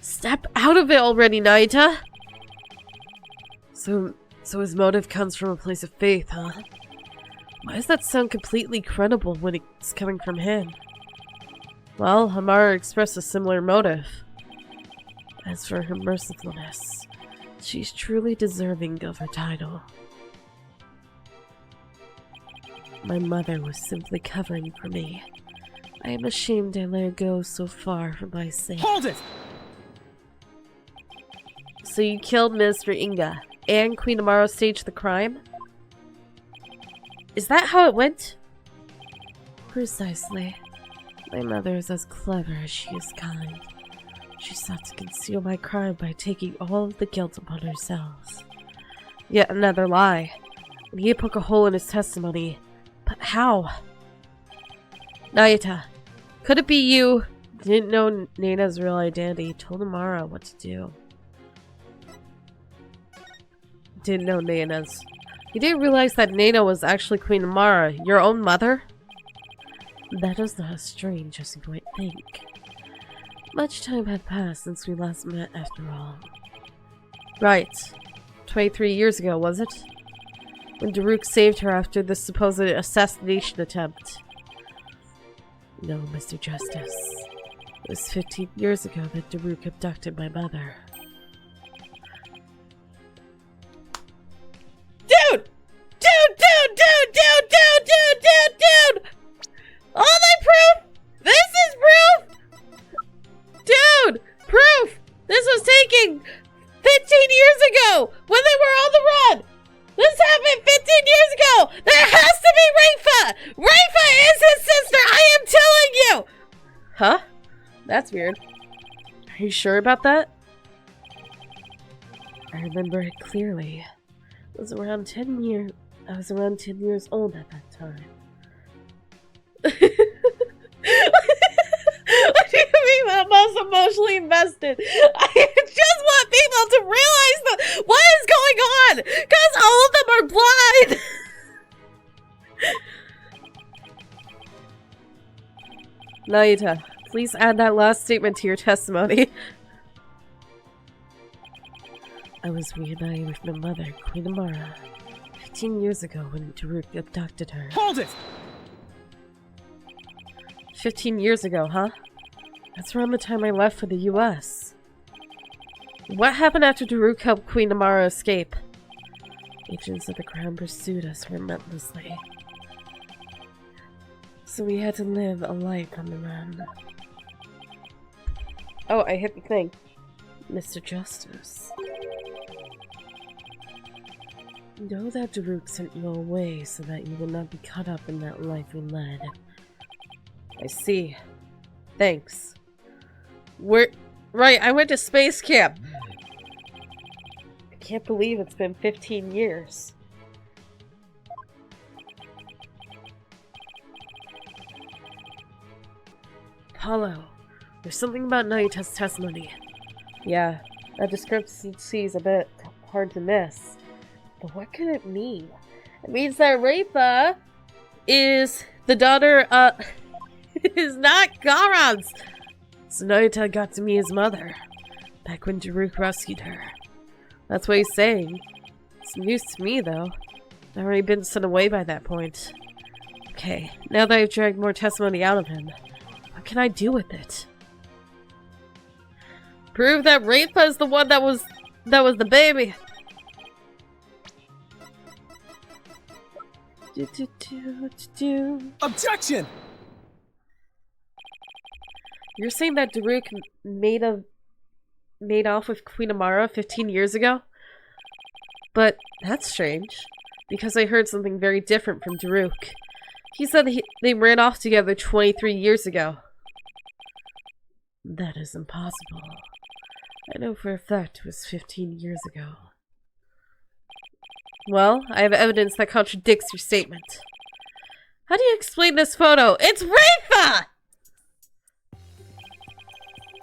Step out of it already, Nahyuta! So his motive comes from a place of faith, huh? Why does that sound completely credible when it's coming from him? Well, Amara expressed a similar motive. As for her mercifulness, she's truly deserving of her title. My mother was simply covering for me. I am ashamed I let her go so far for my sake. Hold it! So you killed Minister Inga, and Queen Amara staged the crime? Is that how it went? Precisely. My mother is as clever as she is kind. She sought to conceal my crime by taking all of the guilt upon herself. Yet another lie. And he poked a hole in his testimony. But how? Nahyuta, could it be you didn't know Nana's real identity, told Amara what to do? Didn't know Nana's. You didn't realize that Nana was actually Queen Amara, your own mother? That is not as strange as you might think. Much time had passed since we last met, after all. Right. 23 years ago, was it? When Dhruke saved her after the supposed assassination attempt. No, Mr. Justice. It was 15 years ago that Dhruke abducted my mother. Dude! All my proof! This is proof! Dude! Proof! This was taken 15 years ago! When they were on the run! This happened 15 years ago! There has to be Rafa! Rafa is his sister! I am telling you! Huh? That's weird. Are you sure about that? I remember it clearly. I was around 10 years old at that time. What do you mean I'm most emotionally invested? I just want people to realize what is going on! Because all of them are blind! Nahyuta, please add that last statement to your testimony. I was reunited with my mother, Queen Amara, 15 years ago when Dhruke abducted her. Hold it! 15 years ago, huh? That's around the time I left for the US. What happened after Dhruke helped Queen Amara escape? Agents of the Crown pursued us relentlessly. So we had to live a life on the run. Oh, I hit the thing. Mr. Justice. Know that Dhruke sent you away so that you will not be caught up in that life we led. I see. Thanks. Right, I went to space camp. I can't believe it's been 15 years. Apollo, there's something about Nahyuta's testimony. Yeah, that discrepancy is a bit hard to miss. But what could it mean? It means that Rafa is the daughter is not Garon's. So Nahyuta got to meet his mother back when Dhruke rescued her. That's what he's saying. It's news to me, though. I've already been sent away by that point. Okay, now that I've dragged more testimony out of him, what can I do with it? Prove that Rafa is the one that was the baby. Objection! You're saying that Dhruke made off with Queen Amara 15 years ago? But that's strange, because I heard something very different from Dhruke. He said they ran off together 23 years ago. That is impossible. I know for a fact it was 15 years ago. Well, I have evidence that contradicts your statement. How do you explain this photo? It's Rafa!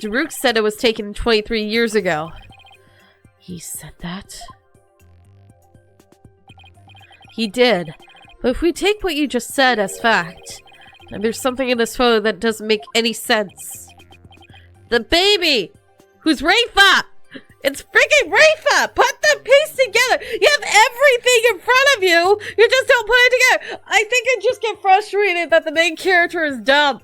Dhruke said it was taken 23 years ago. He said that? He did. But if we take what you just said as fact, then there's something in this photo that doesn't make any sense. The baby! Who's Rafa? It's freaking Rafa! Put the piece together! You have everything in front of you! You just don't put it together! I think I just get frustrated that the main character is dumb.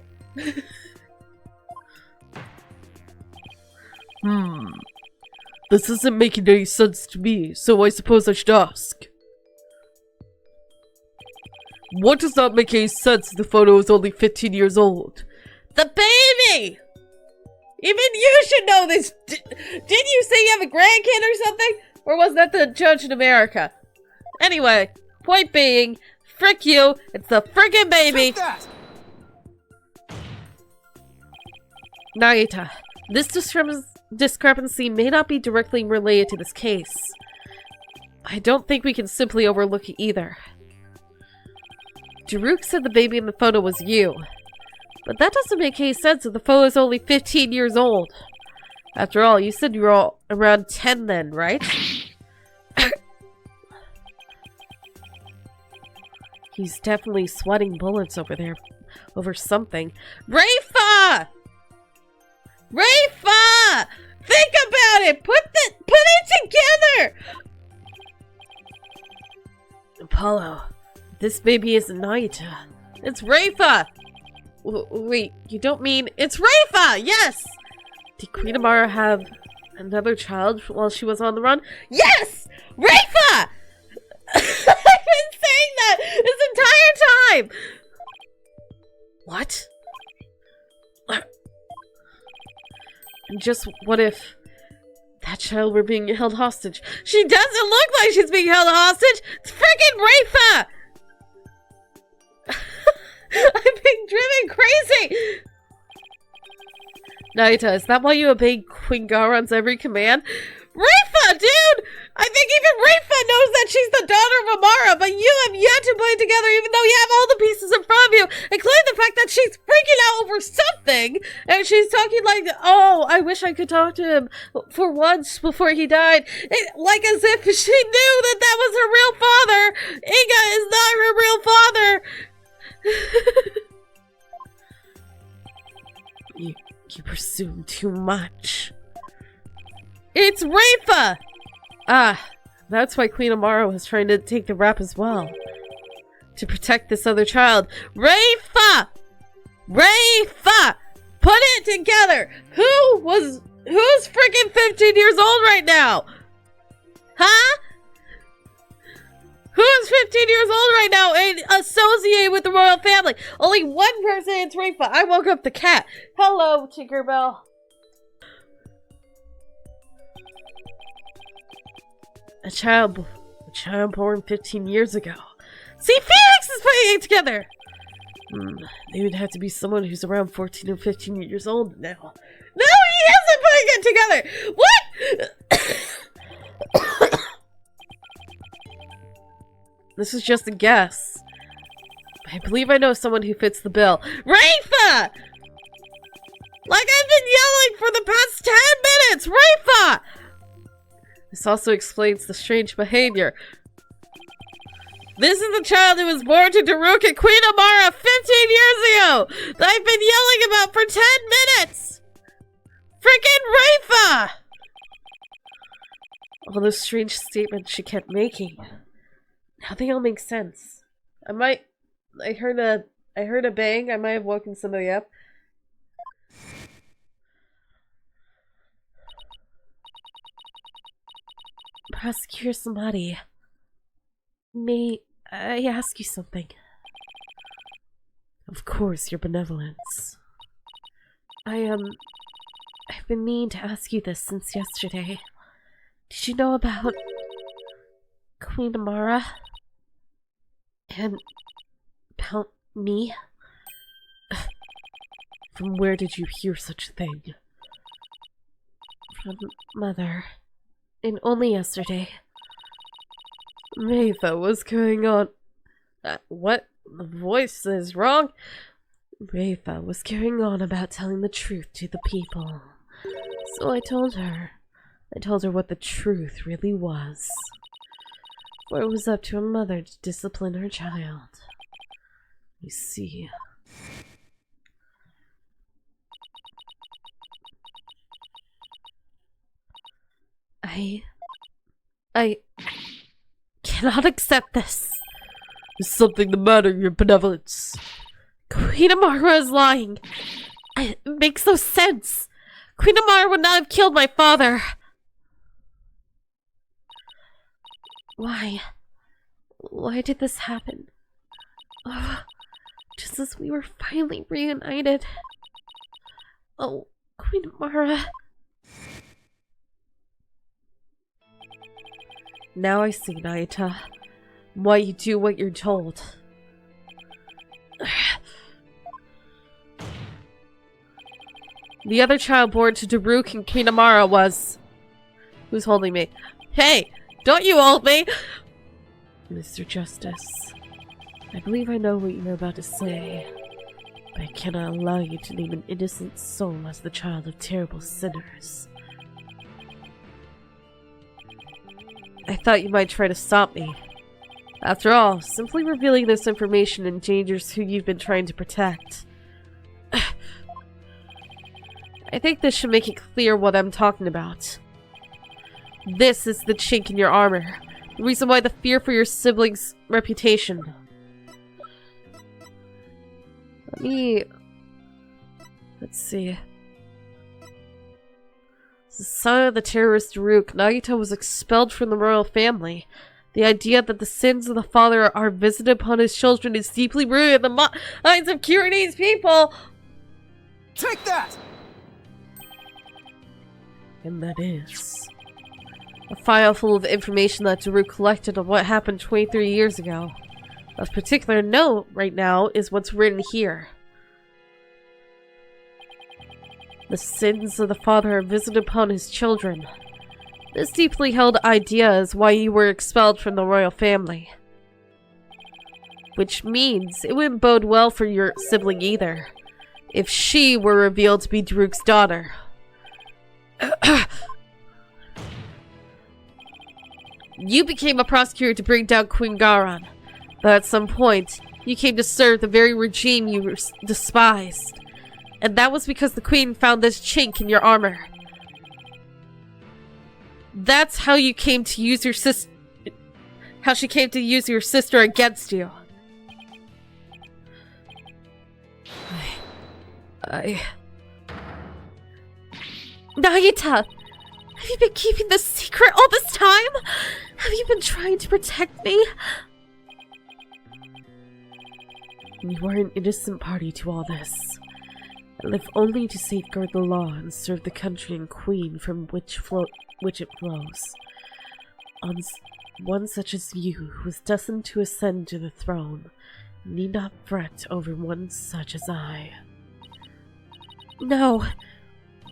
This isn't making any sense to me, so I suppose I should ask. What does not make any sense if the photo is only 15 years old? The baby! Even you should know this! Didn't you say you have a grandkid or something? Or was that the judge in America? Anyway, point being, frick you, it's the friggin' baby! Take that! Nahyuta, this discrepancy may not be directly related to this case. I don't think we can simply overlook it either. Dhruke said the baby in the photo was you. But that doesn't make any sense if the photo is only 15 years old. After all, you said you were all around 10 then, right? He's definitely sweating bullets over there. Over something. Rafa! Rafa! Think about it! Put it together! Apollo, this baby isn't Nahyuta. It's Rafa! Wait, you don't mean... It's Rafa! Yes! Did Queen Amara have another child while she was on the run? Yes! Rafa! I've been saying that this entire time! What? Just what if that child were being held hostage? She doesn't look like she's being held hostage! It's freaking Rafa! I'm being driven crazy! Nahyuta, is that why you obey Queen Garon's every command? Rafa, dude! I think even Rafa knows that she's the daughter of Amara, but you have yet to put it together even though you have all the pieces in front of you, including the fact that she's freaking out over something, and she's talking like, oh, I wish I could talk to him for once before he died. Like as if she knew that that was her real father! Inga is not her real father! You presume too much. It's Rafa! Ah, that's why Queen Amara was trying to take the rap as well. To protect this other child. Rafa! Rafa! Put it together! Who's freaking 15 years old right now? Huh? Who's 15 years old right now and associated with the royal family? Only one person, it's Rafa. I woke up the cat. Hello, Tinkerbell. A child child born 15 years ago. See, Felix is putting it together! They would have to be someone who's around 14 or 15 years old now. No, he isn't putting it together! What?! This is just a guess. I believe I know someone who fits the bill. Rafa! Like I've been yelling for the past 10 minutes! Rafa! This also explains the strange behavior. This is the child who was born to Dhruke and Queen Amara 15 years ago! That I've been yelling about for 10 minutes! Freaking Rafa! All those strange statements she kept making. Now they all make sense. I heard a bang. I might have woken somebody up. Prosecutor Samadi, may I ask you something? Of course, your benevolence. I've been meaning to ask you this since yesterday. Did you know about Queen Amara? And about me? From where did you hear such a thing? From Mother. And only yesterday. Rafa, what's going on? What? The voice is wrong? Rafa was carrying on about telling the truth to the people. So I told her. I told her what the truth really was. For it was up to a mother to discipline her child. You see. I cannot accept this. Is something the matter, your benevolence? Queen Amara is lying. It makes no sense. Queen Amara would not have killed my father. Why? Why did this happen? Oh, just as we were finally reunited. Oh, Queen Amara. Now I see, Nahyuta, why you do what you're told. The other child born to Dhruke and Queen Amara was... Who's holding me? Hey! Don't you hold me! Mr. Justice, I believe I know what you're about to say, but I cannot allow you to name an innocent soul as the child of terrible sinners. I thought you might try to stop me. After all, simply revealing this information endangers who you've been trying to protect. I think this should make it clear what I'm talking about. This is the chink in your armor. The reason why the fear for your siblings' reputation. Let's see. The son of the terrorist Dhruke, Nahyuta was expelled from the royal family. The idea that the sins of the father are visited upon his children is deeply rooted in the minds of Kirinese people! Take that! And that is... a file full of information that Dhruke collected on what happened 23 years ago. Of particular note right now is what's written here. The sins of the father are visited upon his children. This deeply held idea is why you were expelled from the royal family. Which means it wouldn't bode well for your sibling either, if she were revealed to be Dhruke's daughter. You became a prosecutor to bring down Queen Garan, but at some point, you came to serve the very regime you despised. And that was because the queen found this chink in your armor. That's how you came to use your how she came to use your sister against you. Nahyuta! Have you been keeping this secret all this time? Have you been trying to protect me? You are an innocent party to all this. I live only to safeguard the law and serve the country and queen from which it flows. One such as you, who is destined to ascend to the throne, need not fret over one such as I. No,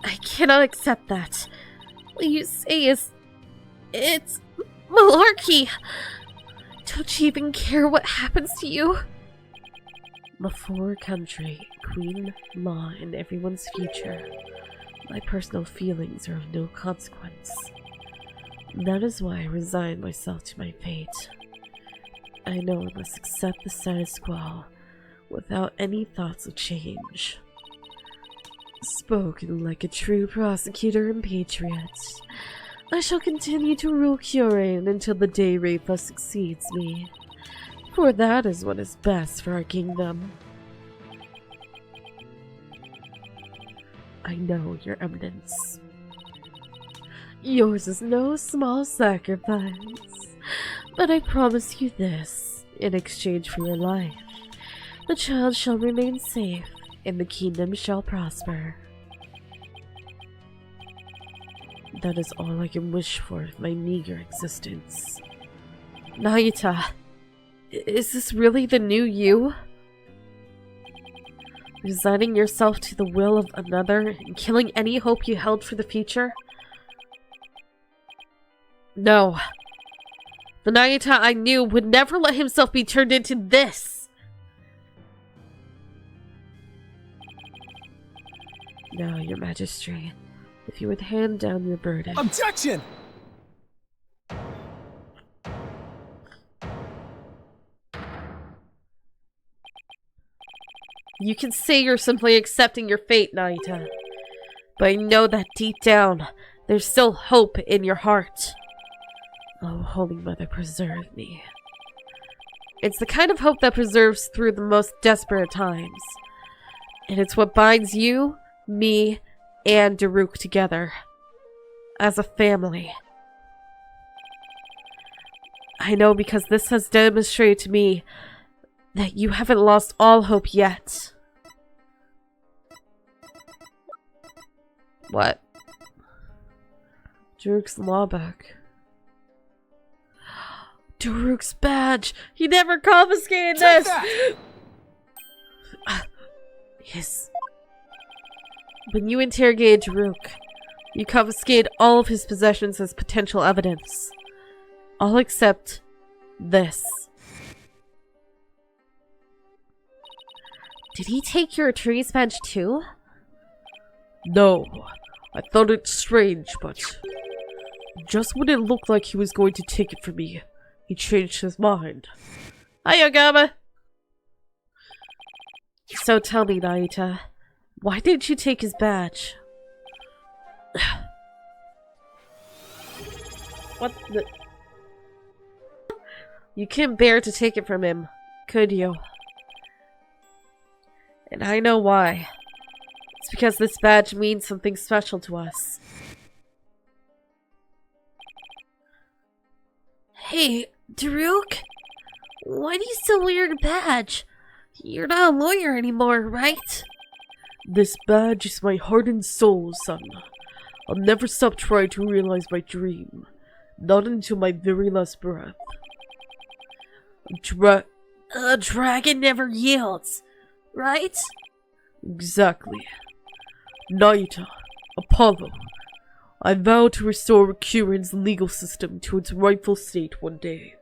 I cannot accept that. What you say is... it's malarkey. Don't you even care what happens to you? Before country, queen, law, and everyone's future, my personal feelings are of no consequence. That is why I resign myself to my fate. I know I must accept the status quo without any thoughts of change. Spoken like a true prosecutor and patriot, I shall continue to rule Kyorain until the day Rafa succeeds me, for that is what is best for our kingdom. I know, Your Eminence. Yours is no small sacrifice, but I promise you this, in exchange for your life, the child shall remain safe, and the kingdom shall prosper. That is all I can wish for in my meager existence. Nahyuta, is this really the new you? Resigning yourself to the will of another and killing any hope you held for the future? No. The Nahyuta I knew would never let himself be turned into this! Now, Your Majesty, if you would hand down your burden... Objection! You can say you're simply accepting your fate, Nahyuta. But I know that deep down, there's still hope in your heart. Oh, Holy Mother, preserve me. It's the kind of hope that preserves through the most desperate times. And it's what binds you, me, and Dhruke together. As a family. I know because this has demonstrated to me that you haven't lost all hope yet. What? Dhruke's lawbook. Dhruke's badge! He never confiscated Take this! that! Yes. When you interrogated Dhruke, you confiscated all of his possessions as potential evidence. All except this. Did he take your attorney's badge too? No. I thought it strange, but just when it looked like he was going to take it from me, he changed his mind. Hi, Yogama! So tell me, Nahyuta, why didn't you take his badge? What the... You couldn't bear to take it from him, could you? And I know why. It's because this badge means something special to us. Hey, Dhruke? Why do you still wear a badge? You're not a lawyer anymore, right? This badge is my heart and soul, son. I'll never stop trying to realize my dream. Not until my very last breath. A dragon never yields, right? Exactly. Nahyuta, Apollo, I vow to restore Kyorain's legal system to its rightful state one day.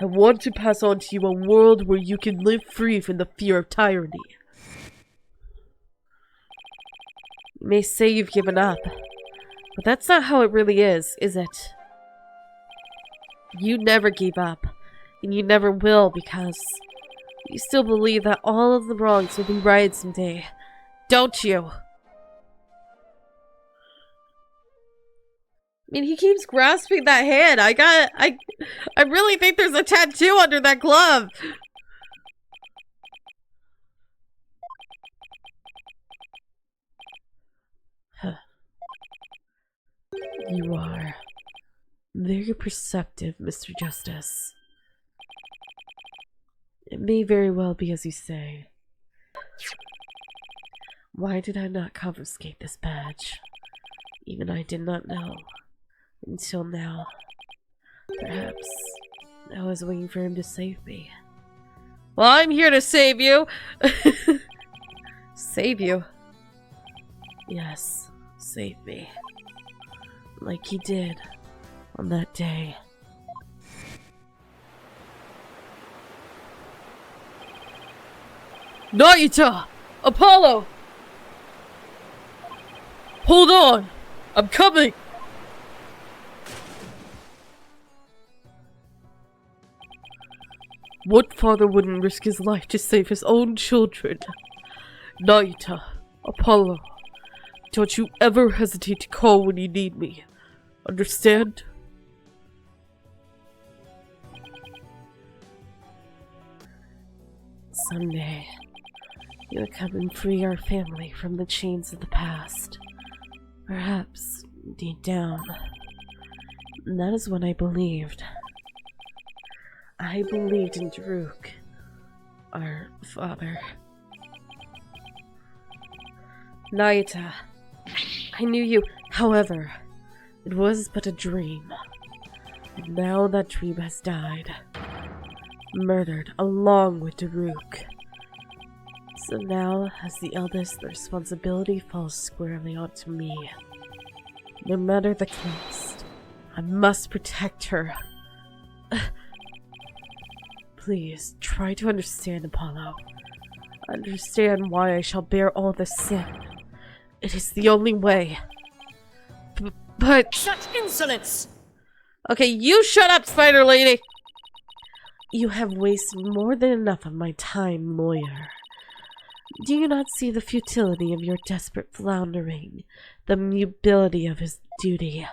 I want to pass on to you a world where you can live free from the fear of tyranny. You may say you've given up, but that's not how it really is it? You never gave up, and you never will because you still believe that all of the wrongs will be righted someday, don't you? I mean, he keeps grasping that hand. I really think there's a tattoo under that glove. You are very perceptive, Mr. Justice. It may very well be as you say. Why did I not confiscate this badge? Even I did not know. Until now. Perhaps I was waiting for him to save me. Well, I'm here to save you! Save you? Yes, save me. Like he did on that day. Nahyuta! Apollo! Hold on! I'm coming! What father wouldn't risk his life to save his own children? Nahyuta, Apollo, don't you ever hesitate to call when you need me. Understand? Someday, you'll come and free our family from the chains of the past. Perhaps, deep down, that is what I believed. I believed in Dhruke, our father. Nahyuta, I knew you, however, it was but a dream. And now that dream has died. Murdered along with Dhruke. So now, as the eldest, the responsibility falls squarely onto me. No matter the cost, I must protect her. Please, try to understand, Apollo. Understand why I shall bear all this sin. It is the only way. But... Such insolence! Okay, you shut up, Spider Lady! You have wasted more than enough of my time, lawyer. Do you not see the futility of your desperate floundering? The mutability of his duty?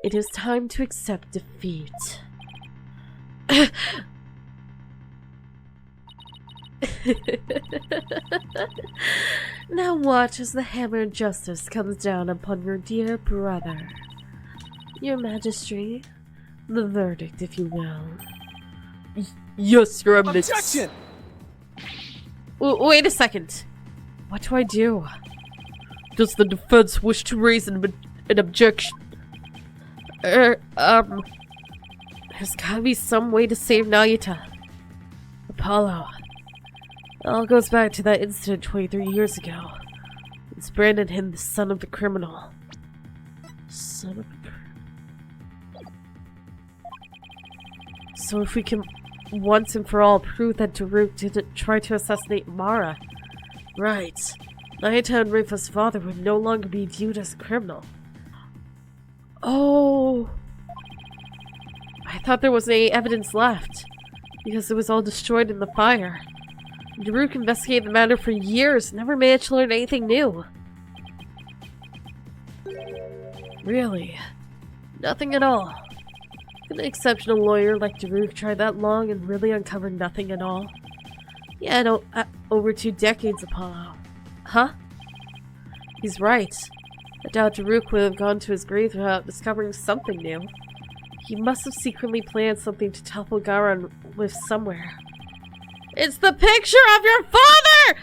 It is time to accept defeat. Now watch as the hammer of justice comes down upon your dear brother. Your Majesty, the verdict, if you will. Yes, Your Eminence. Objection! Wait a second. What do I do? Does the defense wish to raise an objection? There's gotta be some way to save Nahyuta. Apollo. It all goes back to that incident 23 years ago. It's branded him the son of the criminal. Son of a criminal. So if we can once and for all prove that Dhruke didn't try to assassinate Mara. Right. Nahyuta and Rifa's father would no longer be viewed as a criminal. Oh. I thought there wasn't any evidence left, because it was all destroyed in the fire. Dhruke investigated the matter for years, never managed to learn anything new. Really? Nothing at all. Can an exceptional lawyer like Dhruke try that long and really uncover nothing at all? Yeah, no, over 2 decades, Apollo. Huh? He's right. I doubt Dhruke would have gone to his grave without discovering something new. He must have secretly planned something to topple Garan with somewhere. It's the picture of your father!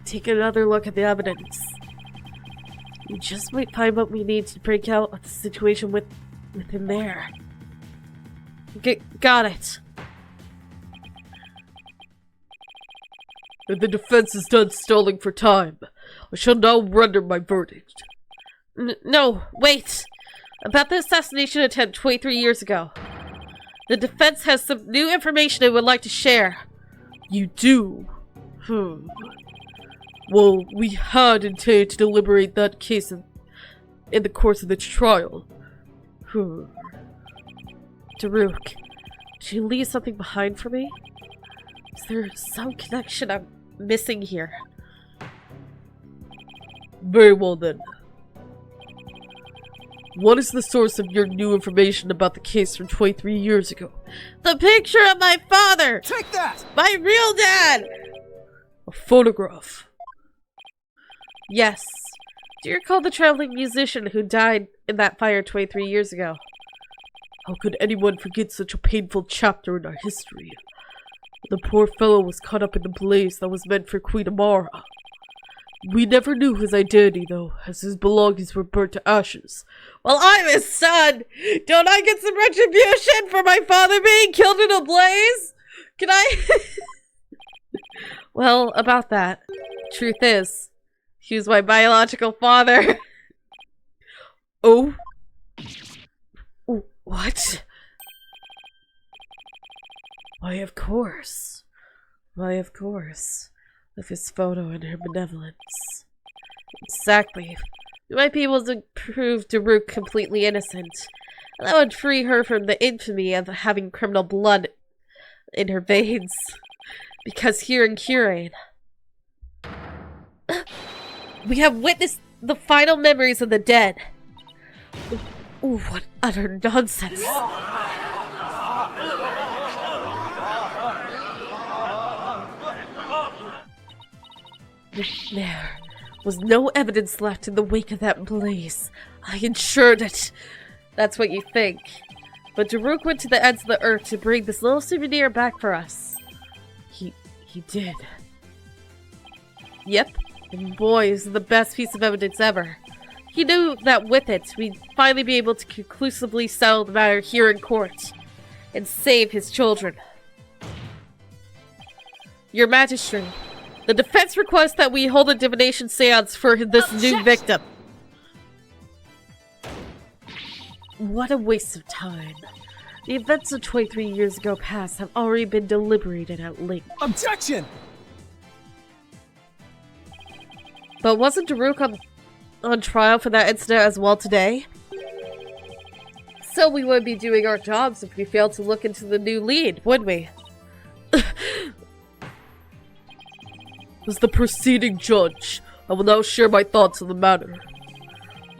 Take another look at the evidence. You just might find what we need to break out of the situation with him there. Got it. The defense is done stalling for time. I shall now render my verdict. No, wait! About the assassination attempt 23 years ago. The defense has some new information it would like to share. You do? Well, we had intended to deliberate that case in the course of the trial. Dhruke, did you leave something behind for me? Is there some connection I'm missing here? Very well then. What is the source of your new information about the case from 23 years ago? The picture of my father! Take that! My real dad! A photograph. Yes. Do you recall the traveling musician who died in that fire 23 years ago? How could anyone forget such a painful chapter in our history? The poor fellow was caught up in the blaze that was meant for Queen Amara. We never knew his identity, though, as his belongings were burnt to ashes. Well, I'm his son! Don't I get some retribution for my father being killed in a blaze? Can I? Well, about that. Truth is, he was my biological father. Oh? What? Why, of course. Why, of course. With his photo and her benevolence. Exactly. We might be able to prove Dhruke completely innocent. And that would free her from the infamy of having criminal blood in her veins. Because here in Kurain, we have witnessed the final memories of the dead. Ooh, what utter nonsense. There was no evidence left in the wake of that blaze. I ensured it. That's what you think. But Dhruke went to the ends of the earth to bring this little souvenir back for us. He did. Yep. And boy, this is the best piece of evidence ever. He knew that with it, we'd finally be able to conclusively settle the matter here in court. And save his children. Your Majesty, the defense requests that we hold a divination seance for this new victim. What a waste of time. The events of 23 years ago past have already been deliberated at length. Objection! But wasn't Dhruke on trial for that incident as well today? So we would be doing our jobs if we failed to look into the new lead, would we? As the preceding judge, I will now share my thoughts on the matter.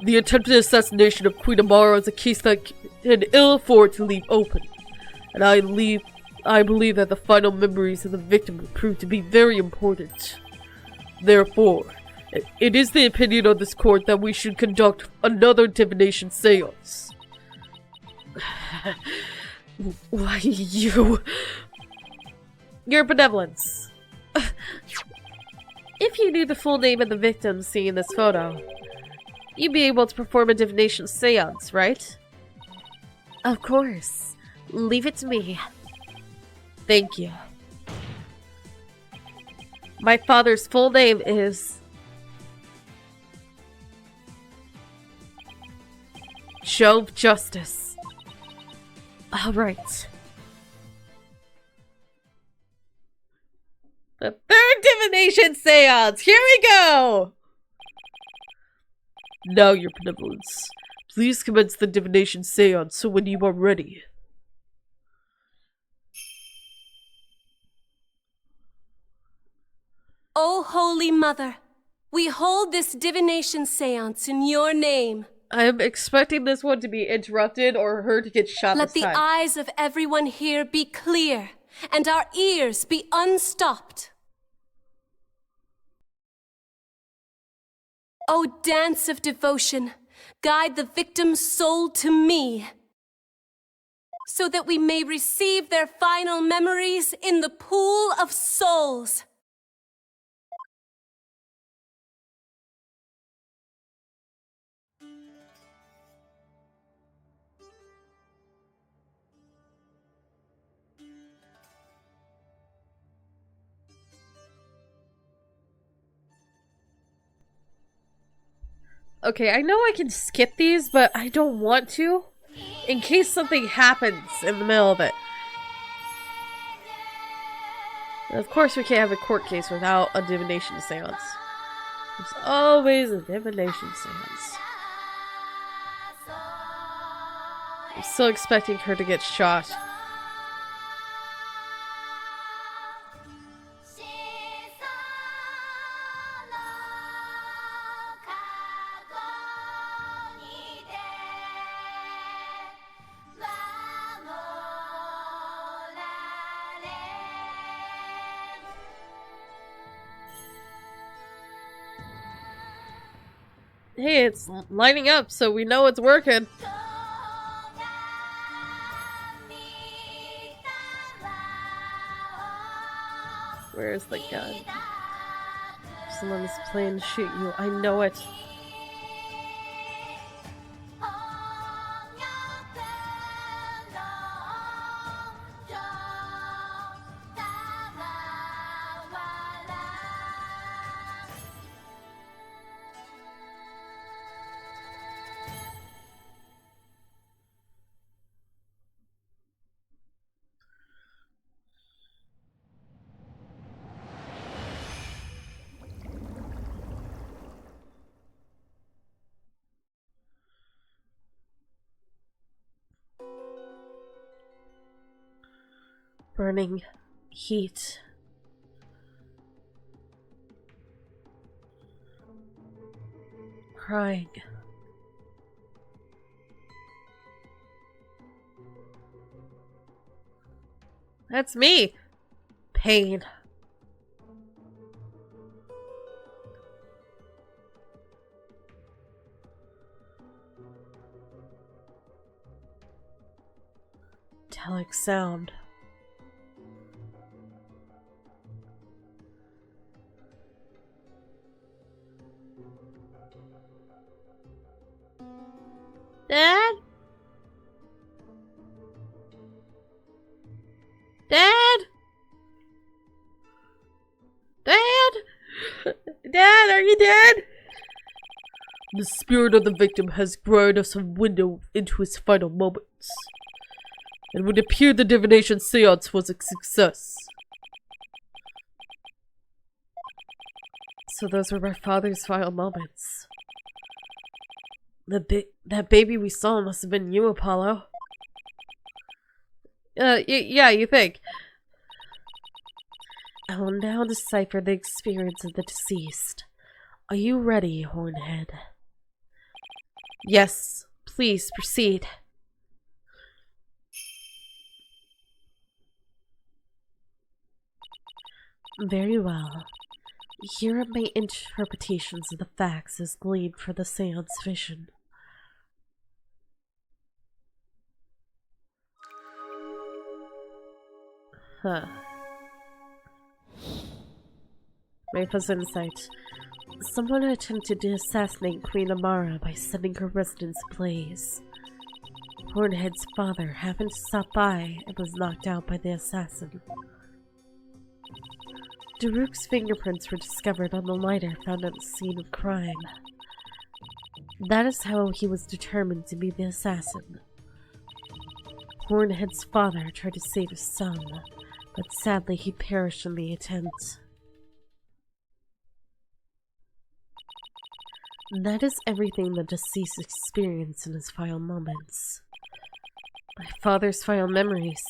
The attempted assassination of Queen Amara is a case that can ill afford to leave open, and I believe that the final memories of the victim will prove to be very important. Therefore, it is the opinion of this court that we should conduct another divination seance. Why, Your benevolence. If you knew the full name of the victim seen in this photo, you'd be able to perform a divination seance, right? Of course. Leave it to me. Thank you. My father's full name is... Jove Justice. Alright. The third divination seance! Here we go! Now, your benevolence, please commence the divination seance so when you are ready. O Holy Mother, we hold this divination seance in your name. I am expecting this one to be interrupted or her to get shot Let this the time. eyes of everyone here be clear and our ears be unstopped. O dance of devotion, guide the victim's soul to me, so that we may receive their final memories in the pool of souls. Okay, I know I can skip these, but I don't want to, in case something happens in the middle of it. And of course, we can't have a court case without a divination seance. There's always a divination seance. I'm still expecting her to get shot. Hey, it's lining up, so we know it's working. Where's the gun? Someone is planning to shoot you. I know it. Burning heat. Crying. That's me. Pain. Metallic sound. Dad? Dad? Dad? Dad, are you dead? The spirit of the victim has granted us a window into his final moments. It would appear the divination seance was a success. So those were my father's final moments. That baby we saw must have been you, Apollo. Yeah, you think. I will now decipher the experience of the deceased. Are you ready, Hornhead? Yes, please proceed. Very well. Here are my interpretations of the facts as gleaned for the seance vision. Huh. Mayfa's insight. Someone attempted to assassinate Queen Amara by setting her residence ablaze. Hornhead's father happened to stop by and was knocked out by the assassin. Dhruke's fingerprints were discovered on the lighter found at the scene of crime. That is how he was determined to be the assassin. Hornhead's father tried to save his son, but sadly he perished in the attempt. That is everything the deceased experienced in his final moments. My father's final memories.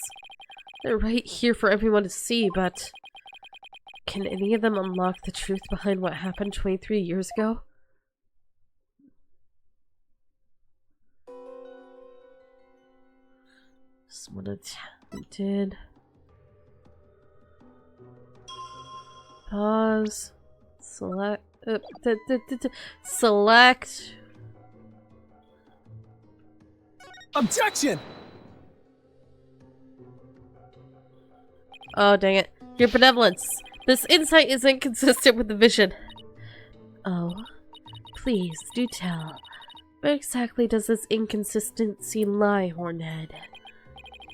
They're right here for everyone to see, but can any of them unlock the truth behind what happened 23 years ago? Someone attempted. Pause. Select. Select. Objection! Oh, dang it. Your benevolence. This insight is inconsistent with the vision. Oh, please do tell. Where exactly does this inconsistency lie, Hornhead?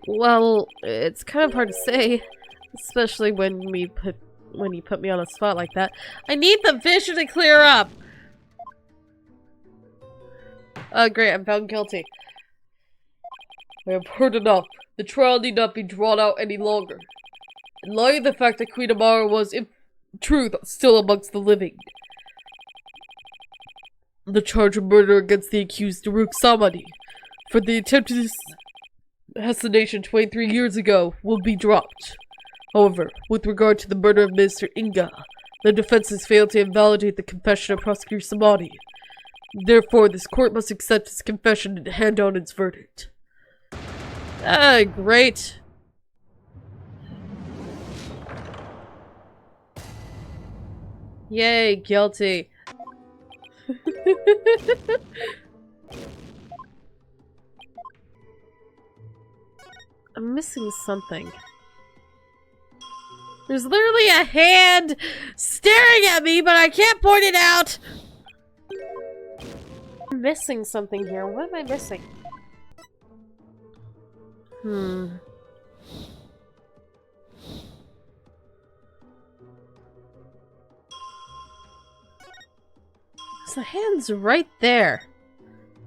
Well, it's kind of hard to say, especially when you put me on a spot like that. I need the vision to clear up. Oh, great! I'm found guilty. I have heard enough. The trial need not be drawn out any longer. In light of the fact that Queen Amara was, in truth, still amongst the living, the charge of murder against the accused Dhruke Samadi for the attempted assassination 23 years ago will be dropped. However, with regard to the murder of Minister Inga, the defense has failed to invalidate the confession of Prosecutor Samadi. Therefore, this court must accept his confession and hand down its verdict. Ah, great. Yay, guilty. I'm missing something. There's literally a hand staring at me, but I can't point it out. I'm missing something here. What am I missing? So the hand's right there.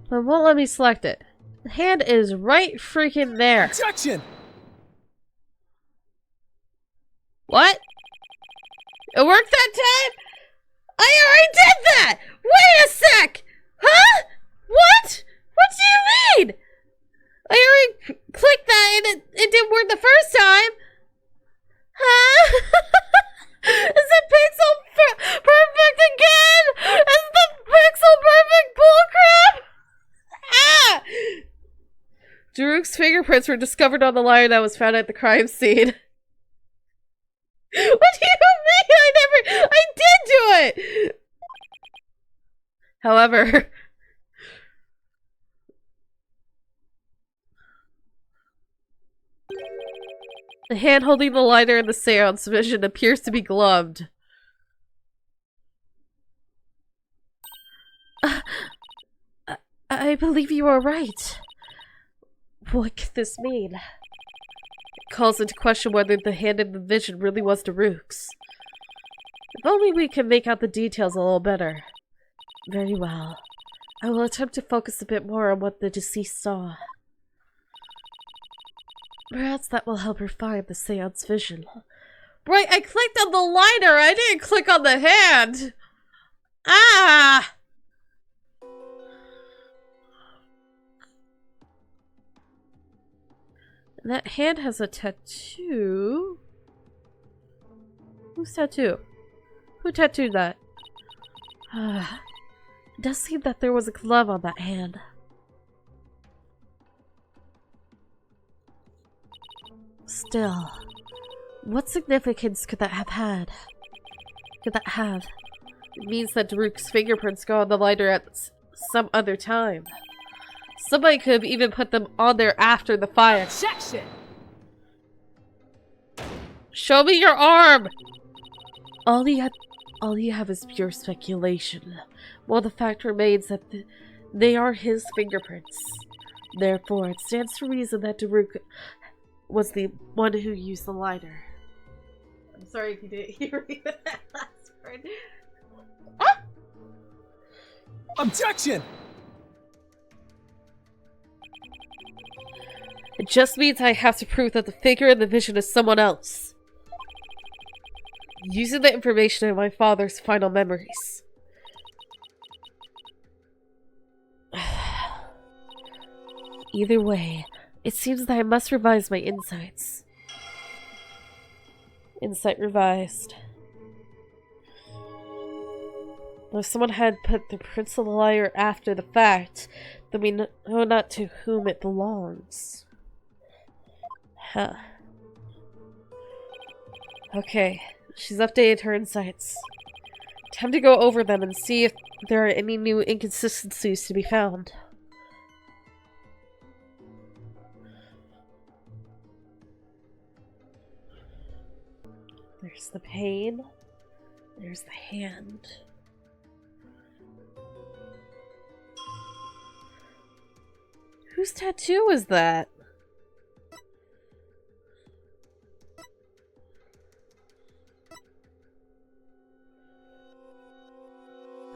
But it won't let me select it. The hand is right freaking there. Objection! What? It worked that time? I already did that! Wait a sec! Huh? What? What do you mean? I already clicked that and it didn't work the first time. Huh? Is it pixel perfect again? Is the pixel perfect bullcrap? Ah! Dhruke's fingerprints were discovered on the liar that was found at the crime scene. What do you mean? I did do it! However, the hand holding the lighter in the seance vision appears to be gloved. I believe you are right. What could this mean? It calls into question whether the hand in the vision really was Dhruke's. If only we can make out the details a little better. Very well. I will attempt to focus a bit more on what the deceased saw. Perhaps that will help her find the seance vision. Right, I clicked on the lighter! I didn't click on the hand! Ah! That hand has a tattoo. Whose tattoo? Who tattooed that? It does seem that there was a glove on that hand. Still, what significance could that have had? Could that have? It means that Dhruke's fingerprints go on the lighter at some other time. Somebody could have even put them on there after the fire. Objection! Show me your arm! All you have is pure speculation. Well, the fact remains that they are his fingerprints. Therefore, it stands to reason that Dhruke was the one who used the lighter. I'm sorry if you didn't hear me with that last word. Ah! Objection! It just means I have to prove that the figure in the vision is someone else. Using the information in my father's final memories. Either way, it seems that I must revise my insights. Insight revised. If someone had put the prints of the liar after the fact, then we know not to whom it belongs. Huh. Okay, she's updated her insights. Time to go over them and see if there are any new inconsistencies to be found. There's the pain. There's the hand. Whose tattoo is that?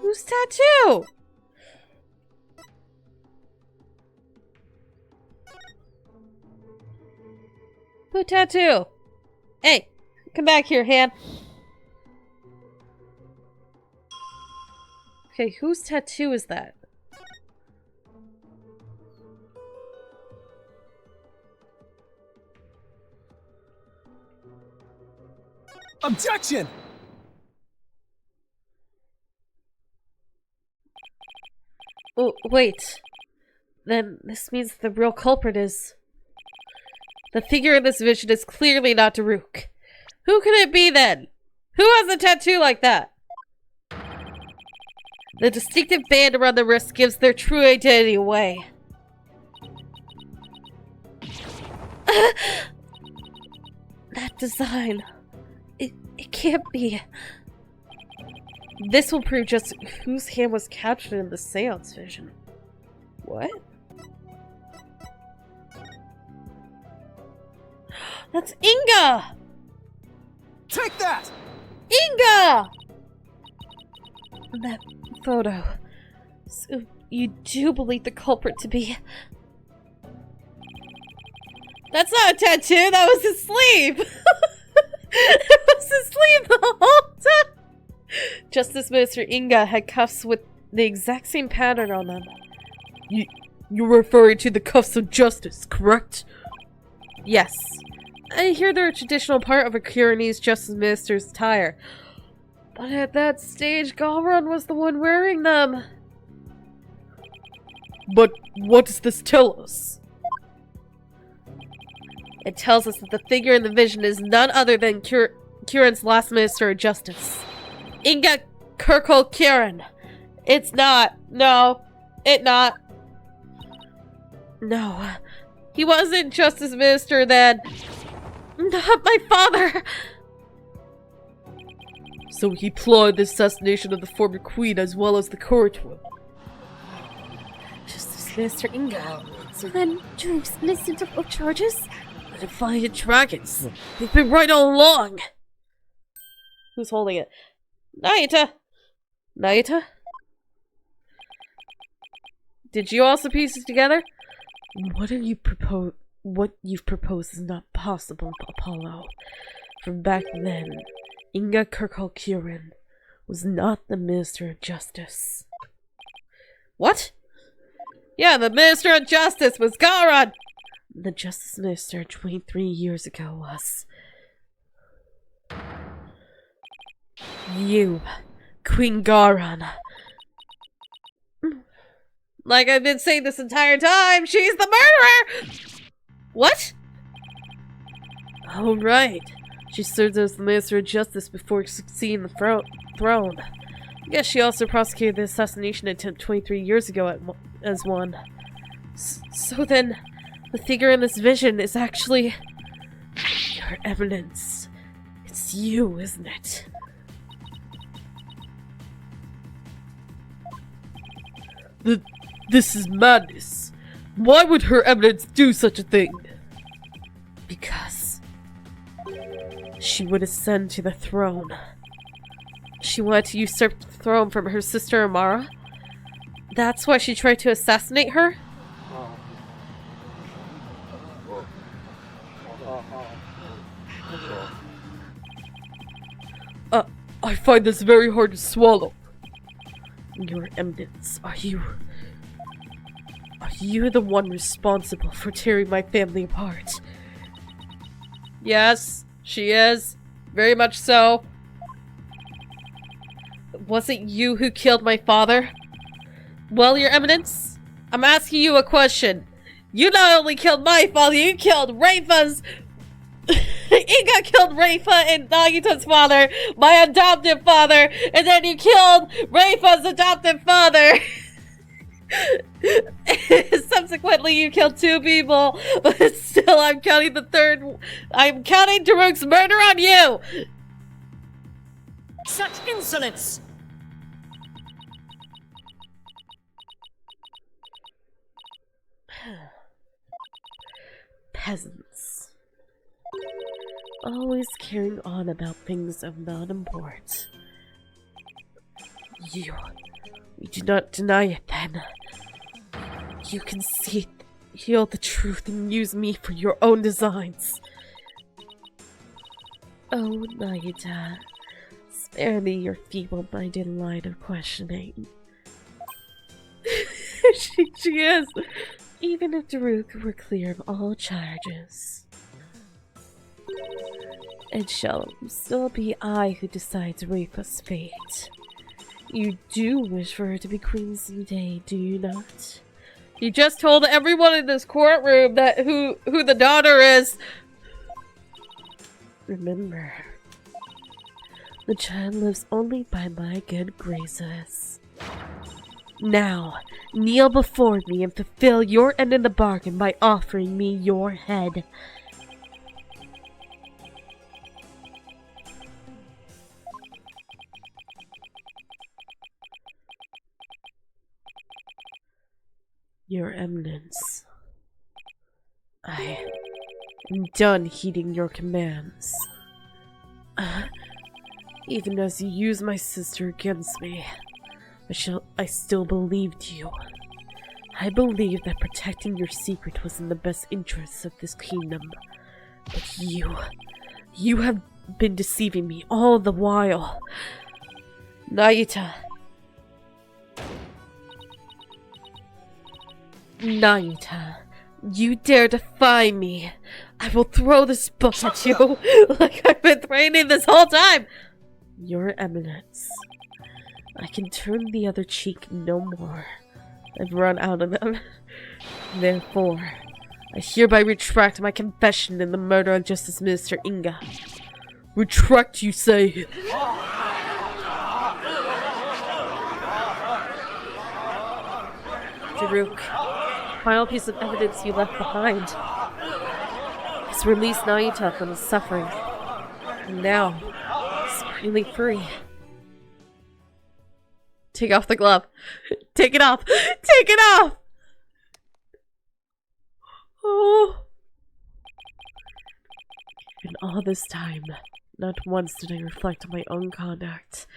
Whose tattoo? Who tattoo? Hey, come back here, hand. Okay, whose tattoo is that? Objection! Oh, wait. Then this means the real culprit is... The figure in this vision is clearly not Dhruke. Who could it be then? Who has a tattoo like that? The distinctive band around the wrist gives their true identity away. That design... It can't be. This will prove just whose hand was captured in the seance vision. What? That's Inga! Take that! Inga! That photo. So you do believe the culprit to be... That's not a tattoo, that was his sleeve! It was his sleeve the whole time! Justice Minister Inga had cuffs with the exact same pattern on them. You're referring to the cuffs of justice, correct? Yes. I hear they're a traditional part of a Kirinese Justice Minister's attire. But at that stage, Galron was the one wearing them. But what does this tell us? It tells us that the figure in the vision is none other than Kirin's last Minister of Justice. Inga Kirkle Kirin. It's not. No. It not. No. He wasn't Justice Minister then. Not my father! So he plotted the assassination of the former queen as well as the current one. Justice Minister Inga. So then, Dhruke's innocent of all charges? The Defiant Dragons. They've been right all along. Who's holding it? Nahyuta! Nahyuta? Did you also piece it together? What you've proposed is not possible, Apollo. From back then, Inga Kirkle Kirin was not the Minister of Justice. What? Yeah, the Minister of Justice was Galron! The Justice Minister 23 years ago was... you, Queen Galron. Like I've been saying this entire time, she's the murderer! What? Oh, right. She served as the Minister of Justice before succeeding the throne. I guess she also prosecuted the assassination attempt 23 years ago as one. So then, the figure in this vision is actually... your evidence. It's you, isn't it? This is madness. Why would her evidence do such a thing? Because she would ascend to the throne. She wanted to usurp the throne from her sister Amara? That's why she tried to assassinate her? I find this very hard to swallow. Your Eminence, are you the one responsible for tearing my family apart? Yes, she is. Very much so. Was it you who killed my father? Well, Your Eminence, I'm asking you a question. You not only killed my father, you killed Reifa's... Inga killed Reifa and Nahyuta's father, my adoptive father, and then you killed Reifa's adoptive father. Subsequently, you killed 2 people, but still I'm counting the third. I'm counting Dhruke's murder on you! Such insolence! Peasants. Always carrying on about things of non-import. You do not deny it then. You conceal the truth and use me for your own designs. Oh, Nahyuta, spare me your feeble-minded line of questioning. she is. Even if Dhruke were clear of all charges, it shall still be I who decides Reifa's fate. You do wish for her to be queen someday, do you not? You just told everyone in this courtroom that who the daughter is. Remember, the child lives only by my good graces. Now, kneel before me and fulfill your end in the bargain by offering me your head. Your Eminence, I am done heeding your commands. Even as you use my sister against me, I still believed you. I believed that protecting your secret was in the best interests of this kingdom. But you have been deceiving me all the while. Nahyuta. Nahyuta, you dare defy me. I will throw this book at you like I've been threatening this whole time. Your Eminence, I can turn the other cheek no more. I've run out of them. Therefore, I hereby retract my confession in the murder of Justice Minister Inga. Retract, you say? Dhruke, final piece of evidence you left behind has released Nahyuta from his suffering. And now, he's really free. Take off the glove. Take it off. Take it off! Oh. In all this time, not once did I reflect on my own conduct,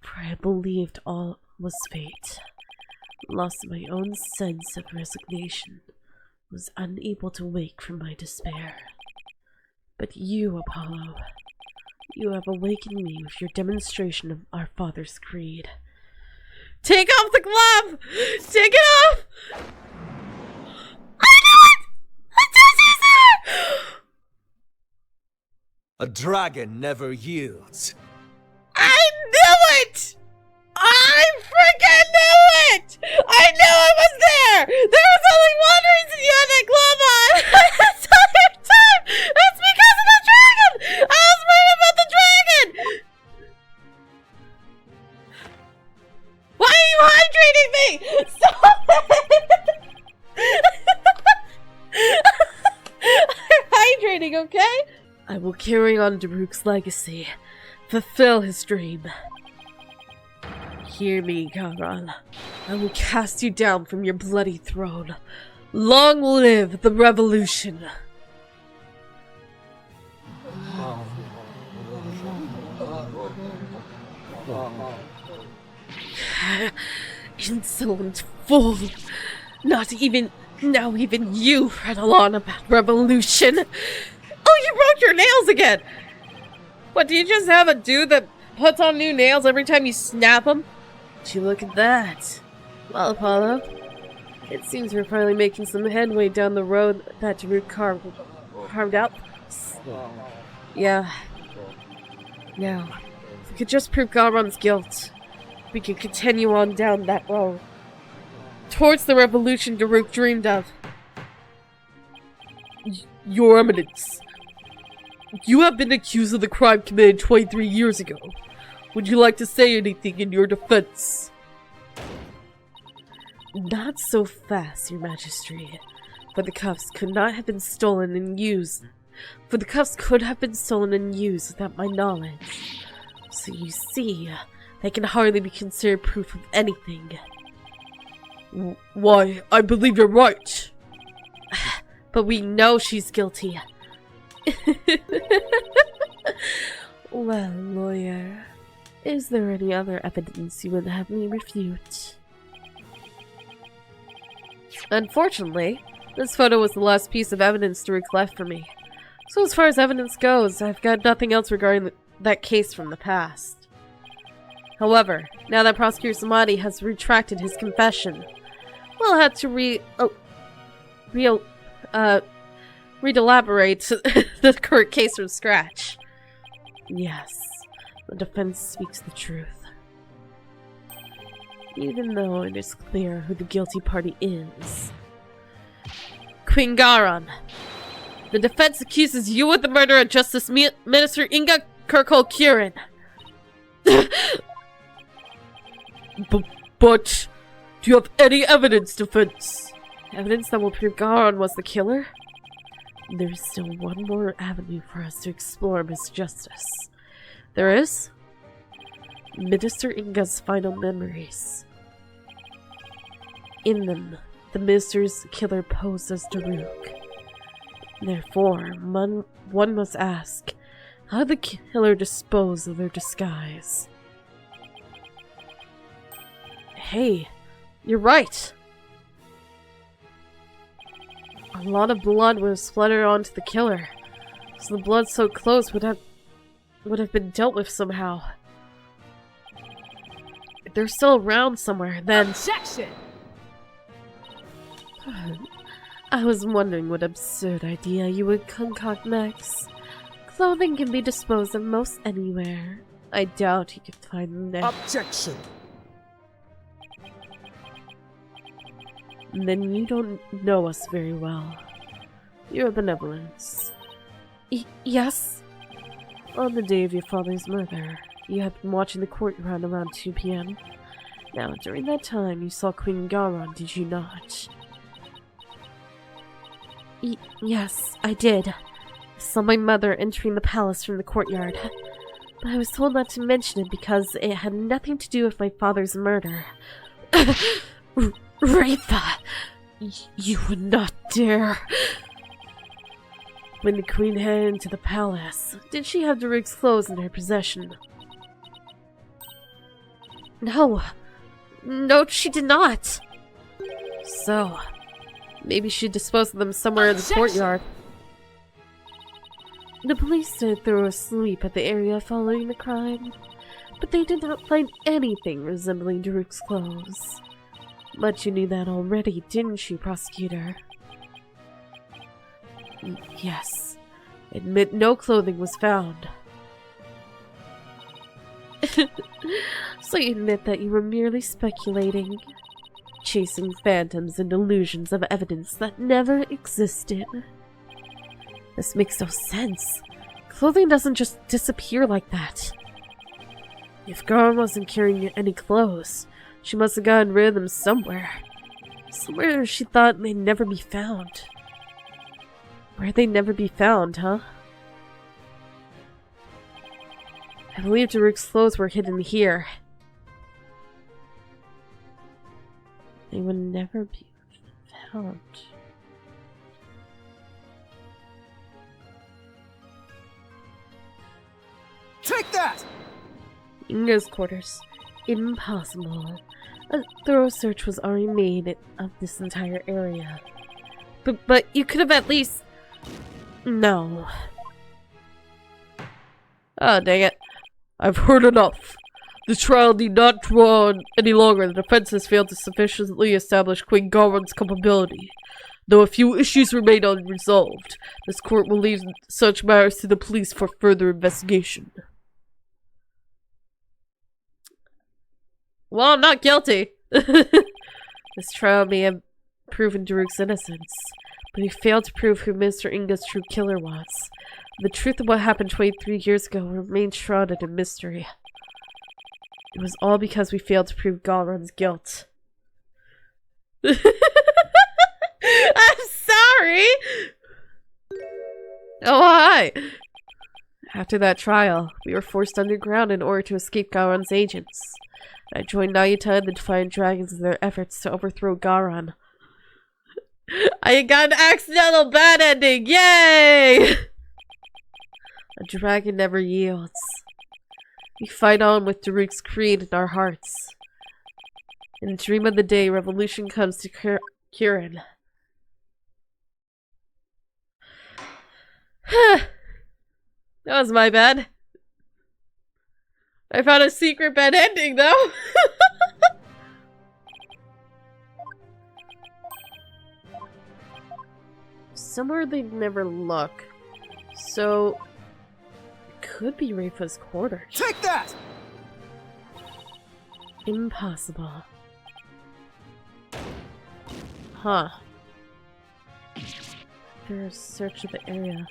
for I believed all was fate. Lost my own sense of resignation, was unable to wake from my despair. But you, Apollo, you have awakened me with your demonstration of our father's creed. Take off the glove! Take it off! I knew it! I told you there! A dragon never yields. I knew it! I freaking knew it! I knew it was there! There was only one reason you had that glove on! This entire time! It's because of the dragon! I was worried about the dragon! Why are you hydrating me? Stop it! I'm hydrating, okay? I will carry on Dhruke's legacy. Fulfill his dream. Hear me, Garan. I will cast you down from your bloody throne. Long live the revolution! Insolent fool! Not even now, even you rattle on about revolution. Oh, you broke your nails again! What, do you just have a dude that puts on new nails every time you snap them? Would you look at that? Well, Apollo, it seems we're finally making some headway down the road that Dhruke carved out. Yeah. Now, if we could just prove Garon's guilt, we could continue on down that road. Towards the revolution Dhruke dreamed of. Your Eminence, you have been accused of the crime committed 23 years ago. Would you like to say anything in your defense? Not so fast, Your Majesty. For the cuffs could not have been stolen and used. For the cuffs could have been stolen and used without my knowledge. So you see, they can hardly be considered proof of anything. Why, I believe you're right. But we know she's guilty. Well, lawyer, is there any other evidence you would have me refute? Unfortunately, this photo was the last piece of evidence Dhruke left for me. So as far as evidence goes, I've got nothing else regarding that case from the past. However, now that Prosecutor Samadhi has retracted his confession, we'll have to re-elaborate the current case from scratch. Yes, the defense speaks the truth. Even though it is clear who the guilty party is. Queen Garon, the defense accuses you of the murder of Justice Minister Inga Kirkol-Kirin. But do you have any evidence, defense? Evidence that will prove Garon was the killer? There is still one more avenue for us to explore, Miss Justice. There is? Minister Inga's final memories. In them, the mystery's killer posed as Dhruke. Therefore, one must ask, how did the killer dispose of their disguise? Hey, you're right! A lot of blood was splattered onto the killer, so the blood so close would have been dealt with somehow. If they're still around somewhere, then— Objection! I was wondering what absurd idea you would concoct next. Clothing can be disposed of most anywhere. I doubt you could find them there. Objection! Then you don't know us very well. Your benevolence. Yes? On the day of your father's murder, you had been watching the courtyard around 2 p.m. Now, during that time, you saw Queen Garon, did you not? Yes, I did. I saw my mother entering the palace from the courtyard. But I was told not to mention it because it had nothing to do with my father's murder. Rafa! You would not dare! When the queen headed into the palace, did she have Dhruke's clothes in her possession? No! No, she did not! So, maybe she disposed of them somewhere in the courtyard. The police said they were asleep at the area following the crime, but they did not find anything resembling Dhruke's clothes. But you knew that already, didn't you, prosecutor? Yes. Admit no clothing was found. So you admit that you were merely speculating, chasing phantoms and illusions of evidence that never existed. This makes no sense. Clothing doesn't just disappear like that. If Garon wasn't carrying any clothes, she must have gotten rid of them somewhere. Somewhere she thought they'd never be found. Where'd they never be found, huh? I believe Dhruke's clothes were hidden here. They would never be found. Take that! Inga's quarters. Impossible. A thorough search was already made of this entire area. But you could have at least... No. Ah, dang it. I've heard enough. The trial need not draw on any longer. The defense has failed to sufficiently establish Queen Garon's culpability. Though a few issues remain unresolved, this court will leave such matters to the police for further investigation. Well, I'm not guilty. This trial may have proven Dhruke's innocence, but he failed to prove who Mr. Inga's true killer was. The truth of what happened 23 years ago remains shrouded in mystery. It was all because we failed to prove Garon's guilt. I'm sorry! Oh, hi! After that trial, we were forced underground in order to escape Garon's agents. I joined Nahyuta and the Defiant Dragons in their efforts to overthrow Garon. I got an accidental bad ending! Yay! A dragon never yields. We fight on with Dhruke's creed in our hearts. In the dream of the day, revolution comes to Kirin. That was my bad. I found a secret bad ending, though. Somewhere they'd never look. So, it could be Rafa's quarters. Take that! Impossible. Huh. After a search of the area,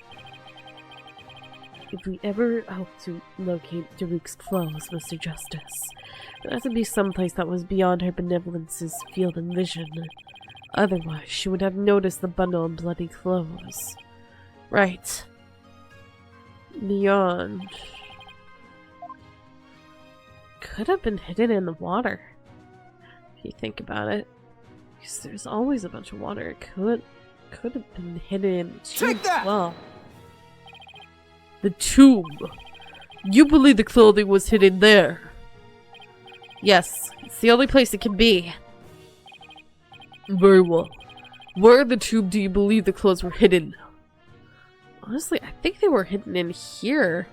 if we ever hope to locate Dhruke's clothes, Mr. Justice, it has to be someplace that was beyond her benevolence's field of vision. Otherwise, she would have noticed the bundle of bloody clothes. Right. Beyond. Could have been hidden in the water, if you think about it. Because there's always a bunch of water. It could have been hidden in the tomb. Take that! Well, The tomb. You believe the clothing was hidden there? yes, it's the only place it can be. Very well. Where in the tomb do you believe the clothes were hidden? Honestly, I think they were hidden in here.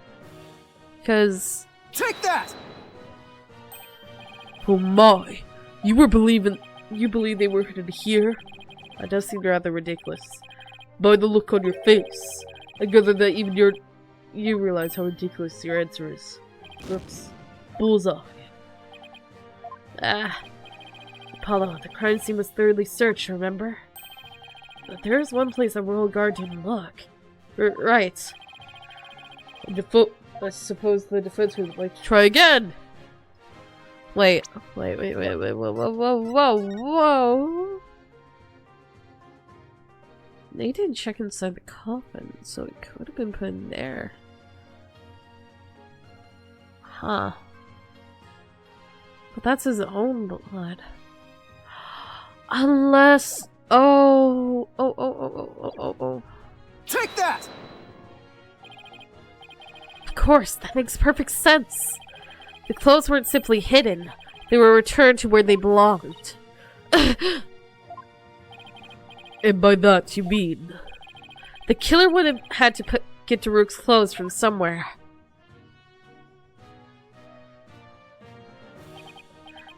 Because Take that! Oh my. You believe they were hidden here? that does seem rather ridiculous. By the look on your face, I gather that even you realize how ridiculous your answer is. Oops. Bullseye. Ah. Apollo, the crime scene was thoroughly searched, remember? But there is one place the royal guard didn't look. Right. I suppose the defense would like to try again. Wait, whoa. They didn't check inside the coffin, so it could have been put in there. Huh. But that's his own blood. Unless... Oh. Take that! Of course, that makes perfect sense. The clothes weren't simply hidden. They were returned to where they belonged. And by that you mean? The killer would have had to get Dhruke's clothes from somewhere.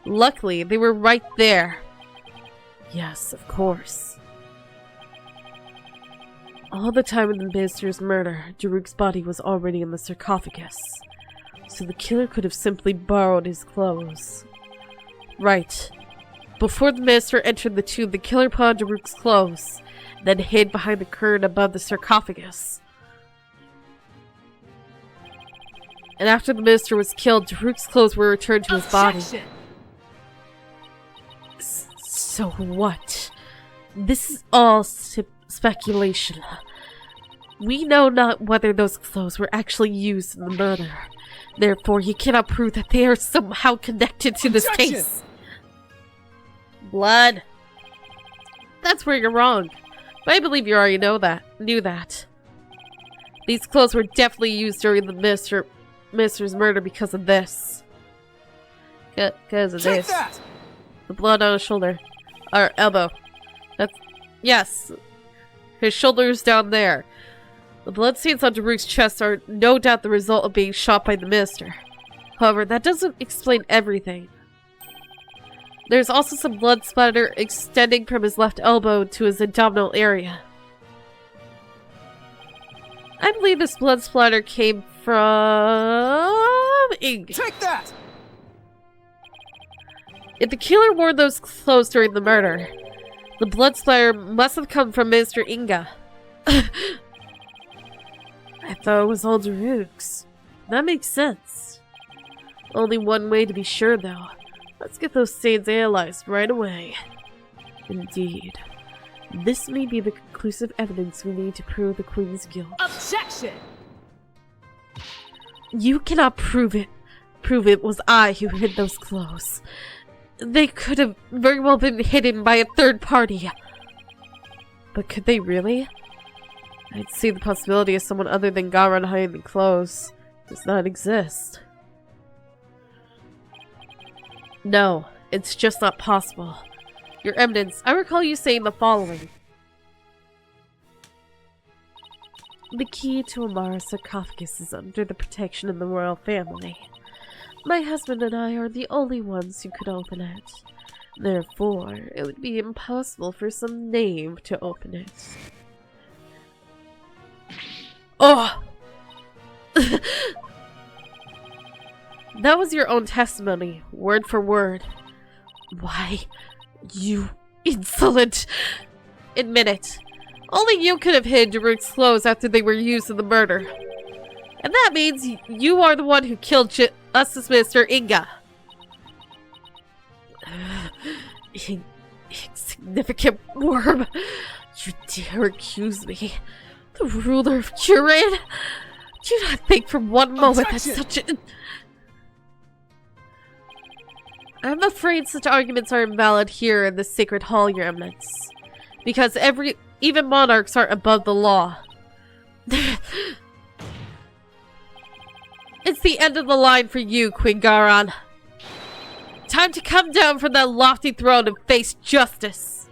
Luckily, they were right there. Yes, of course. All the time of the minister's murder, Dhruke's body was already in the sarcophagus. So the killer could have simply borrowed his clothes. Right. Before the minister entered the tomb, the killer put on Dhruke's clothes, then hid behind the curtain above the sarcophagus. And after the minister was killed, Dhruke's clothes were returned to his body. So what? This is all speculation. We know not whether those clothes were actually used in the murder. Therefore, you cannot prove that they are somehow connected to this case. Blood. That's where you're wrong. But I believe you already knew that. These clothes were definitely used during the minister's murder because of this. Because of Take this. that! The blood on his shoulder. Or elbow. Yes. His shoulder's down there. The bloodstains on Dhruke's chest are no doubt the result of being shot by the minister. However, that doesn't explain everything. There's also some blood splatter extending from his left elbow to his abdominal area. I believe this blood splatter came from ink. Take that! If the killer wore those clothes during the murder, the blood splatter must have come from Minister Inga. I thought it was all Dhruke's. That makes sense. Only one way to be sure, though. Let's get those stains analyzed right away. Indeed. This may be the conclusive evidence we need to prove the Queen's guilt. Objection! You cannot prove it. Prove it was I who hid those clothes. They could have very well been hidden by a third party. But could they really? I'd see the possibility of someone other than Garan hiding the clothes does not exist. No, it's just not possible. Your Eminence, I recall you saying the following. The key to Amara's sarcophagus is under the protection of the royal family. My husband and I are the only ones who could open it. Therefore, it would be impossible for some knave to open it. Oh! That was your own testimony, word for word. Why, you insolent! Admit it. Only you could have hid Dhruke's clothes after they were used in the murder. And that means you are the one who killed Justice Minister Inga. Insignificant worm. You dare accuse me, the ruler of Turin? Do not think for one moment that such a... I'm afraid such arguments are invalid here in the sacred hall, your eminence. Because even monarchs aren't above the law. It's the end of the line for you, Queen Garon. Time to come down from that lofty throne and face justice.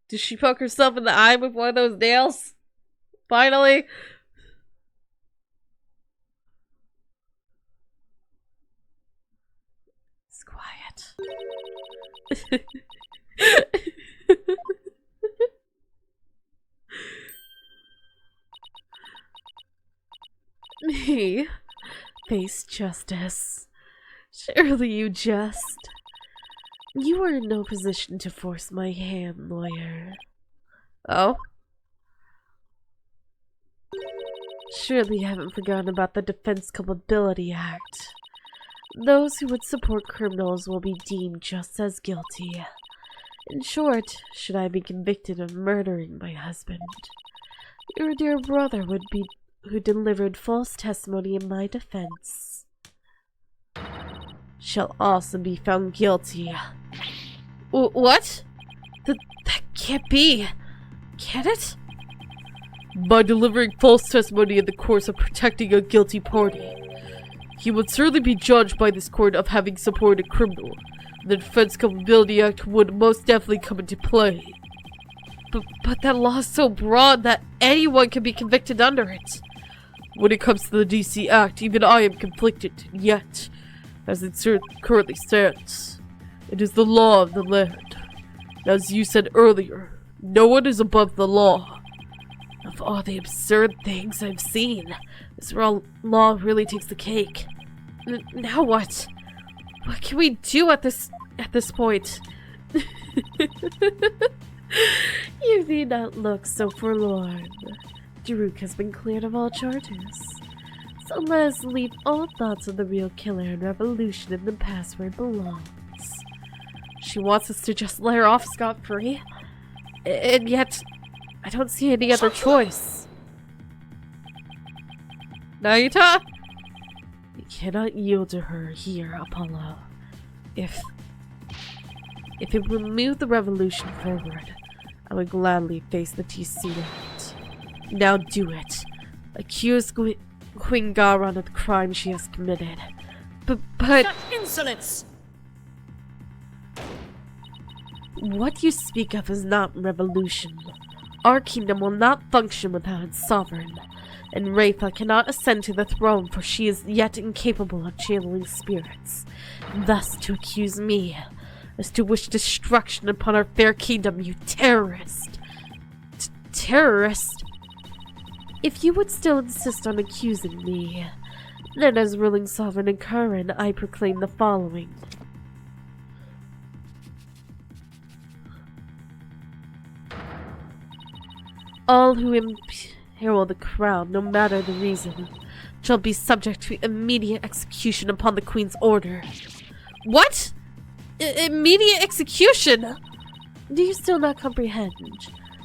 Did she poke herself in the eye with one of those nails? Finally? It's quiet. Me? Face justice. Surely you jest. You are in no position to force my hand, lawyer. Oh? Surely you haven't forgotten about the Defense Culpability Act. Those who would support criminals will be deemed just as guilty. In short, should I be convicted of murdering my husband, your dear brother who delivered false testimony in my defense shall also be found guilty. What? That can't be. Can it? By delivering false testimony in the course of protecting a guilty party, he would certainly be judged by this court of having supported a criminal. The Defense Culpability Act would most definitely come into play. But that law is so broad that anyone can be convicted under it. When it comes to the DC Act, even I am conflicted, yet, as it currently stands, it is the law of the land. As you said earlier, no one is above the law. Of all the absurd things I've seen, this law really takes the cake. Now what? What can we do at this point? You need not look so forlorn. Dhruke has been cleared of all charges. So let us leave all thoughts of the real killer and revolution in the past where it belongs. She wants us to just let her off scot-free, and yet I don't see any other choice. Nahyuta? You cannot yield to her here, Apollo. If it would move the revolution forward, I would gladly face the TC Act. Now do it. Accuse Queen Garon of the crime she has committed. But Such insolence! What you speak of is not revolution. Our kingdom will not function without its sovereign, and Rayfa cannot ascend to the throne, for she is yet incapable of channeling spirits. Thus, to accuse me is to wish destruction upon our fair kingdom, you terrorist! Terrorist? If you would still insist on accusing me, then as ruling sovereign in Karin, I proclaim the following. All who imperil the crown, no matter the reason, shall be subject to immediate execution upon the Queen's order. What? Immediate execution? Do you still not comprehend?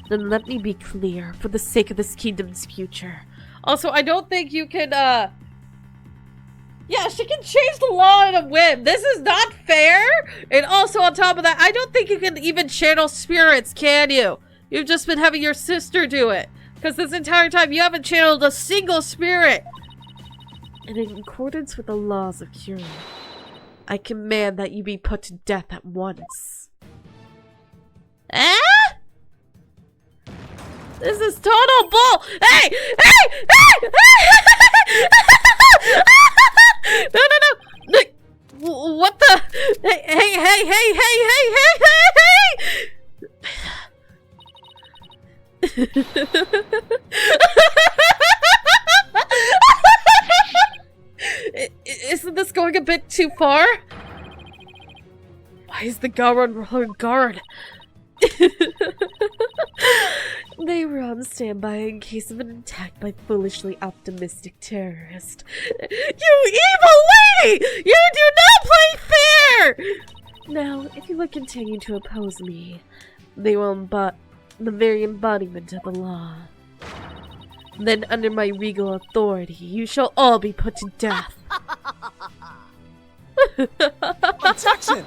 Then let me be clear, for the sake of this kingdom's future. Also, I don't think you can, yeah, she can change the law in a whim. This is not fair! And also, on top of that, I don't think you can even channel spirits, can you? You've just been having your sister do it. Because this entire time, you haven't channeled a single spirit! And in accordance with the laws of Curie, I command that you be put to death at once. Eh? This is total bull! Hey! Hey! Hey! No, no, no! What the? Hey, hey, hey, hey, hey, hey, hey, hey! Isn't this going a bit too far? Why is the Garon rolling guard? They were on standby in case of an attack by foolishly optimistic terrorist. You evil lady! You do not play here! Now, if you would continue to oppose me, they will the very embodiment of the law. Then, under my regal authority, you shall all be put to death. Objection!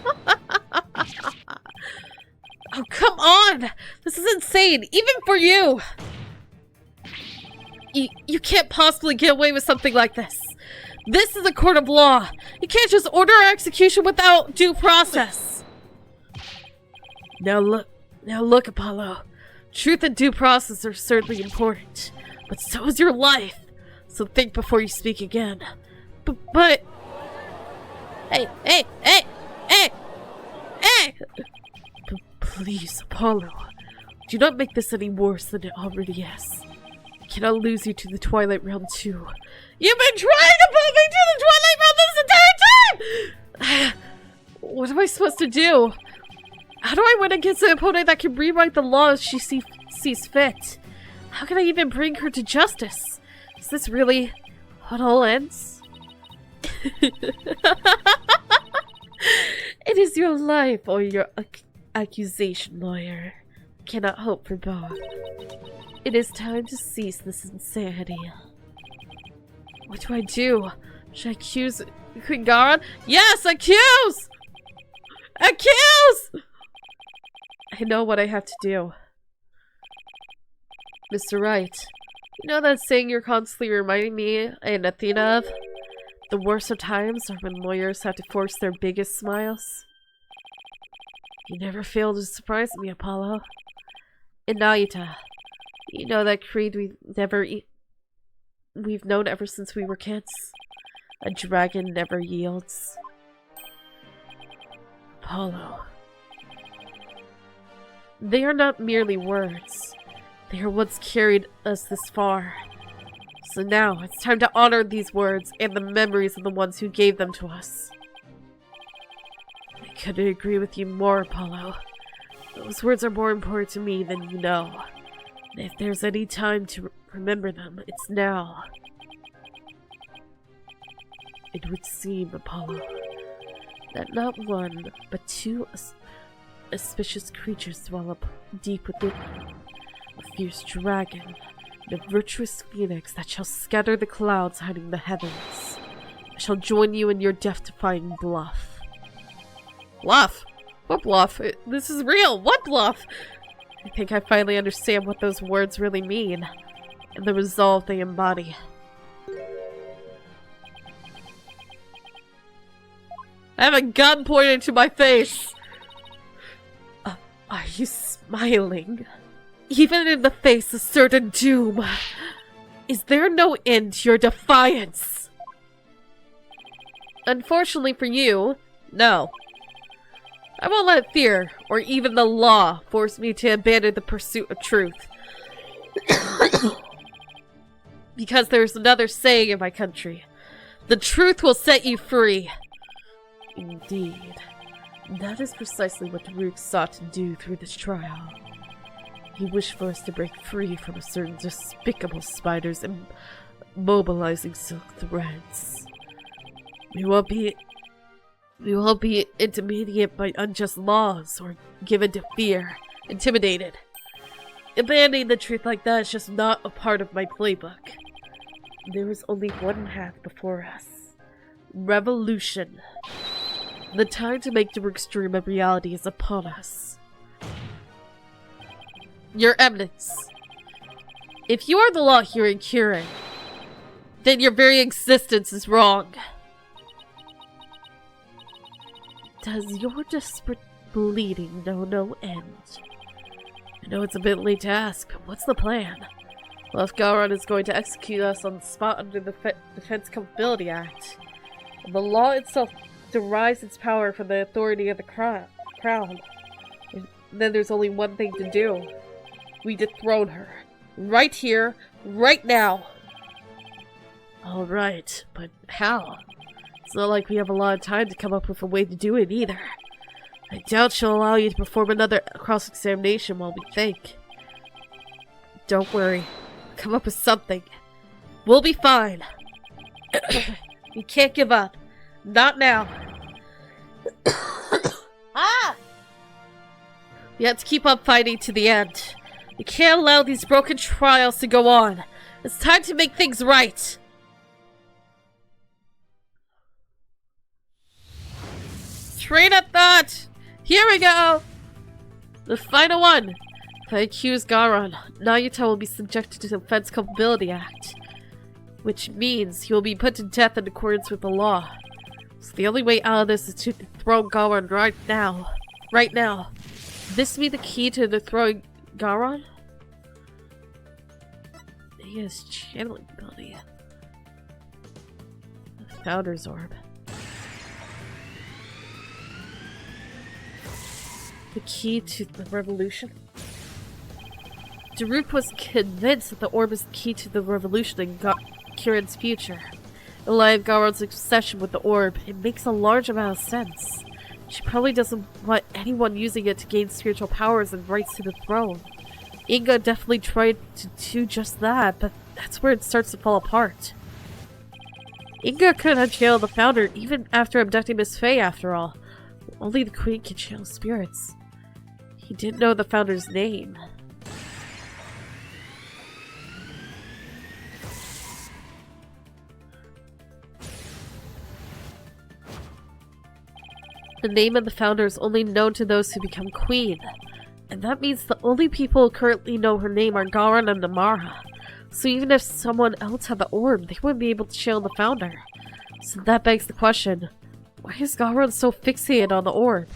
Oh, come on! This is insane, even for you! You can't possibly get away with something like this. This is a court of law. You can't just order our execution without due process. Now look, Apollo. Truth and due process are certainly important, but so is your life. So think before you speak again. But... Hey! Please, Apollo. Do not make this any worse than it already is. I cannot lose you to the Twilight Realm too. You've been trying to put me to the Twilight Realm this entire time! What am I supposed to do? How do I win against an opponent that can rewrite the law as she sees fit? How can I even bring her to justice? Is this really how it all ends? It is your life or your accusation, lawyer. Cannot hope for both. It is time to cease this insanity. What do I do? Should I accuse Queen Garon? Yes, accuse! Accuse! I know what I have to do. Mr. Wright, you know that saying you're constantly reminding me and Athena of? The worst of times are when lawyers have to force their biggest smiles. You never fail to surprise me, Apollo. And Nahyuta, you know that creed we've known ever since we were kids. A dragon never yields. Apollo. They are not merely words. They are what's carried us this far. So now, it's time to honor these words and the memories of the ones who gave them to us. I couldn't agree with you more, Apollo. Those words are more important to me than you know. And if there's any time to remember them, it's now. It would seem, Apollo, that not one, but two auspicious creatures dwell up deep within you. A fierce dragon, and a virtuous phoenix that shall scatter the clouds hiding the heavens. I shall join you in your death-defying bluff. Bluff? What bluff? This is real! What bluff? I think I finally understand what those words really mean, and the resolve they embody. I have a gun pointed to my face! Are you smiling? Even in the face of certain doom, is there no end to your defiance? Unfortunately for you, no. I won't let fear, or even the law, force me to abandon the pursuit of truth. Because there's another saying in my country. The truth will set you free. Indeed. That is precisely what Dhruke sought to do through this trial. He wished for us to break free from a certain despicable spiders and mobilizing silk threads. We won't be intimidated by unjust laws or given to fear, intimidated. Abandoning the truth like that is just not a part of my playbook. There is only one path before us. Revolution. The time to make Dhruke's dream a reality is upon us. Your Eminence, if you are the law here in Kirin, then your very existence is wrong. Does your desperate bleeding know no end? I know it's a bit late to ask, but what's the plan? Well, if Garon is going to execute us on the spot under the Defense Culpability Act, and the law itself derives its power from the authority of the crown, then there's only one thing to do. We dethrone her. Right here, right now. Alright, but how? It's not like we have a lot of time to come up with a way to do it either. I doubt she'll allow you to perform another cross-examination while we think. Don't worry. Come up with something. We'll be fine. You can't give up. Not now. Ah! We have to keep on fighting to the end. We can't allow these broken trials to go on. It's time to make things right. Train of thought! Here we go! The final one. If I accuse Garon, Nahyuta will be subjected to the Defense Culpability Act, which means he will be put to death in accordance with the law. So the only way out of this is to dethrone Garon right now. Right now. This be the key to dethrowing Garon? He has channeling ability. The Founder's Orb. The key to the revolution? Dhruke was convinced that the orb is the key to the revolution in Kiran's future. In light of Garon's obsession with the orb, it makes a large amount of sense. She probably doesn't want anyone using it to gain spiritual powers and rights to the throne. Inga definitely tried to do just that, but that's where it starts to fall apart. Inga couldn't channel the Founder even after abducting Miss Faye, after all. Only the Queen can channel spirits. He didn't know the Founder's name. The name of the Founder is only known to those who become Queen. And that means the only people who currently know her name are Garon and Amara. So even if someone else had the orb, they wouldn't be able to channel the Founder. So that begs the question, why is Garon so fixated on the orb?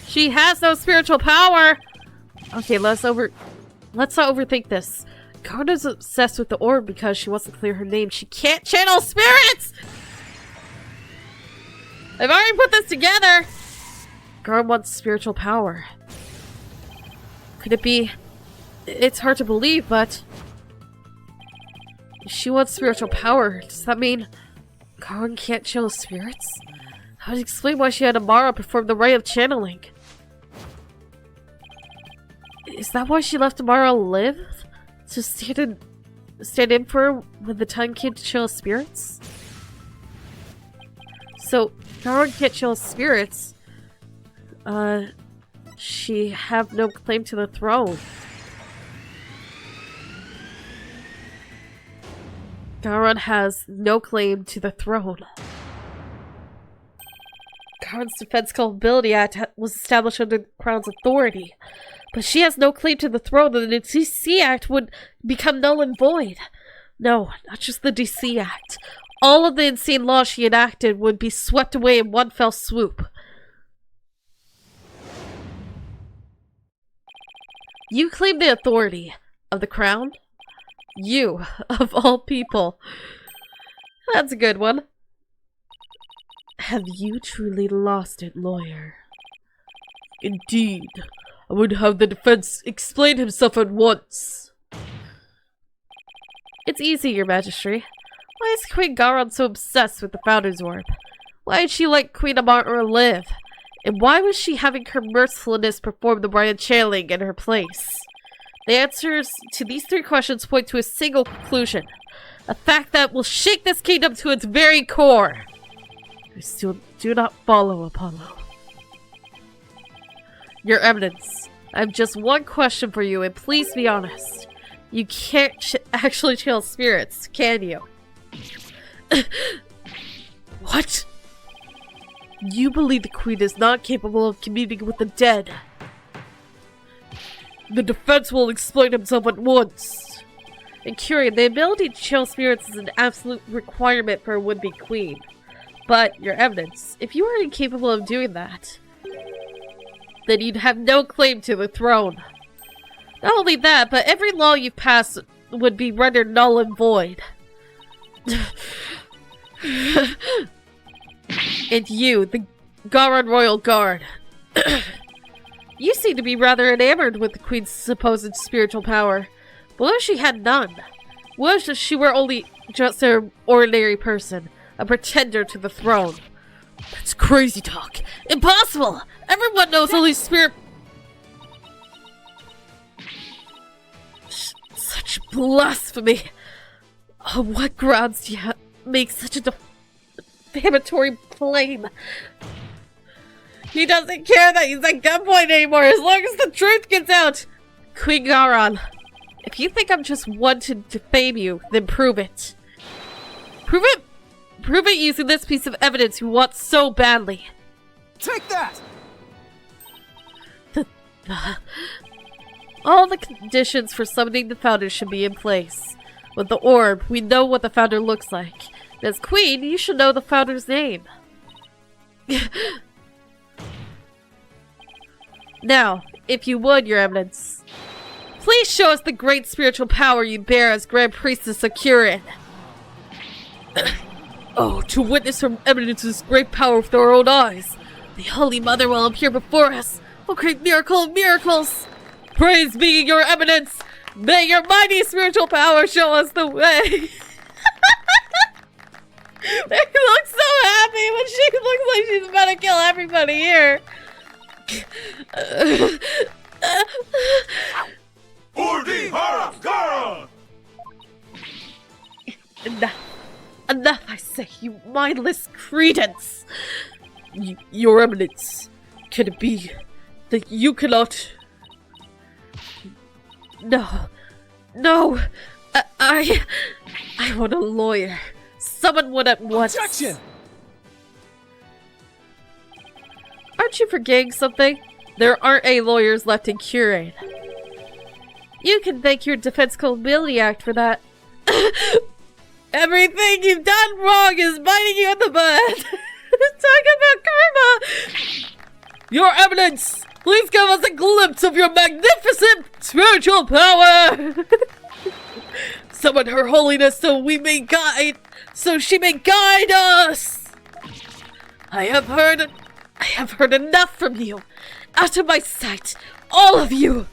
She has no spiritual power! Okay, let's not overthink this. Garon is obsessed with the orb because she wants to clear her name. She can't channel spirits! I've already put this together! Garon wants spiritual power. Could it be... It's hard to believe, but... If she wants spiritual power, does that mean Garon can't channel spirits? That would explain why she had Amara perform the rite of channeling. Is that why she left Amara live? To stand in for her when the time came to channel spirits? So, Garon can't channel spirits. She have no claim to the throne. Garon has no claim to the throne. Garon's Defense Culpability Act was established under the Crown's authority, but she has no claim to the throne, and the DC Act would become null and void. No, not just the DC Act. All of the insane laws she enacted would be swept away in one fell swoop. You claim the authority of the Crown? You, of all people. That's a good one. Have you truly lost it, lawyer? Indeed. I would have the defense explain himself at once. It's easy, your majesty. Why is Queen Garon so obsessed with the Founder's Orb? Why did she let Queen Amara live? And why was she having her mercilessness perform the rite of channeling in her place? The answers to these three questions point to a single conclusion. A fact that will shake this kingdom to its very core. I still do not follow, Apollo. Your Eminence, I have just one question for you, and please be honest. You can't actually channel spirits, can you? What? You believe the Queen is not capable of communicating with the dead? The defense will explain himself at once. And Kiran, the ability to channel spirits is an absolute requirement for a would-be queen. But, your Eminence, if you are incapable of doing that, then you'd have no claim to the throne. Not only that, but every law you've passed would be rendered null and void. And you, the Garon Royal Guard. You seem to be rather enamored with the Queen's supposed spiritual power. But what if she had none? What if she were only just an ordinary person? A pretender to the throne? That's crazy talk. Impossible! Everyone knows only spirit... Such blasphemy! On what grounds do you make such a defamatory claim? He doesn't care that he's at gunpoint anymore as long as the truth gets out! Queen Garon, if you think I'm just one to defame you, then prove it. Prove it! Prove it using this piece of evidence you want so badly. Take that! All the conditions for summoning the founder should be in place. With the orb, we know what the founder looks like. As queen, you should know the founder's name. Now, if you would, your eminence, please show us the great spiritual power you bear as Grand Priestess of Kirin. Oh, to witness her eminence's great power with our own eyes. The Holy Mother will appear before us. Oh, great miracle of miracles! Praise be your eminence! May your mighty spiritual power show us the way! They look so happy when she looks like she's about to kill everybody here! Enough, I say, you mindless credence! Your eminence, can it be that you cannot... No, I want a lawyer. Summon one at once. Objection! Aren't you forgetting something? There aren't any lawyers left in Kirin. You can thank your Defense Culpability Act for that. Everything you've done wrong is biting you in the butt. Talk about karma. Your eminence, please give us a glimpse of your magnificent spiritual power. Summon her holiness so she may guide us. I have heard enough from you. Out of my sight, all of you.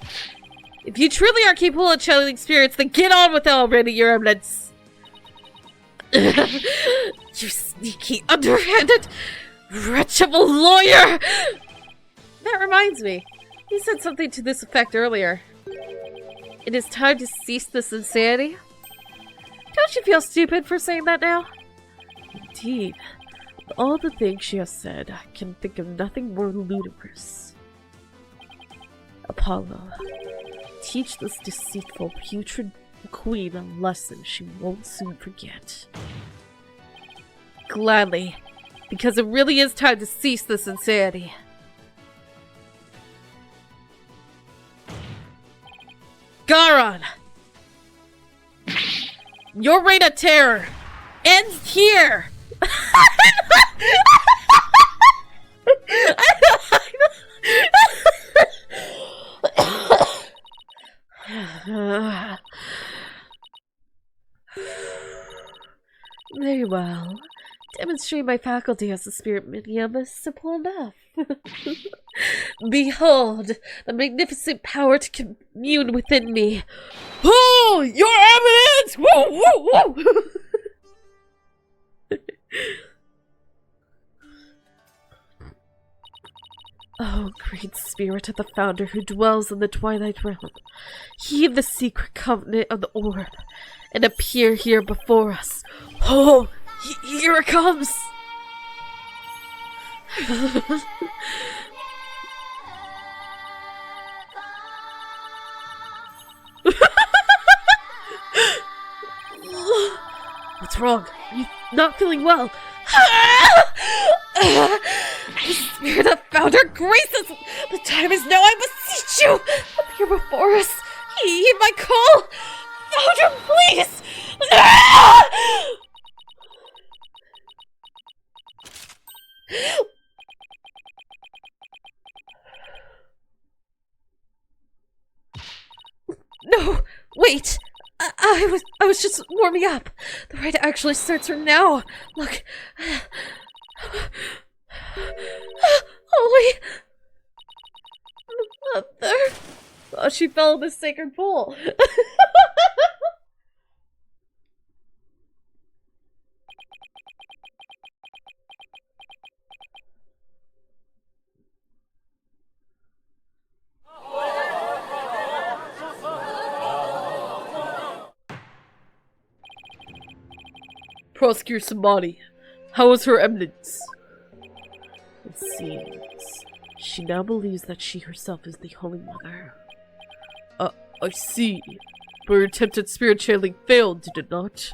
If you truly are capable of channeling spirits, then get on with it already, your eminence. You sneaky, underhanded wretch of a lawyer! That reminds me. You said something to this effect earlier. It is time to cease this insanity? Don't you feel stupid for saying that now? Indeed. With all the things she has said, I can think of nothing more ludicrous. Apollo, teach this deceitful, putrid queen a lesson she won't soon forget. Gladly, because it really is time to cease this insanity. Garon! Your reign of terror ends here! Very well. Demonstrate my faculty as a spirit medium is simple enough. Behold, the magnificent power to commune within me. Oh, your eminence! Whoa, whoa, whoa! Oh, great spirit of the founder who dwells in the Twilight Realm, heed the secret covenant of the orb, and appear here before us. Oh, here it comes! What's wrong? You not feeling well? The spirit of founder graces! The time is now, I beseech you! Appear before us! Heed my call! Founder, please! No! Wait! I was just warming up. The rite actually starts from now. Look. Holy Mother. Oh, she fell in the sacred pool. Prosecutor Samani, how is her eminence? It seems She now believes that she herself is the Holy Mother. I see. But her attempt at spirit channeling failed, did it not?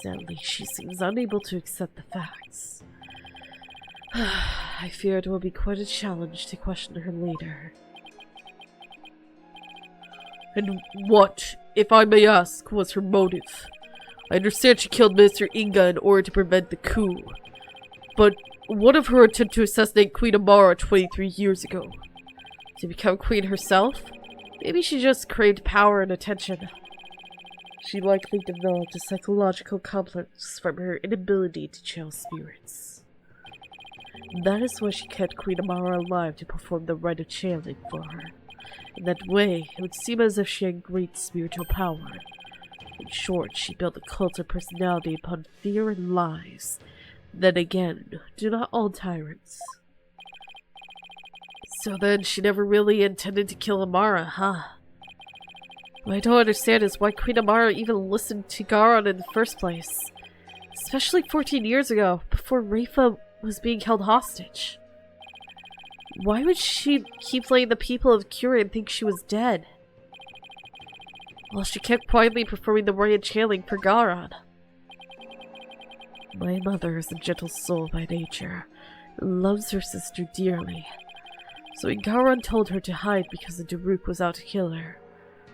Sadly, she seems unable to accept the facts. I fear it will be quite a challenge to question her later. And what, if I may ask, was her motive? I understand she killed Mr. Inga in order to prevent the coup. But what of her attempt to assassinate Queen Amara 23 years ago? To become queen herself? Maybe she just craved power and attention. She likely developed a psychological complex from her inability to channel spirits. That is why she kept Queen Amara alive to perform the rite of channeling for her. In that way, it would seem as if she had great spiritual power. In short, she built a cult of personality upon fear and lies. Then again, do not all tyrants? So then, she never really intended to kill Amara, huh? What I don't understand is why Queen Amara even listened to Garon in the first place. Especially 14 years ago, before Rafa was being held hostage. Why would she keep letting the people of Curin think she was dead? Well, she kept quietly performing the rite of channeling for Garon. My mother is a gentle soul by nature, and loves her sister dearly. So when Garon told her to hide because the Dhruke was out to kill her,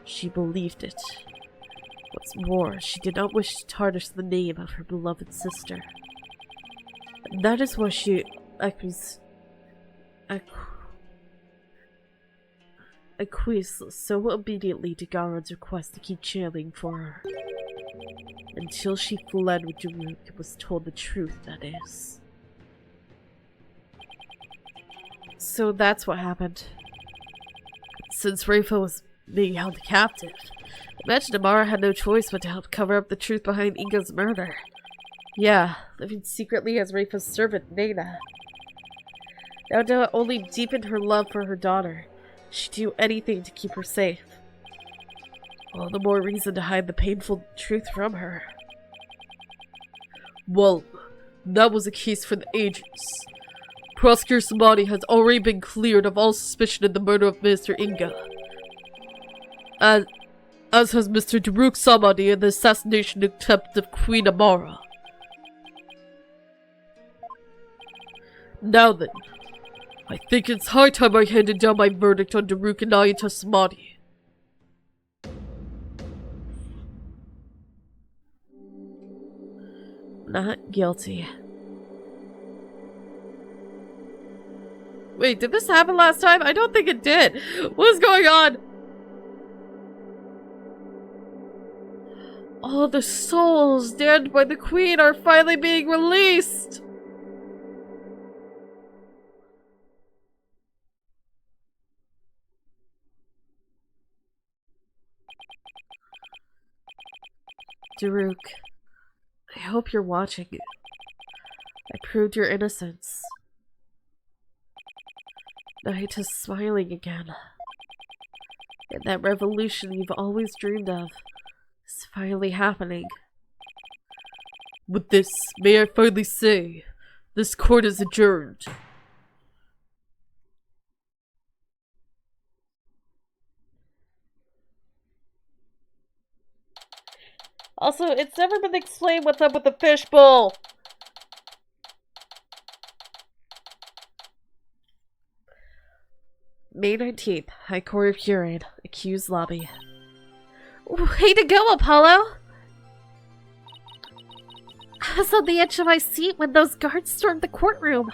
she believed it. What's more, she did not wish to tarnish the name of her beloved sister. And that is why she acquiesced so obediently to Garon's request to keep channeling for her. Until she fled with Dhruke and was told the truth, that is. So that's what happened. Since Rafa was being held captive, imagine Amara had no choice but to help cover up the truth behind Inga's murder. Yeah, living secretly as Rafa's servant, Nena. Now it only deepened her love for her daughter. She'd do anything to keep her safe. All the more reason to hide the painful truth from her. Well, that was a case for the ages. Prosecutor Samadi has already been cleared of all suspicion in the murder of Mr. Inga. As has Mr. Dhruke Samadi in the assassination attempt of Queen Amara. Now then, I think it's high time I handed down my verdict on Dhruke and Nahyuta Samadi. Not guilty. Wait, did this happen last time? I don't think it did. What is going on? All the souls damned by the Queen are finally being released! Dhruke, I hope you're watching. I proved your innocence. Nahyuta's smiling again. And that revolution you've always dreamed of is finally happening. With this, may I finally say, this court is adjourned. Also, it's never been explained what's up with the fishbowl. May 19th, High Court of Curin, accused lobby. Way to go, Apollo! I was on the edge of my seat when those guards stormed the courtroom.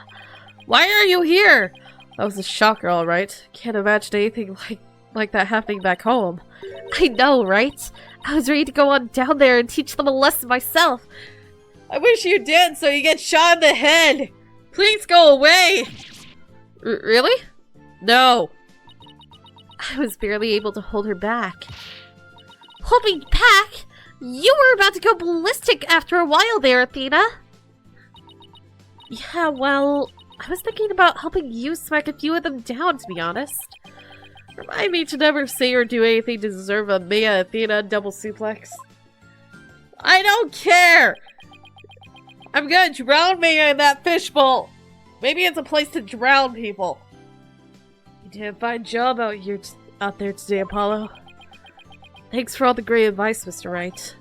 Why are you here? That was a shocker, alright. Can't imagine anything like that happening back home. I know, right? I was ready to go on down there and teach them a lesson myself. I wish you did, so you get shot in the head. Please go away. Really? No. I was barely able to hold her back. Hold me back? You were about to go ballistic after a while there, Athena. Yeah, well, I was thinking about helping you smack a few of them down, to be honest. Remind me to never say or do anything to deserve a Maya Athena double suplex. I don't care! I'm gonna drown Maya in that fishbowl! Maybe it's a place to drown people. You did a fine job out there today, Apollo. Thanks for all the great advice, Mr. Wright.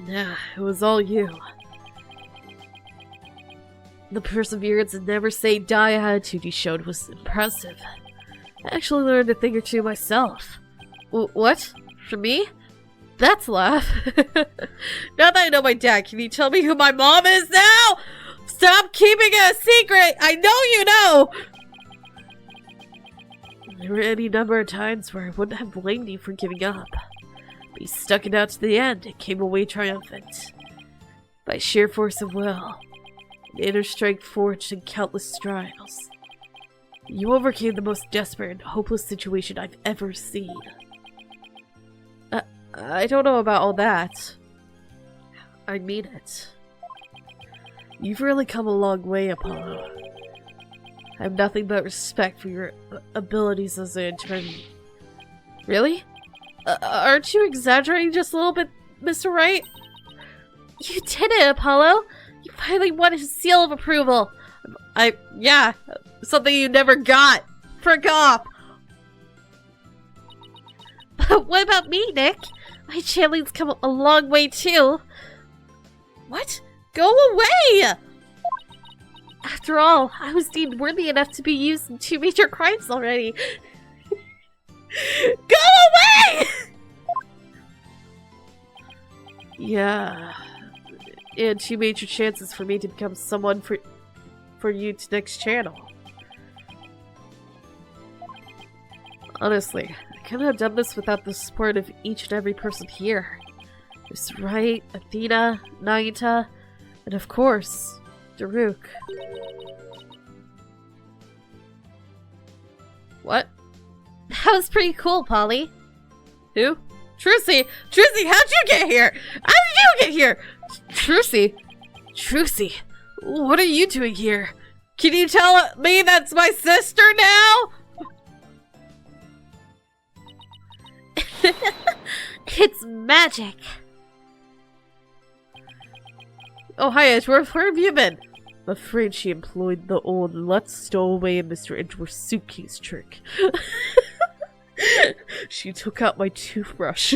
Nah, it was all you. The perseverance and never say die attitude you showed was impressive. I actually learned a thing or two myself. What? From me? That's a laugh. Now that I know my dad, can you tell me who my mom is now? Stop keeping it a secret! I know you know! There were any number of times where I wouldn't have blamed you for giving up. But you stuck it out to the end and came away triumphant. By sheer force of will, an inner strength forged in countless trials. You overcame the most desperate and hopeless situation I've ever seen. I don't know about all that. I mean it. You've really come a long way, Apollo. I have nothing but respect for your abilities as an attorney. Really? Aren't you exaggerating just a little bit, Mr. Wright? You did it, Apollo! You finally won his seal of approval! Yeah, something you never got! Frick off! But what about me, Nick? My channeling's come a long way too. What? Go away! After all, I was deemed worthy enough to be used in 2 major crimes already. Go away! Yeah. And 2 major chances for me to become someone for you to next channel. Honestly, I couldn't have done this without the support of each and every person here. There's Wright, Athena, Nahyuta, and of course, Dhruke. What? That was pretty cool, Polly. Who? Trucy! Trucy, how'd you get here? How did you get here? Trucy? Trucy, what are you doing here? Can you tell me that's my sister now? It's magic. Oh, hi, Edgeworth. Where have you been? I'm afraid she employed the old let's stow away in Mr. Edgeworth's suitcase trick. She took out my toothbrush.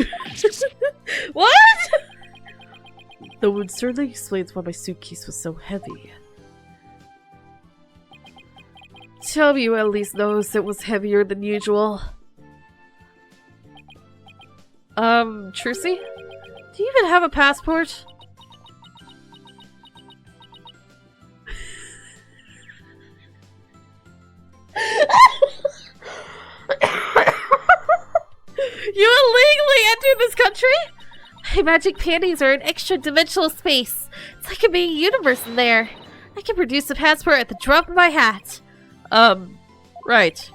What? Though it certainly explains why my suitcase was so heavy. Tell me you at least knows it was heavier than usual. Trucy? Do you even have a passport? You illegally entered this country? My magic panties are an extra dimensional space. It's like a mini universe in there. I can produce a passport at the drop of my hat. Right.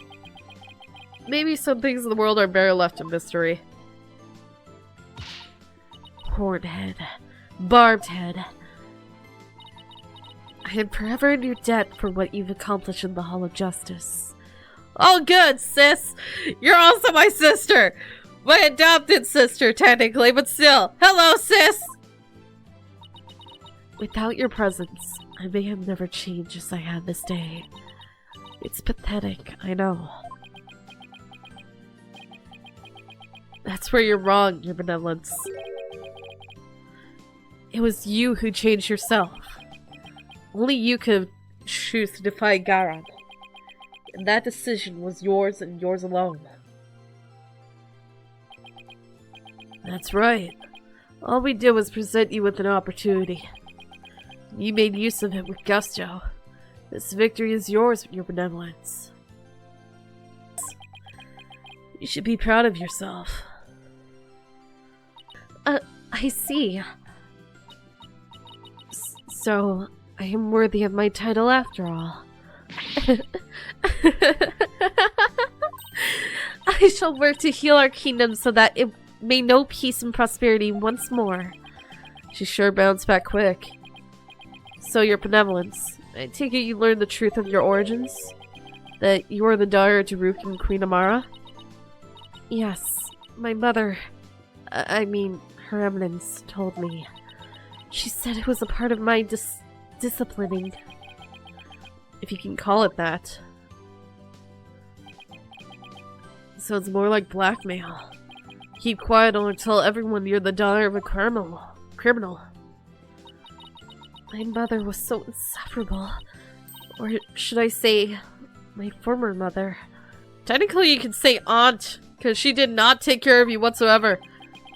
Maybe some things in the world are better left in mystery. Horned head. Barbed head. I am forever in your debt for what you've accomplished in the Hall of Justice. Oh good, sis! You're also my sister! My adopted sister, technically, but still. Hello, sis! Without your presence, I may have never changed as I have this day. It's pathetic, I know. That's where you're wrong, your benevolence. It was you who changed yourself. Only you could choose to defy Garan. And that decision was yours and yours alone. That's right. All we did was present you with an opportunity. You made use of it with gusto. This victory is yours, your benevolence. You should be proud of yourself. I see. So, I am worthy of my title after all. I shall work to heal our kingdom so that it may know peace and prosperity once more. She sure bounced back quick. So, your benevolence. I take it you learned the truth of your origins? That you are the daughter of Dhruke and Queen Amara? Yes, my mother, I mean, Her Eminence, told me. She said it was a part of my disciplining. If you can call it that. Sounds more like blackmail. Keep quiet or tell everyone you're the daughter of a criminal. My mother was so insufferable. Or should I say, my former mother. Technically you can say aunt, because she did not take care of you whatsoever.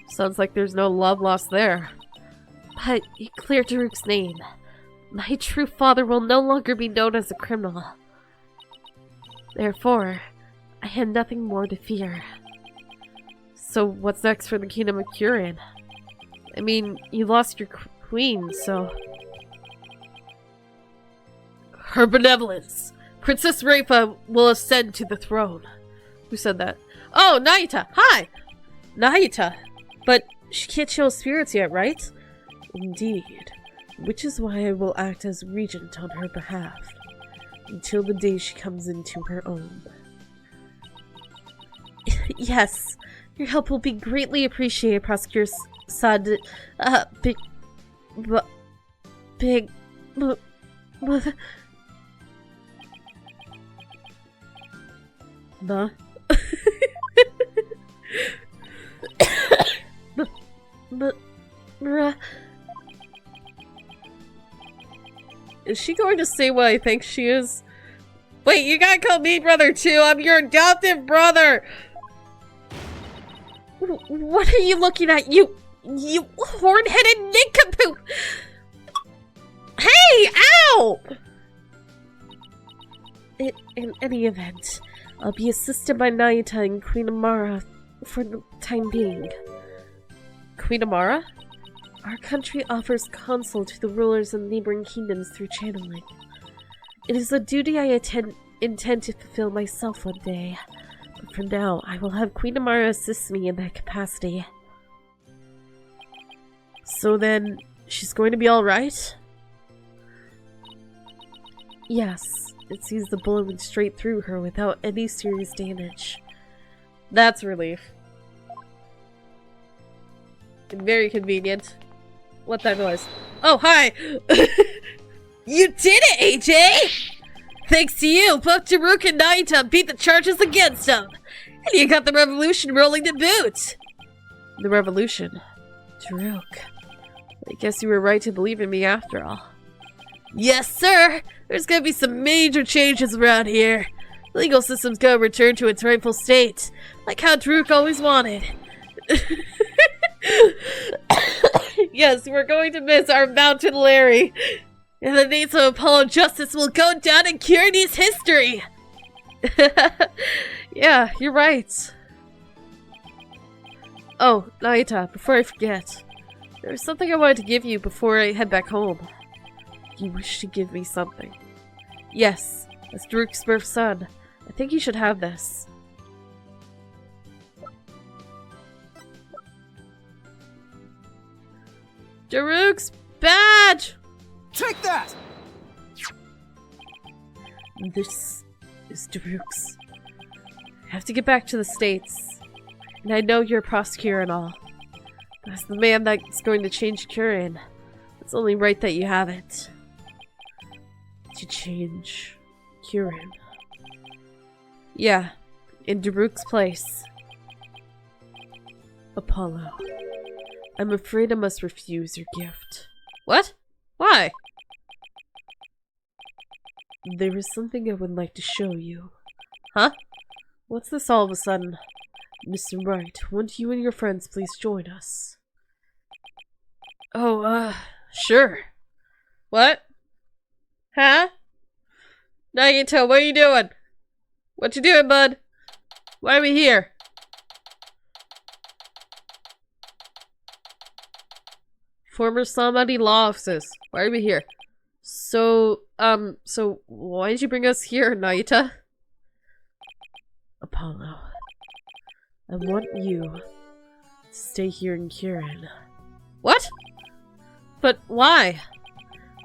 Sounds like there's no love lost there. But you cleared Dhruke's name. My true father will no longer be known as a criminal. Therefore, I had nothing more to fear. So what's next for the Kingdom of Kirin? I mean, you lost your queen, so... Her benevolence! Princess Raifa will ascend to the throne. Who said that? Oh, Nahyuta! Hi! Nahyuta! But she can't show spirits yet, right? Indeed. Which is why I will act as regent on her behalf. Until the day she comes into her own. Yes. Your help will be greatly appreciated, Prosecutor Sad. Big... Nah. Is she going to say what I think she is? Wait, you gotta call me brother too! I'm your adoptive brother! What are you looking at, you horn-headed nincompoop? Hey! Ow! In any event, I'll be assisted by Nahyuta and Queen Amara for the time being. Queen Amara? Our country offers counsel to the rulers of neighboring kingdoms through channeling. It is a duty I intend to fulfill myself one day. But for now, I will have Queen Amara assist me in that capacity. So then, she's going to be alright? Yes, it sees the bullet went straight through her without any serious damage. That's a relief. Very convenient. What that noise? Oh, hi! You did it, AJ! Thanks to you, both Dhruke and Nahyuta beat the charges against him! And you got the revolution rolling to boot! The revolution? Dhruke. I guess you were right to believe in me after all. Yes, sir! There's gonna be some major changes around here. The legal system's gonna return to its rightful state, like how Dhruke always wanted. Yes, we're going to miss our mountain Larry. And the names of apollojustice will go down in Kirin's history. Yeah, you're right. Oh, Nahyuta, before I forget, there was something I wanted to give you before I head back home. You wish to give me something. Yes, as Dhruke's birth son, I think you should have this. Dhruke's badge! Take that! This is Dhruke's. I have to get back to the States. And I know you're a prosecutor and all. But as the man that's going to change Kirin, it's only right that you have it. To change Kirin. Yeah, in Dhruke's place. Apollo. I'm afraid I must refuse your gift. What? Why? There is something I would like to show you. Huh? What's this all of a sudden? Mr. Wright, won't you and your friends please join us? Oh, sure. What? Huh? Nahyuta, what are you doing? What you doing, bud? Why are we here? Former Samadi law offices. Why are we here? So why did you bring us here, Nahyuta? Apollo, I want you to stay here in Kirin. What? But why?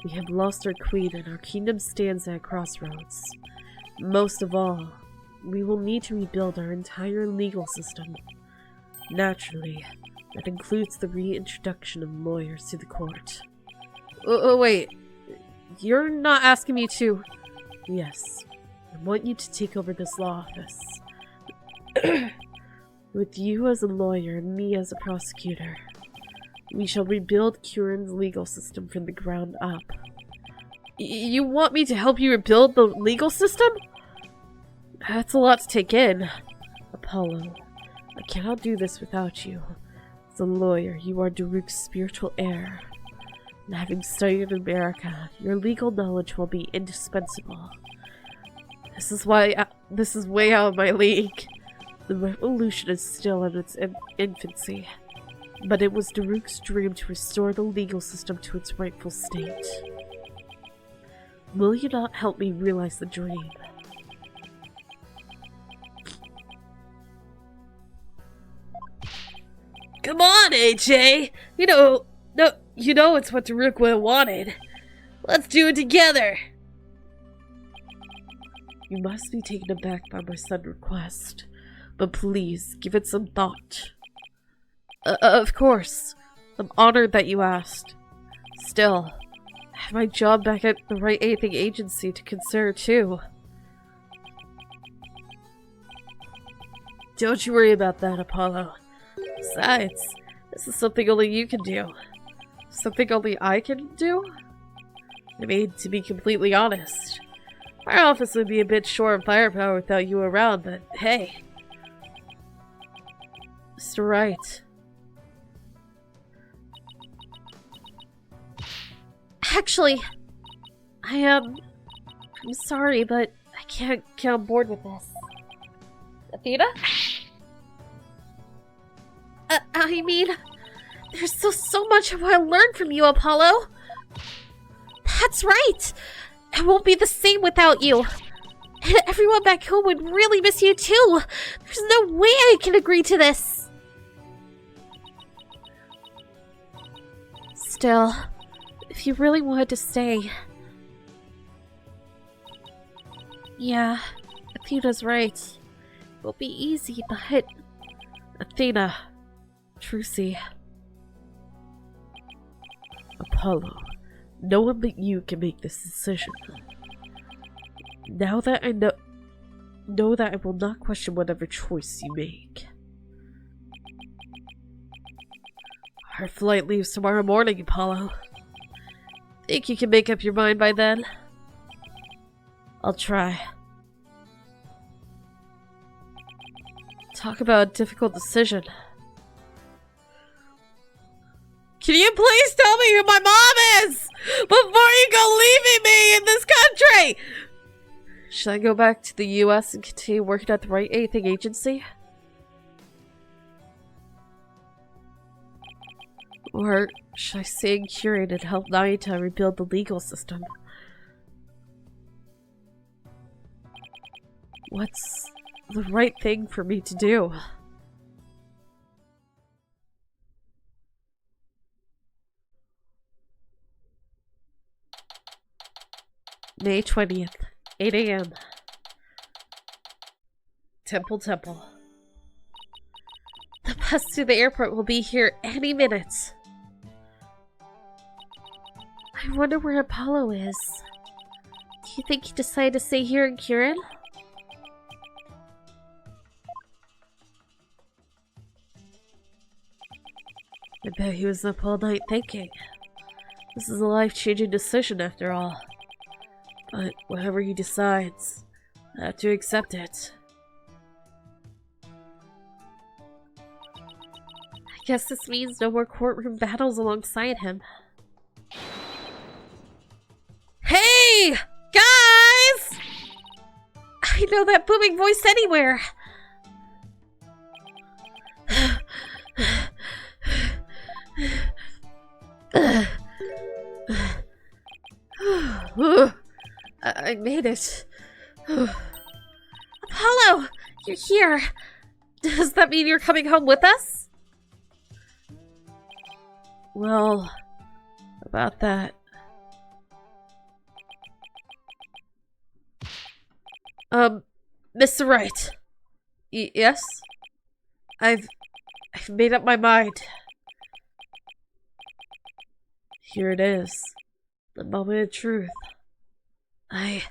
We have lost our queen and our kingdom stands at a crossroads. Most of all, we will need to rebuild our entire legal system. Naturally, that includes the reintroduction of lawyers to the court. Oh, wait. You're not asking me to... Yes. I want you to take over this law office. With you as a lawyer and me as a prosecutor, we shall rebuild Kieran's legal system from the ground up. You want me to help you rebuild the legal system? That's a lot to take in. Apollo, I cannot do this without you. As a lawyer, you are Dhruke's spiritual heir. And having studied in America, your legal knowledge will be indispensable. This is way out of my league. The revolution is still in its infancy, but it was Dhruke's dream to restore the legal system to its rightful state. Will you not help me realize the dream? Come on, AJ! You know it's what Dhruke would have wanted. Let's do it together! You must be taken aback by my sudden request, but please give it some thought. Of course. I'm honored that you asked. Still, I have my job back at the rewritten agency to consider too. Don't you worry about that, Apollo. Besides, this is something only you can do. Something only I can do? I mean, to be completely honest, our office would be a bit short of firepower without you around, but hey. Mr. Wright. Actually, I'm sorry, but I can't get on board with this. Athena? I mean, there's still so much I want to learn from you, Apollo. That's right. I won't be the same without you. And everyone back home would really miss you too. There's no way I can agree to this. Still, if you really wanted to stay... Yeah, Athena's right. It won't be easy, but... Athena. Trucy. Apollo. No one but you can make this decision. Now that I know that I will not question whatever choice you make. Our flight leaves tomorrow morning, Apollo. Think you can make up your mind by then? I'll try. Talk about a difficult decision. Can you please tell me who my mom is before you go leaving me in this country? Should I go back to the US and continue working at the rewritten agency? Or should I stay in Kieran and help Nahyuta rebuild the legal system? What's the right thing for me to do? May 20th, 8 AM. Temple. The bus to the airport will be here any minute. I wonder where Apollo is. Do you think he decided to stay here in Kieran? I bet he was up all night thinking. This is a life-changing decision after all. But whatever he decides, I have to accept it. I guess this means no more courtroom battles alongside him. Hey! Guys! I know that booming voice anywhere! I made it. Apollo! You're here! Does that mean you're coming home with us? Well, about that. Mr. Wright. Yes? I've made up my mind. Here it is. The moment of truth. I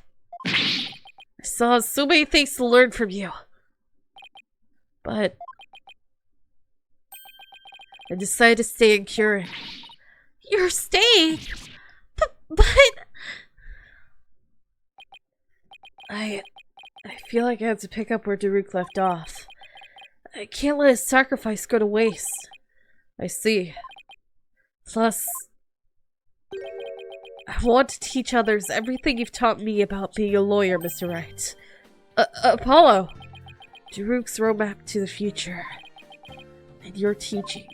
still have so many things to learn from you. But I decided to stay in Curing. You're staying? But... I feel like I have to pick up where Dhruke left off. I can't let his sacrifice go to waste. I see. Plus, I want to teach others everything you've taught me about being a lawyer, Mr. Wright. Apollo! Dhruke's roadmap to the future. And your teachings.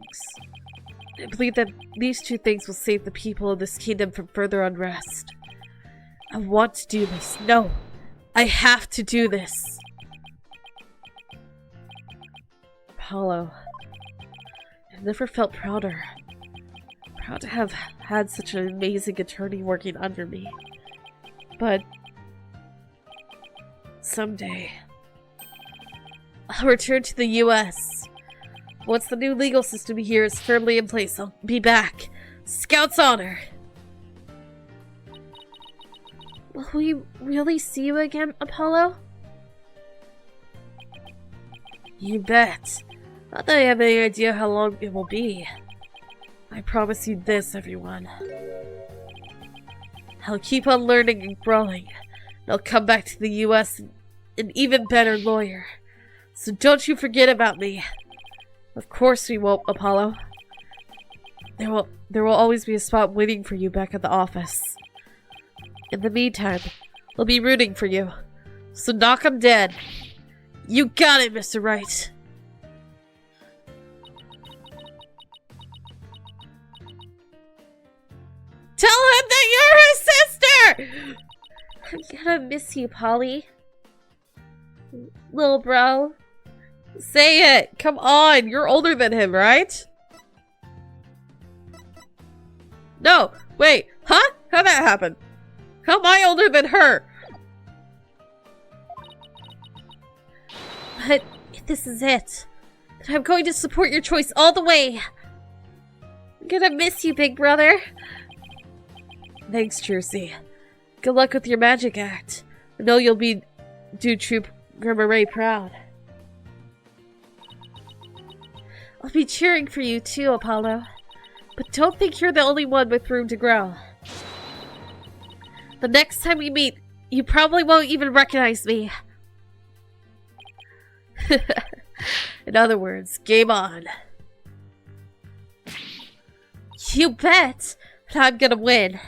I believe that these two things will save the people of this kingdom from further unrest. I want to do this. No! I have to do this! Apollo. I've never felt prouder. Proud to have had such an amazing attorney working under me. But someday, I'll return to the US. Once the new legal system here is firmly in place, I'll be back. Scout's honor! Will we really see you again, Apollo? You bet. Not that I have any idea how long it will be. I promise you this, everyone. I'll keep on learning and growing. And I'll come back to the US an even better lawyer. So don't you forget about me. Of course we won't, Apollo. There will always be a spot waiting for you back at the office. In the meantime, I'll be rooting for you. So knock 'em dead. You got it, Mr. Wright. Tell him that you're his sister! I'm gonna miss you, Polly. Little bro. Say it! Come on! You're older than him, right? No! Wait! Huh? How'd that happen? How am I older than her? But this is it. I'm going to support your choice all the way. I'm gonna miss you, big brother. Thanks, Jersey. Good luck with your magic act. I know you'll do Troop Grimmaray proud. I'll be cheering for you too, Apollo. But don't think you're the only one with room to grow. The next time we meet, you probably won't even recognize me. In other words, game on. You bet! But I'm gonna win.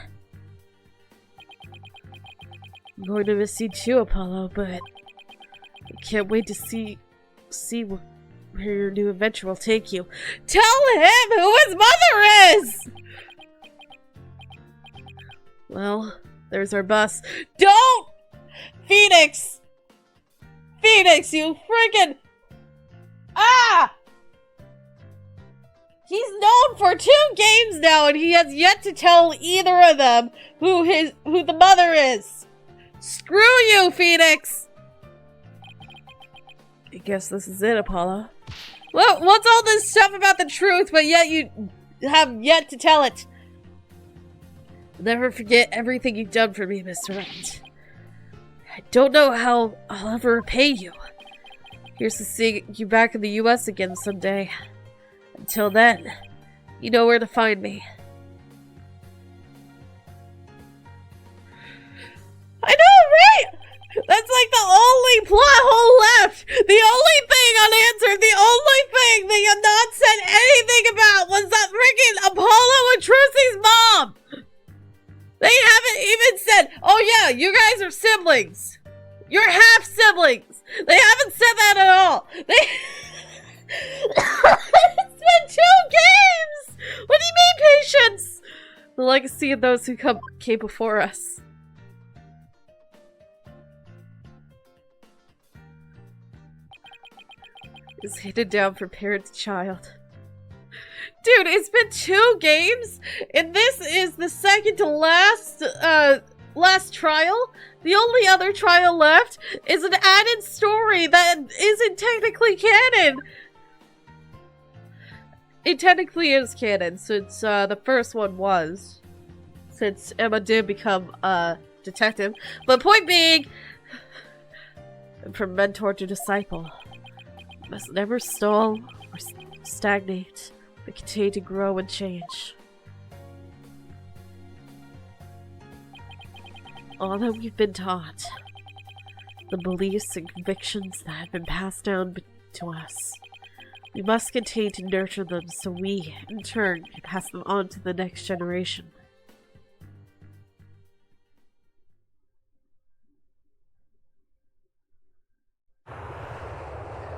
I'm going to miss you too, Apollo, but I can't wait to see where your new adventure will take you. Tell him who his mother is! Well, there's our bus. Don't! Phoenix! Phoenix, you friggin'... Ah! He's known for 2 games now, and he has yet to tell either of them who the mother is. Screw you, Phoenix! I guess this is it, Apollo. Well, what's all this stuff about the truth, but yet you have yet to tell it? I'll never forget everything you've done for me, Mr. Wright. I don't know how I'll ever repay you. Here's to seeing you back in the US again someday. Until then, you know where to find me. I know, right? That's like the only plot hole left! The only thing unanswered, the only thing they have not said anything about was that freaking Apollo and Trucy's mom! They haven't even said, oh yeah, you guys are siblings. You're half siblings. They haven't said that at all. It's been 2 games! What do you mean, patience? The legacy of those who came before us. Is handed down from parent to child. Dude, it's been 2 games, and this is the second to last trial. The only other trial left is an added story that isn't technically canon. It technically is canon, since the first one was. Since Emma did become a detective. But point being, from mentor to disciple. must never stall or stagnate, but continue to grow and change. All that we've been taught, the beliefs and convictions that have been passed down to us, we must continue to nurture them so we, in turn, can pass them on to the next generation.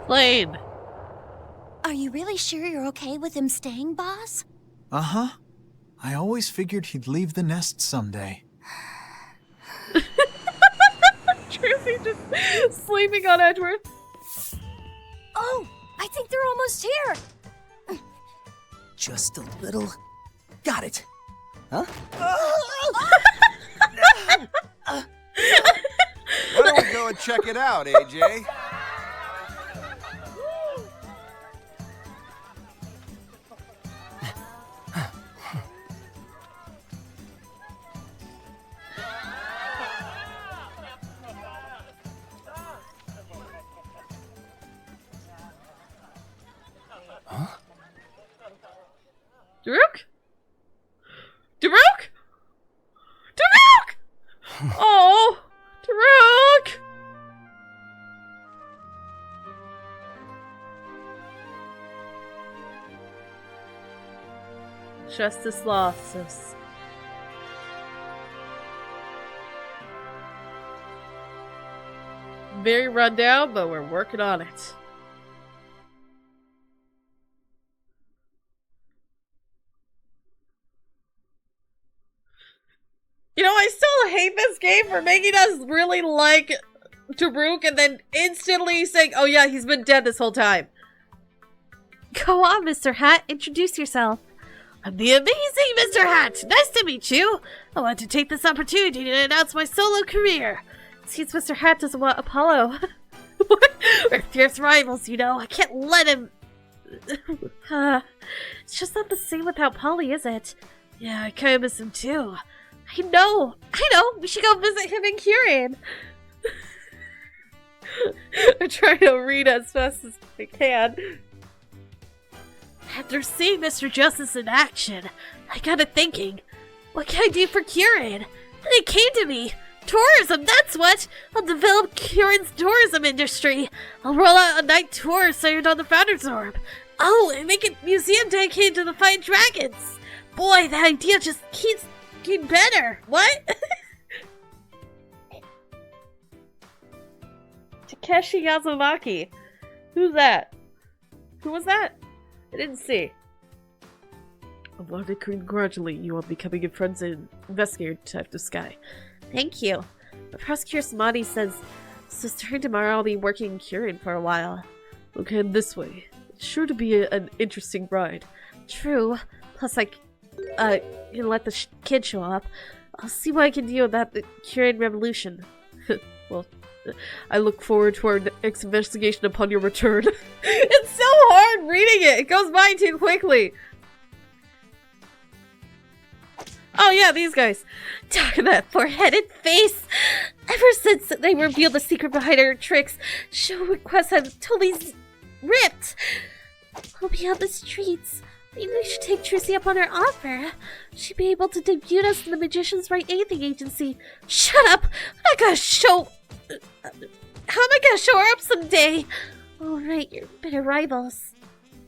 Lane! Are you really sure you're okay with him staying, boss? Uh-huh. I always figured he'd leave the nest someday. Tracy just sleeping on Edward. Oh, I think they're almost here. Just a little. Got it. Huh? Why don't we go and check it out, AJ? Dhruke? Dhruke? Dhruke! Oh, Dhruke! Justice losses. Very run down, but we're working on it. You know, I still hate this game for making us really like Dhruke and then instantly saying, oh yeah, he's been dead this whole time. Go on, Mr. Hat. Introduce yourself. I'm the amazing Mr. Hat. Nice to meet you. I want to take this opportunity to announce my solo career. Seems Mr. Hat doesn't want Apollo. We're fierce rivals, you know. I can't let him... It's just not the same without Polly, is it? Yeah, I kind of miss him too. I know. We should go visit him in Kirin. I'm trying to read as fast as I can. After seeing Mr. Justice in action, I got to thinking, what can I do for Kirin? And it came to me. Tourism, that's what! I'll develop Kirin's tourism industry. I'll roll out a night tour centered on the Founder's Orb. Oh, and make a museum dedicated to the fighting dragons. Boy, that idea just keeps getting better. What? Takeshi Yazumaki. Who's that? Who was that? I didn't see. I want to congratulate you on becoming a forensic investigator, Detective Sky. Thank you. But Prosecutor Samadi says, so starting tomorrow I'll be working in Kirin for a while. Look at it this way. It's sure to be an interesting ride. True. Plus I can let the kid show up. I'll see what I can do about the Kirin Revolution. Well, I look forward to our next investigation upon your return. It's so hard reading it! It goes by too quickly! Oh yeah, these guys. Talk of that four-headed face! Ever since they revealed the secret behind her tricks, show requests have totally ripped! We'll be on the streets. Maybe we should take Trissy up on her offer. She'd be able to debut us in the Magician's Right Anything Agency. Shut up! I gotta show... How am I gonna show her up someday? Oh right, you're bitter rivals.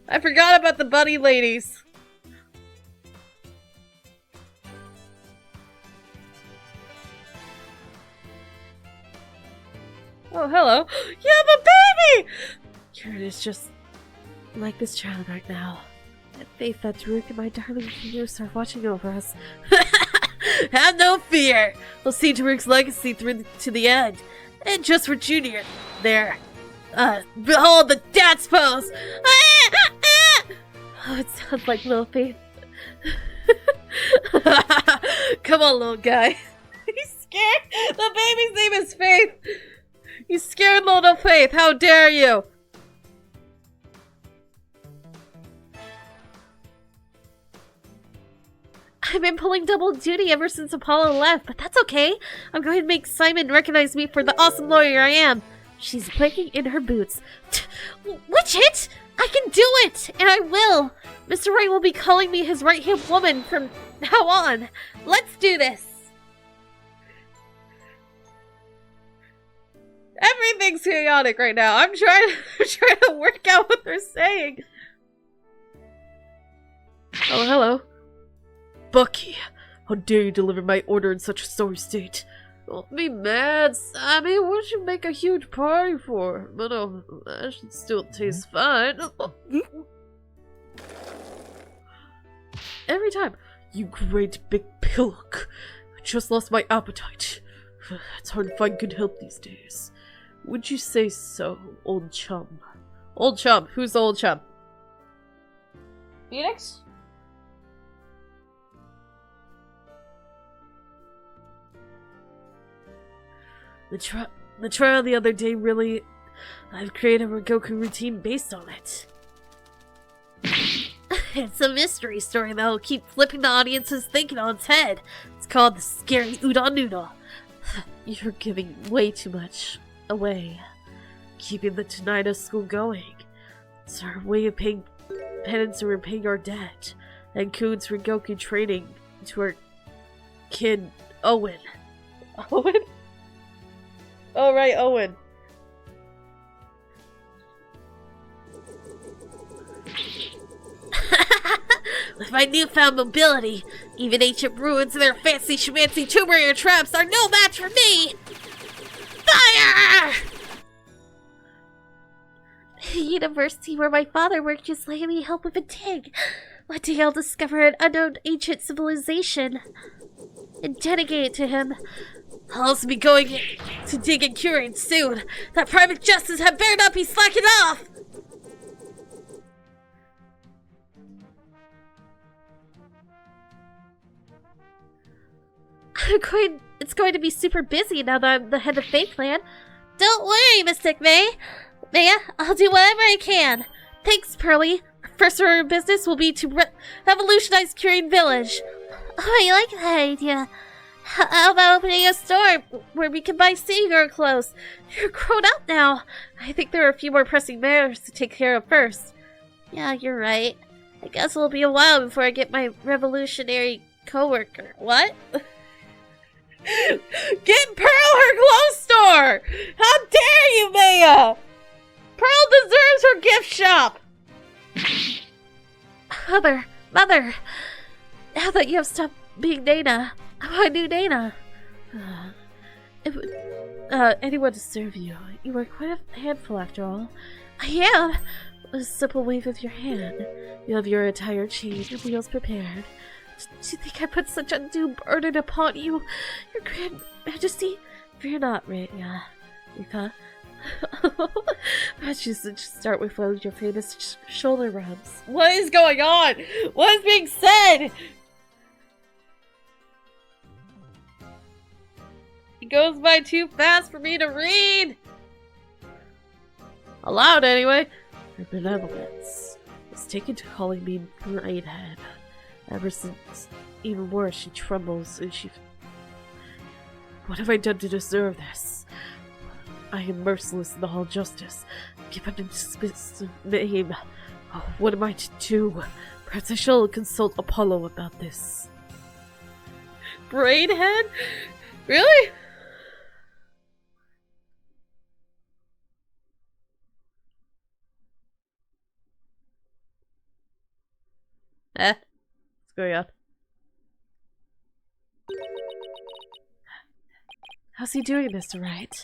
I forgot about the bunny ladies. Oh, hello. You have a baby! Kirin is just like this child right now. I have faith that Dhruke and my darling heroes are watching over us. Have no fear! We'll see Dhruke's legacy through to the end. And just for Junior, there. Behold the dance pose! Oh, it sounds like Little Faith. Come on, little guy. He's scared? The baby's name is Faith! You scared little Faith, how dare you! I've been pulling double duty ever since Apollo left, but that's okay. I'm going to make Simon recognize me for the awesome lawyer I am. She's breaking in her boots. Witch it! I can do it! And I will! Mr. Wright will be calling me his right-hand woman from now on. Let's do this! Everything's chaotic right now. I'm trying to work out what they're saying. Oh, hello. Bucky, how dare you deliver my order in such a sorry state? Don't be mad, Sammy. What should make a huge party for? But that should still taste fine. Every time, you great big pillock. I just lost my appetite. It's hard to find good help these days. Would you say so, old chum? Old chum. Who's the old chum? Phoenix? The trial the other day really... I've created a Goku routine based on it. It's a mystery story that'll keep flipping the audience's thinking on its head. It's called The Scary Udon Noodle. You're giving way too much away. Keeping the Tanida school going. It's our way of paying penance and repaying our debt. And Kuhn's Goku training to our kid, Owen. Owen? Oh, right, Owen. With my newfound mobility, even ancient ruins and their fancy schmancy Tomb Raider traps are no match for me! Fire! The university where my father worked just letting me help with a dig. One day I'll discover an unknown ancient civilization and dedicate it to him. I'll also be going to dig and curing soon. That private justice had better not be slacking off! It's going to be super busy now that I'm the head of Faithland. Don't worry, Mystic May. Maya, I'll do whatever I can. Thanks, Pearly. First order of business will be to revolutionize Curing Village. Oh, I like that idea. How about opening a store where we can buy City Girl clothes? You're grown up now. I think there are a few more pressing matters to take care of first. Yeah, you're right. I guess it'll be a while before I get my revolutionary coworker. What? Get Pearl her clothes store! How dare you, Maya! Pearl deserves her gift shop! Mother! Now that you have stopped being Dana, I knew Dana. Anyone to serve you. You are quite a handful after all. I am! A simple wave of your hand. You have your attire changed, your meals prepared. Do you think I put such undue burden upon you, your Grand Majesty? Fear not, Rika. Perhaps you should start with one of your famous shoulder rubs. What is going on? What is being said? It goes by too fast for me to read. Aloud, anyway. Her benevolence was taken to calling me Brainhead. Ever since, even worse, she trembles and she... What have I done to deserve this? I am merciless in the Hall of Justice. Given a dismissive name. Oh, what am I to do? Perhaps I shall consult Apollo about this. Brainhead? Really? What's going on? How's he doing, Mr. Wright?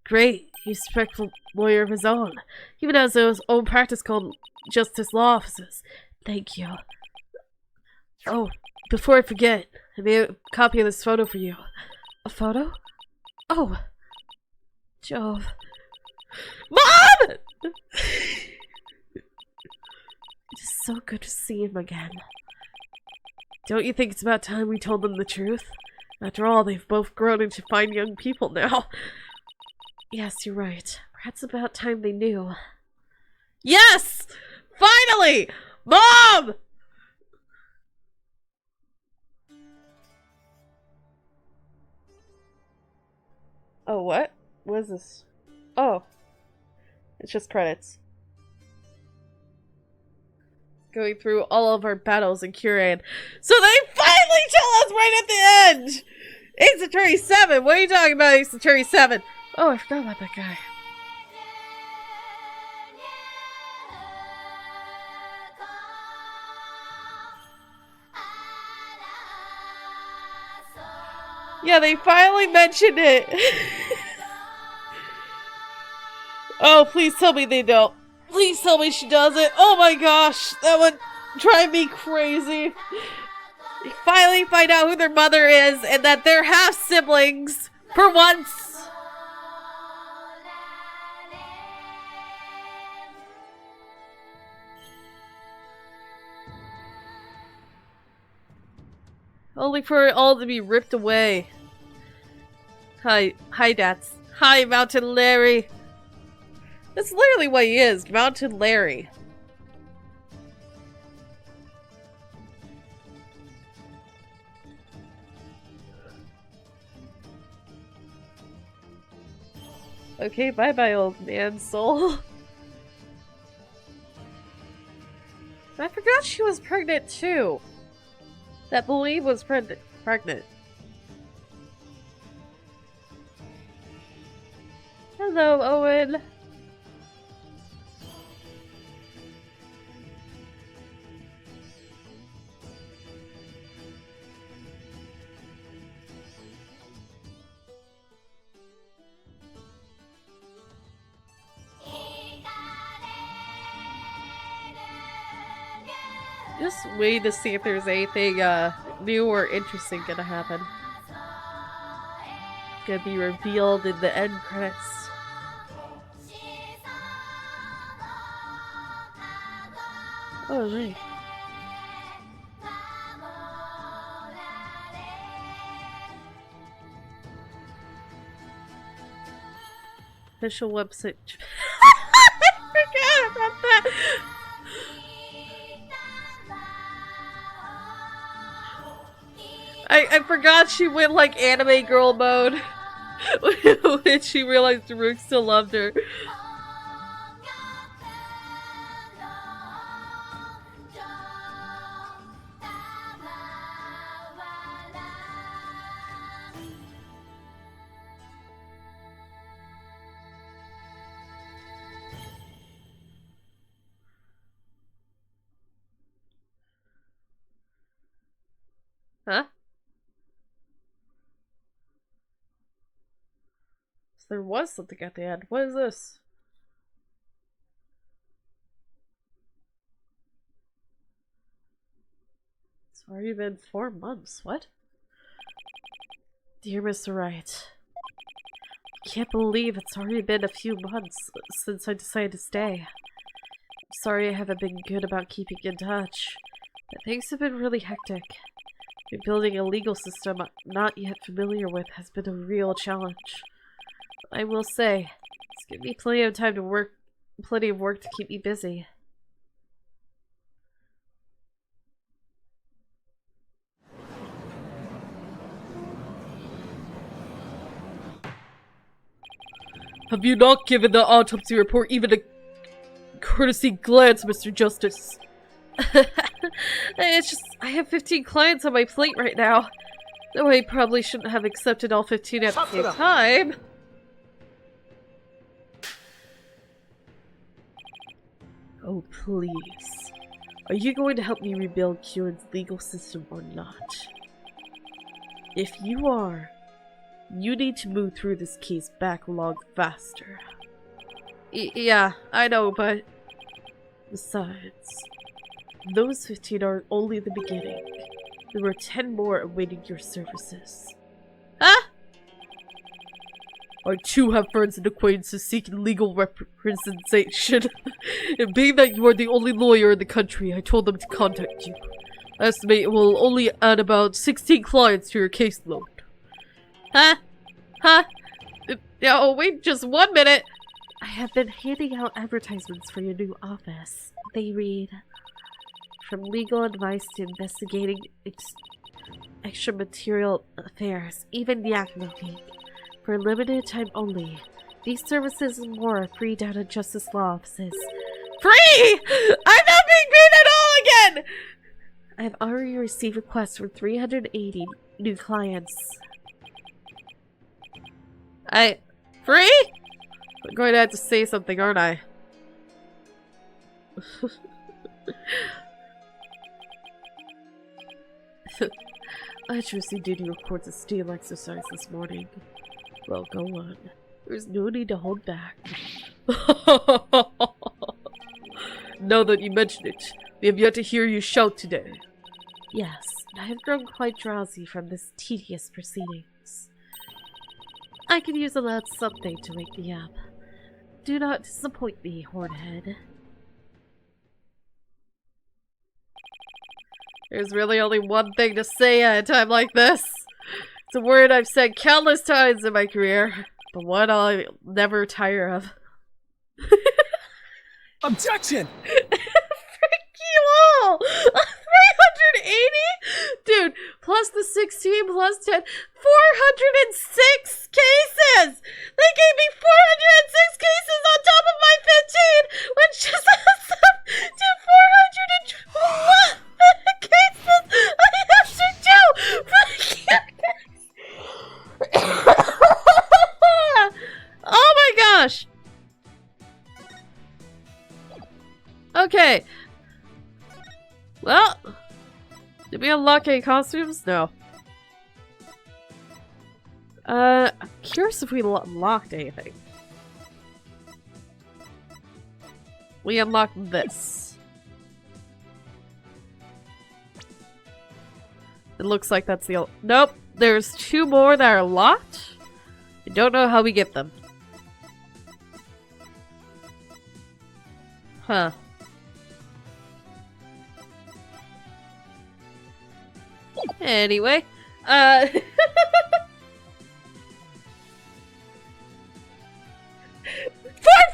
Great. He's a respectful lawyer of his own. Even has his own practice called Justice Law Offices. Thank you. Oh, before I forget, I made a copy of this photo for you. A photo? Oh. Jove. Mom! It is so good to see him again. Don't you think it's about time we told them the truth? After all, they've both grown into fine young people now. Yes, you're right. Perhaps about time they knew. Yes! Finally! Mom! Oh, what? What is this? Oh. It's just credits. Going through all of our battles in Curran. So they finally tell us right at the end! Ace Attorney 7! What are you talking about, Ace Attorney 7? Oh, I forgot about that guy. Yeah, they finally mentioned it. Oh, please tell me they don't. Please tell me she doesn't. Oh my gosh, that would drive me crazy. They finally find out who their mother is and that they're half siblings for once. Only for it all to be ripped away. Hi, Dats. Hi, Mountain Larry. That's literally what he is, Mountain Larry. Okay, bye-bye, old man soul. I forgot she was pregnant too. That boy was pregnant. Hello, Owen. Just wait to see if there's anything new or interesting gonna happen. Gonna be revealed in the end credits. Oh, right. Official website. I forgot about that. I forgot she went like anime girl mode when she realized Dhruke still loved her. Huh? There was something at the end. What is this? It's already been 4 months. What? Dear Mr. Wright, I can't believe it's already been a few months since I decided to stay. I'm sorry I haven't been good about keeping in touch, but things have been really hectic. Rebuilding a legal system I'm not yet familiar with has been a real challenge. I will say, it's given me plenty of time to work, plenty of work to keep me busy. Have you not given the autopsy report even a courtesy glance, Mr. Justice? It's just, I have 15 clients on my plate right now. Though I probably shouldn't have accepted all 15 at the same time. Oh, please. Are you going to help me rebuild Kieran's legal system or not? If you are, you need to move through this case backlog faster. Yeah, I know, but... Besides, those 15 are only the beginning. There were 10 more awaiting your services. Huh? I too have friends and acquaintances seeking legal representation. And being that you are the only lawyer in the country, I told them to contact you. I estimate it will only add about 16 clients to your caseload. Huh? Huh? Oh, wait just 1 minute! I have been handing out advertisements for your new office. They read, from legal advice to investigating extramaterial affairs, even yak milking. For a limited time only, These services and more are free down at Justice Law offices. Free! I'm not being paid at all again! I have already received requests for 380 new clients. Free? I'm going to have to say something, aren't I? I trust you did your court's steel exercise this morning. Well, go on. There's no need to hold back. Now that you mention it, we have yet to hear you shout today. Yes, I have grown quite drowsy from this tedious proceedings. I could use a loud something to wake me up. Do not disappoint me, Hornhead. There's really only one thing to say at a time like this. It's a word I've said countless times in my career, but one I'll never tire of. Objection! Frick you all! 380? Dude, plus the 16 plus 10, 406 cases! They gave me 406 cases on top of my 15, which just adds up to 412 cases I have to do! Oh my gosh! Okay. Well, did we unlock any costumes? No. I'm curious if we unlocked anything. We unlocked this. It looks like that's the nope, there's 2 more that are locked. I don't know how we get them. Huh. Anyway, for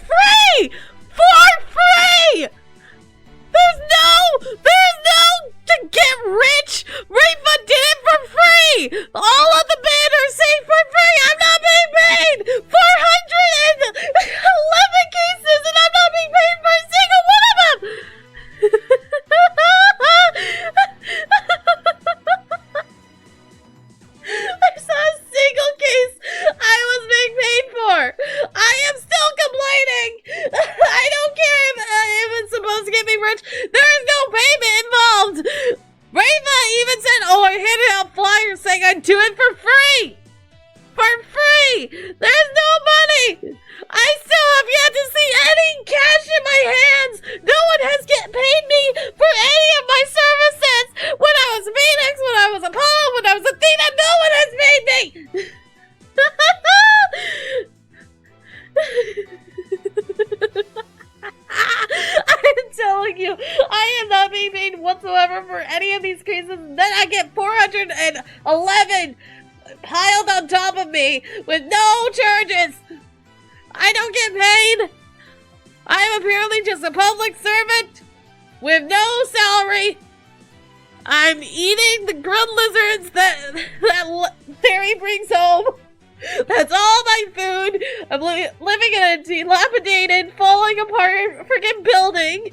free! For free! There's no to get rich! Rafa did it for free! All of the banners say for free! I'm not being paid! 411 cases and I'm not being paid for a single one of them! There's not a single case I was being paid for! I am still complaining! I don't care if it's supposed to get me rich! There is no payment involved! Rafa even said, oh, I handed out flyers saying I'd do it for free! For free! There's no money! I still have yet to see any cash in my hands! No one has paid me for any of my services! When I was Phoenix, when I was Apollo, when I was Athena, no one has paid me! I'm telling you, I am not being paid whatsoever for any of these cases. Then I get 411 piled on top of me with no charges. I don't get paid. I'm apparently just a public servant with no salary. I'm eating the grilled lizards that Terry brings home. That's all my food. I'm living in a dilapidated, falling apart freaking building.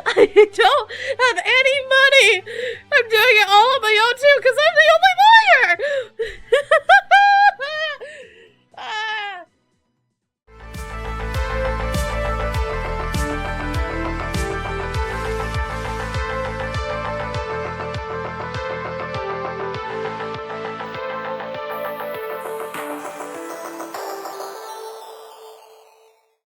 I don't have any money. I'm doing it all on my own too because I'm the only lawyer.